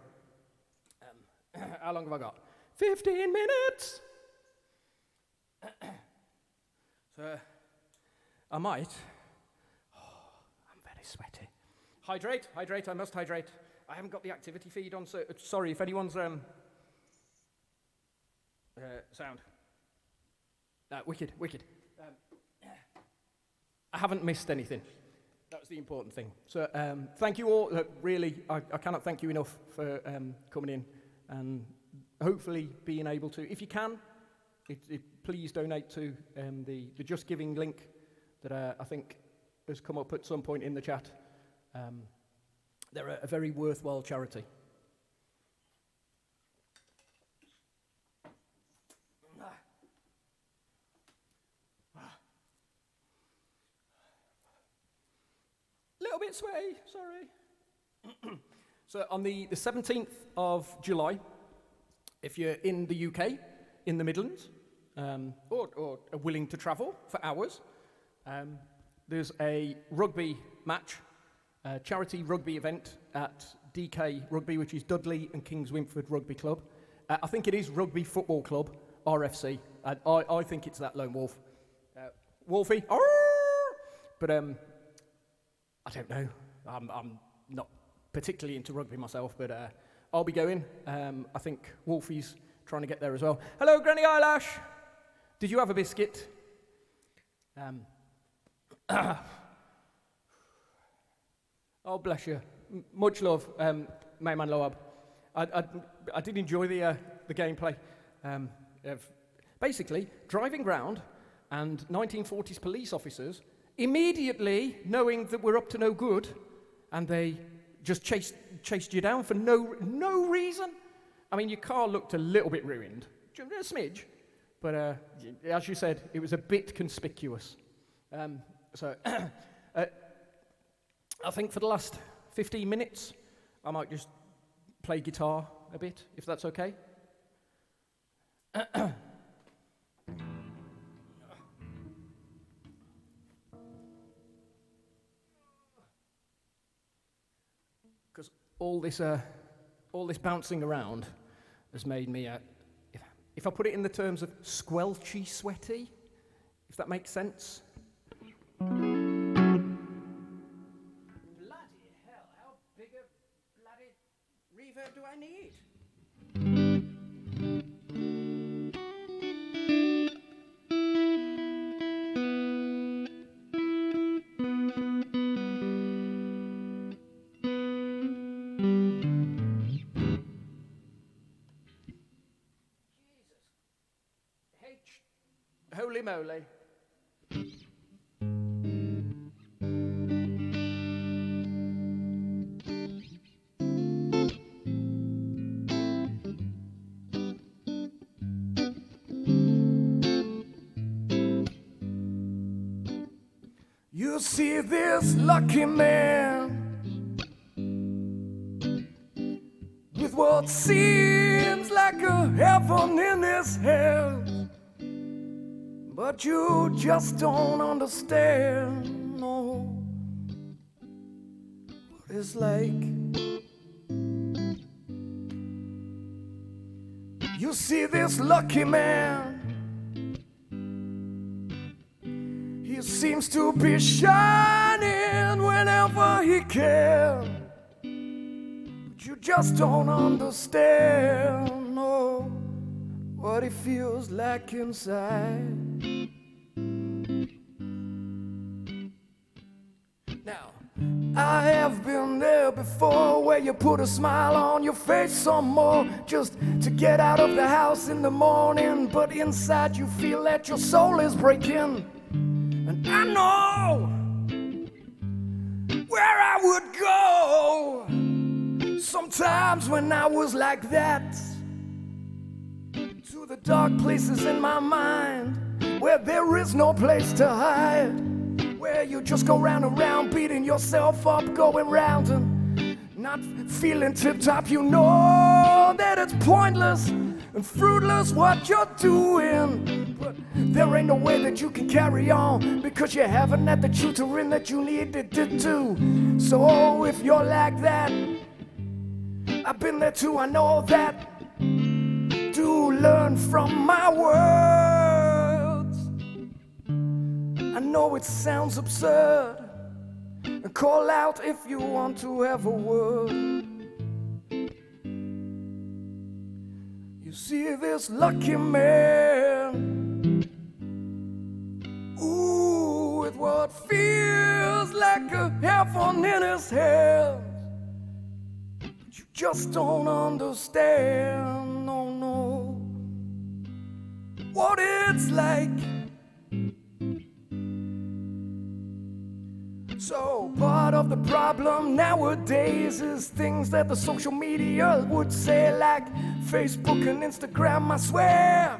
How long have I got? 15 minutes! So, I might. Oh, I'm very sweaty. Hydrate, I must hydrate. I haven't got the activity feed on, so sorry if anyone's sound. Wicked. I haven't missed anything. That was the important thing. So thank you all. Really, I cannot thank you enough for coming in and hopefully being able to, if you can, please donate to the Just Giving link that I think has come up at some point in the chat. They're a very worthwhile charity. Little bit sweaty, sorry. So on the 17th of July, if you're in the UK, in the Midlands, or are willing to travel for hours, there's a rugby match, a charity rugby event at DK Rugby, which is Dudley and Kings Winford Rugby Club. I think it is Rugby Football Club, RFC. I think it's that lone wolf. Wolfie, but I don't know. I'm not particularly into rugby myself, but I'll be going. I think Wolfie's trying to get there as well. Hello, Granny Eyelash. Did you have a biscuit? Oh, bless you. Much love, main man Loab. I did enjoy the gameplay. Basically, driving round and 1940s police officers immediately knowing that we're up to no good, and they just chased you down for no reason. I mean, your car looked a little bit ruined, a smidge, but as you said, it was a bit conspicuous. So I think for the last 15 minutes, I might just play guitar a bit, if that's okay. Because all this bouncing around has made me, if I put it in the terms of squelchy sweaty, if that makes sense. Bloody hell, how big a bloody reverb do I need? Holy moly. You see this lucky man with what seems like a heaven in his hands, but you just don't understand, no, what it's like. You see this lucky man, he seems to be shining whenever he can, but you just don't understand, no, what he feels like inside. Now, I have been there before, where you put a smile on your face some more, just to get out of the house in the morning, but inside you feel that your soul is breaking. And I know where I would go sometimes when I was like that, to the dark places in my mind where there is no place to hide, where you just go round and round beating yourself up, going round and not feeling tip-top. You know that it's pointless and fruitless what you're doing, but there ain't no way that you can carry on, because you haven't had the tutoring that you needed to do. So if you're like that, I've been there too, I know that. Do learn from my words. I know it sounds absurd, and call out if you want to have a word. You see this lucky man, ooh, with what feels like a heaven in his hands, but you just don't understand, no, no, what it's like. So part of the problem nowadays is things that the social media would say, like Facebook and Instagram, I swear.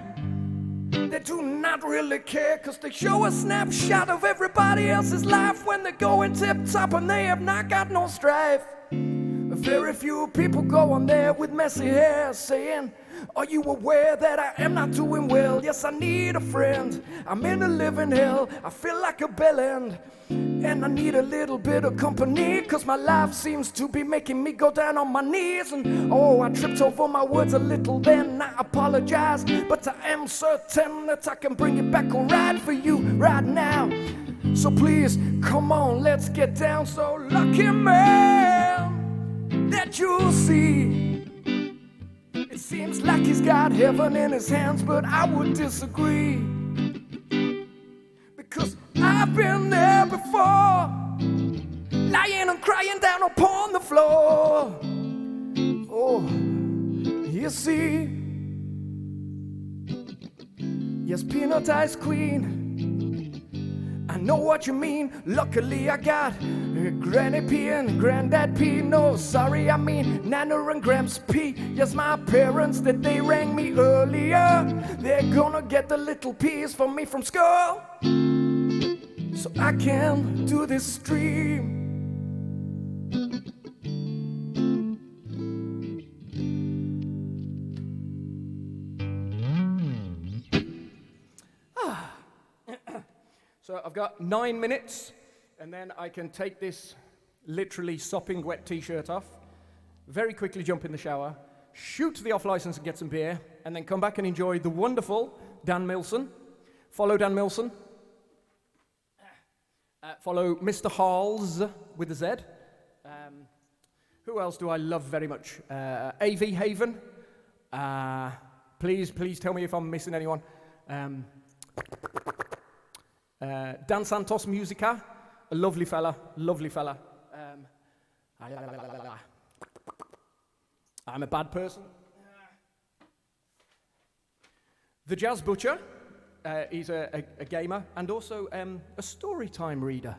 They do not really care, cause they show a snapshot of everybody else's life when they're going tip-top and they have not got no strife. Very few people go on there with messy hair saying, are you aware that I am not doing well? Yes, I need a friend. I'm in a living hell. I feel like a bellend, and I need a little bit of company, cause my life seems to be making me go down on my knees. And oh, I tripped over my words a little then, I apologize, but I am certain that I can bring it back alright for you right now. So please, come on, let's get down. So lucky man that you'll see, it seems like he's got heaven in his hands, but I would disagree, because I've been there before, lying and crying down upon the floor. Oh, you see, yes, peanut ice queen, I know what you mean. Luckily I got Granny P and Granddad P. No, sorry, I mean Nana and Gramps P. Yes, my parents, that they rang me earlier. They're gonna get the little P's for me from school, so I can do this stream. So I've got 9 minutes, and then I can take this literally sopping wet t-shirt off, very quickly jump in the shower, shoot to the off license and get some beer, and then come back and enjoy the wonderful Dan Milson. Follow Dan Milson. Follow Mr. Halls with a Z. Who else do I love very much? AV Haven. Please tell me if I'm missing anyone. Dan Santos Musica, a lovely fella. I'm a bad person. The Jazz Butcher, He's a gamer and also a story time reader.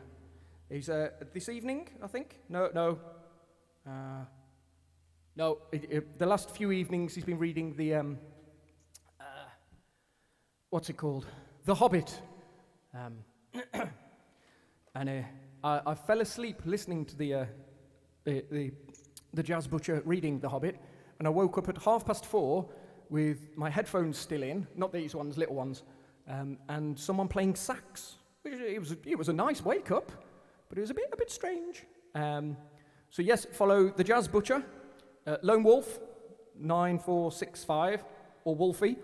He's this evening, I think. No. The last few evenings he's been reading the what's it called? The Hobbit. And I fell asleep listening to the jazz butcher reading The Hobbit, and I woke up at 4:30 with my headphones still in, not these ones, little ones, and someone playing sax. It was a nice wake up, but it was a bit strange. So yes, follow the jazz butcher, Lone Wolf 9465 or Wolfie.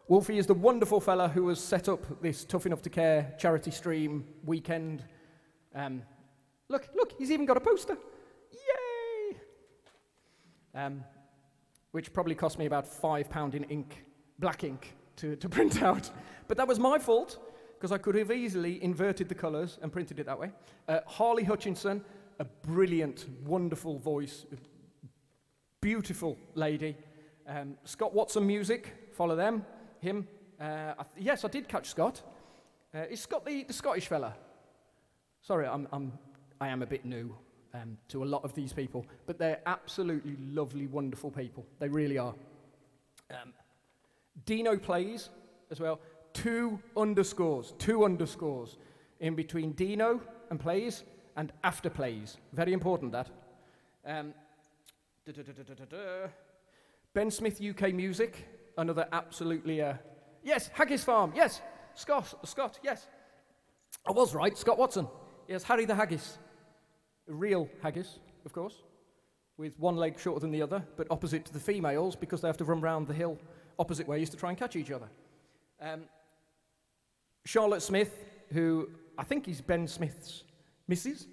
Wolfie is the wonderful fella who has set up this Tough Enough to Care charity stream weekend. Look, he's even got a poster. Yay! Which probably cost me about £5 in ink, black ink, to print out. But that was my fault, because I could have easily inverted the colours and printed it that way. Harley Hutchinson, a brilliant, wonderful voice, beautiful lady. Scott Watson Music, follow them. Him. Yes, I did catch Scott. Is Scott the Scottish fella? Sorry, I am a bit new to a lot of these people, but they're absolutely lovely, wonderful people. They really are. Dino Plays as well. Two underscores in between Dino and Plays and After Plays. Very important, that. Ben Smith UK Music. Another absolutely, yes, Haggis Farm, yes, Scott, yes. I was right, Scott Watson. Yes, Harry the Haggis. Real haggis, of course, with one leg shorter than the other, but opposite to the females because they have to run round the hill opposite ways to try and catch each other. Charlotte Smith, who I think is Ben Smith's missus,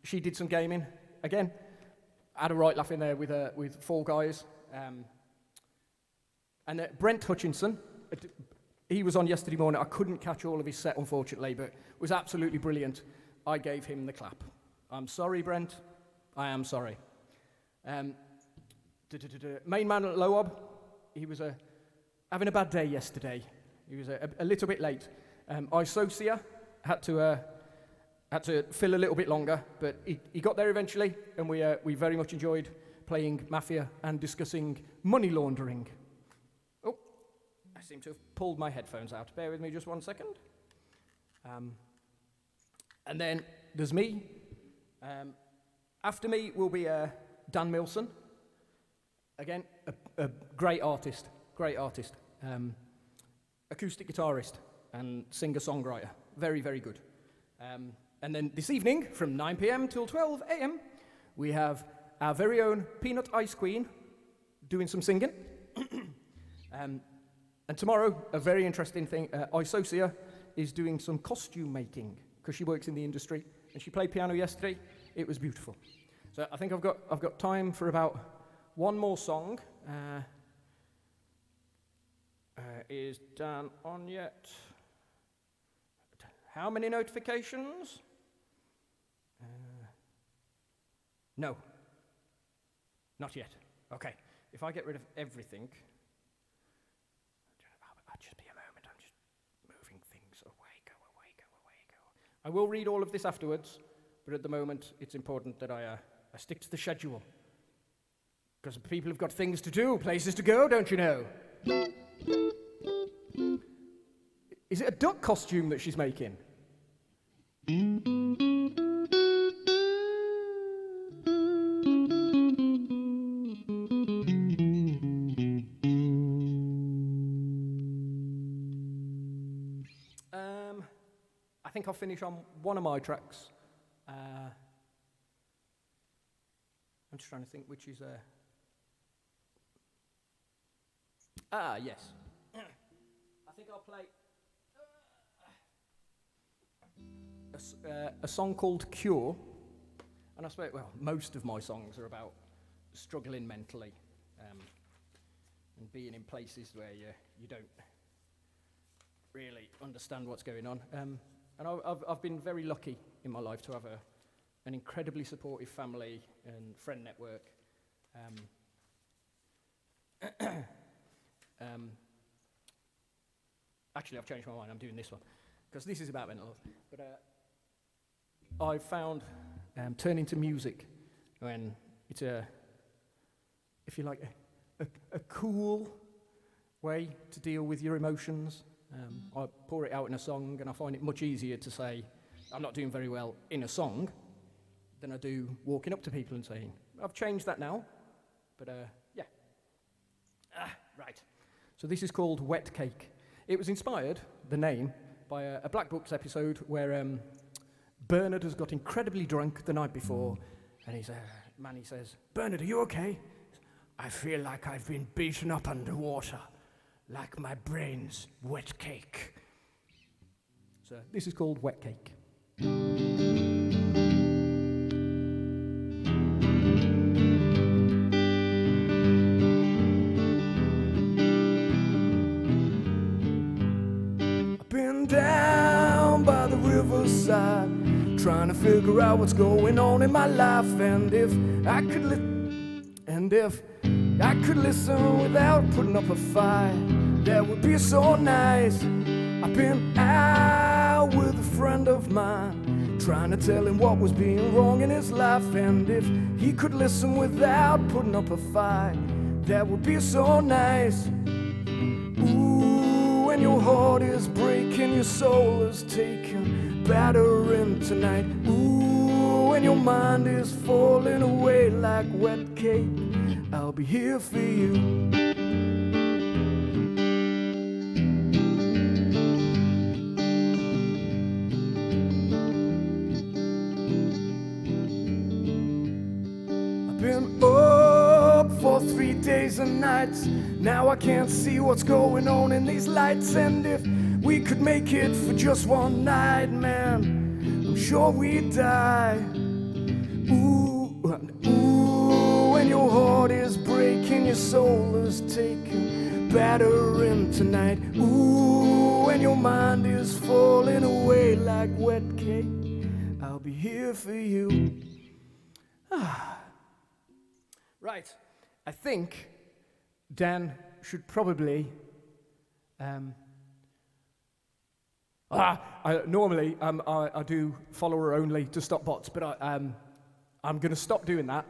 she did some gaming. Again, I had a right laugh in there with Fall Guys. And Brent Hutchinson, he was on yesterday morning. I couldn't catch all of his set, unfortunately, but it was absolutely brilliant. I gave him the clap. I'm sorry, Brent. I am sorry. Main man at Loab, he was having a bad day yesterday. He was a little bit late. Isocia had to fill a little bit longer, but he got there eventually, and we very much enjoyed playing Mafia and discussing money laundering. Oh, I seem to have pulled my headphones out. Bear with me just 1 second. And then there's me. After me will be Dan Milson. Again, a great artist. Acoustic guitarist and singer-songwriter. Very, very good. And then this evening, from 9 p.m. till 12 a.m., we have our very own Peanut Ice Queen doing some singing. And tomorrow, a very interesting thing, Isocia is doing some costume making, because she works in the industry, and she played piano yesterday. It was beautiful. So I think I've got time for about one more song. Is Dan on yet? How many notifications? No. Not yet. Okay. If I get rid of everything, I'll just be a moment. I'm just moving things away, go. I will read all of this afterwards, but at the moment, it's important that I stick to the schedule. Because people have got things to do, places to go, don't you know? Is it a duck costume that she's making? I think I'll finish on one of my tracks. I'm just trying to think which is... yes. I think I'll play a song called Cure. And I suppose, well, most of my songs are about struggling mentally and being in places where you don't really understand what's going on. And I've been very lucky in my life to have an incredibly supportive family and friend network. Actually, I've changed my mind. I'm doing this one because this is about mental health. But I found turning to music when it's if you like, a cool way to deal with your emotions. I pour it out in a song, and I find it much easier to say I'm not doing very well in a song than I do walking up to people and saying, I've changed that now, but yeah. Right. So this is called Wet Cake. It was inspired, the name, by a Black Books episode where Bernard has got incredibly drunk the night before, and he says, Bernard, are you okay? I feel like I've been beaten up underwater, like my brain's wet cake. So this is called Wet Cake. I've been down by the riverside, trying to figure out what's going on in my life, and if I could listen without putting up a fight, that would be so nice. I've been out with a friend of mine, trying to tell him what was being wrong in his life, and if he could listen without putting up a fight, that would be so nice. Ooh, when your heart is breaking, your soul is taken battering tonight. Ooh, when your mind is falling away like wet cake, I'll be here for you. I've been up for 3 days and nights. Now I can't see what's going on in these lights, and if we could make it for just one night, man, I'm sure we'd die. Ooh, when your heart is breaking, your soul is taken battering tonight. Ooh, when your mind is falling away like wet cake, I'll be here for you. Right, I think Dan should probably normally I do follower only to stop bots, but I'm going to stop doing that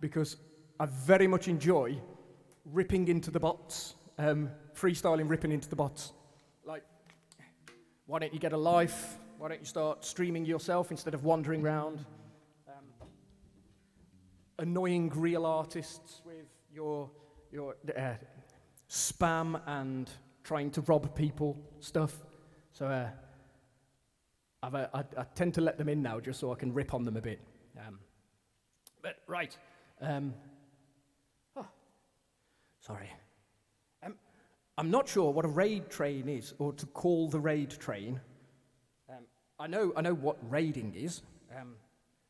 because I very much enjoy ripping into the bots, freestyling ripping into the bots. Like, why don't you get a life? Why don't you start streaming yourself instead of wandering around? Annoying real artists with your spam and trying to rob people stuff. So I tend to let them in now just so I can rip on them a bit. But right. Sorry. I'm not sure what a raid train is, or to call the raid train. I know what raiding is,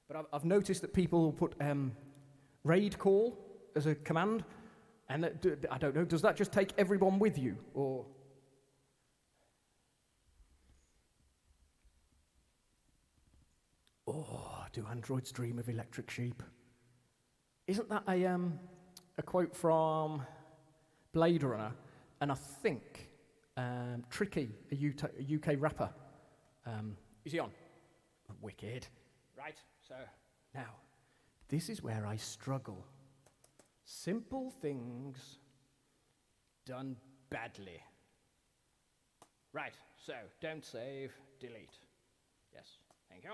but I've noticed that people will put raid call as a command, and I don't know, does that just take everyone with you, or? Oh, do androids dream of electric sheep? Isn't that a quote from Blade Runner? And I think Tricky, a UK rapper, is he on? Wicked. Right, so now, this is where I struggle. Simple things done badly. Right, so don't save, delete. Yes, thank you.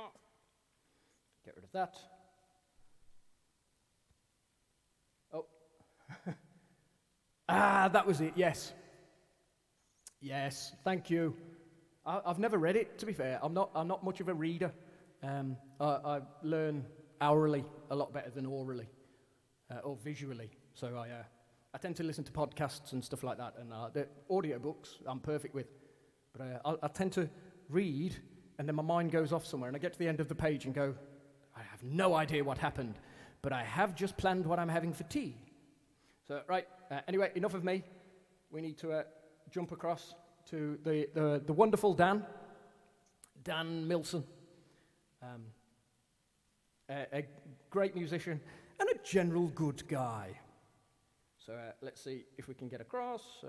Get rid of that. Oh. That was it, yes. Yes, thank you. I've never read it, to be fair. I'm not much of a reader. I learn orally a lot better than orally, or visually. So I tend to listen to podcasts and stuff like that, and the audiobooks I'm perfect with. But I tend to read, and then my mind goes off somewhere, and I get to the end of the page and go, I have no idea what happened, but I have just planned what I'm having for tea. So, right, anyway, enough of me. We need to jump across to the wonderful Dan Milson, a great musician and a general good guy. So let's see if we can get across.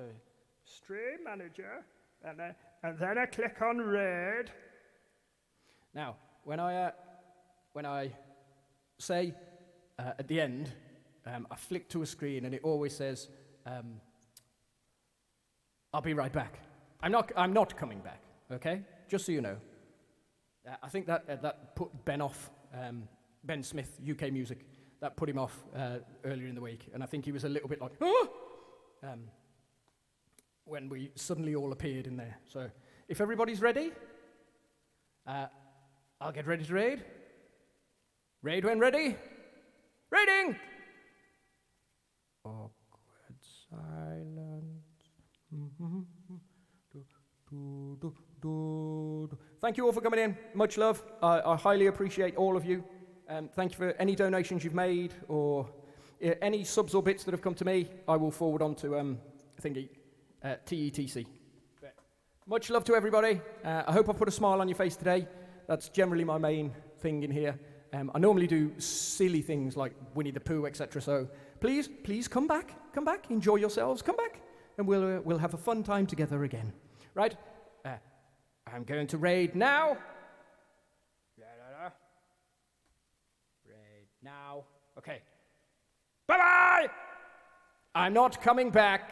Stream manager, And then I click on red. Now, when I say at the end, I flick to a screen and it always says, I'll be right back. I'm not coming back, okay? Just so you know. I think that put Ben off, Ben Smith, UK Music, that put him off earlier in the week, and I think he was a little bit like, ah! When we suddenly all appeared in there. So, if everybody's ready, I'll get ready to raid. Raid when ready. Raiding! Awkward silence. Thank you all for coming in. Much love. I highly appreciate all of you. Thank you for any donations you've made or any subs or bits that have come to me. I will forward on to TETC. Much love to everybody. I hope I put a smile on your face today. That's generally my main thing in here. I normally do silly things like Winnie the Pooh, etc. So please come back, enjoy yourselves, come back, and we'll have a fun time together again. Right? I'm going to raid now. Raid now. Okay. Bye-bye! I'm not coming back.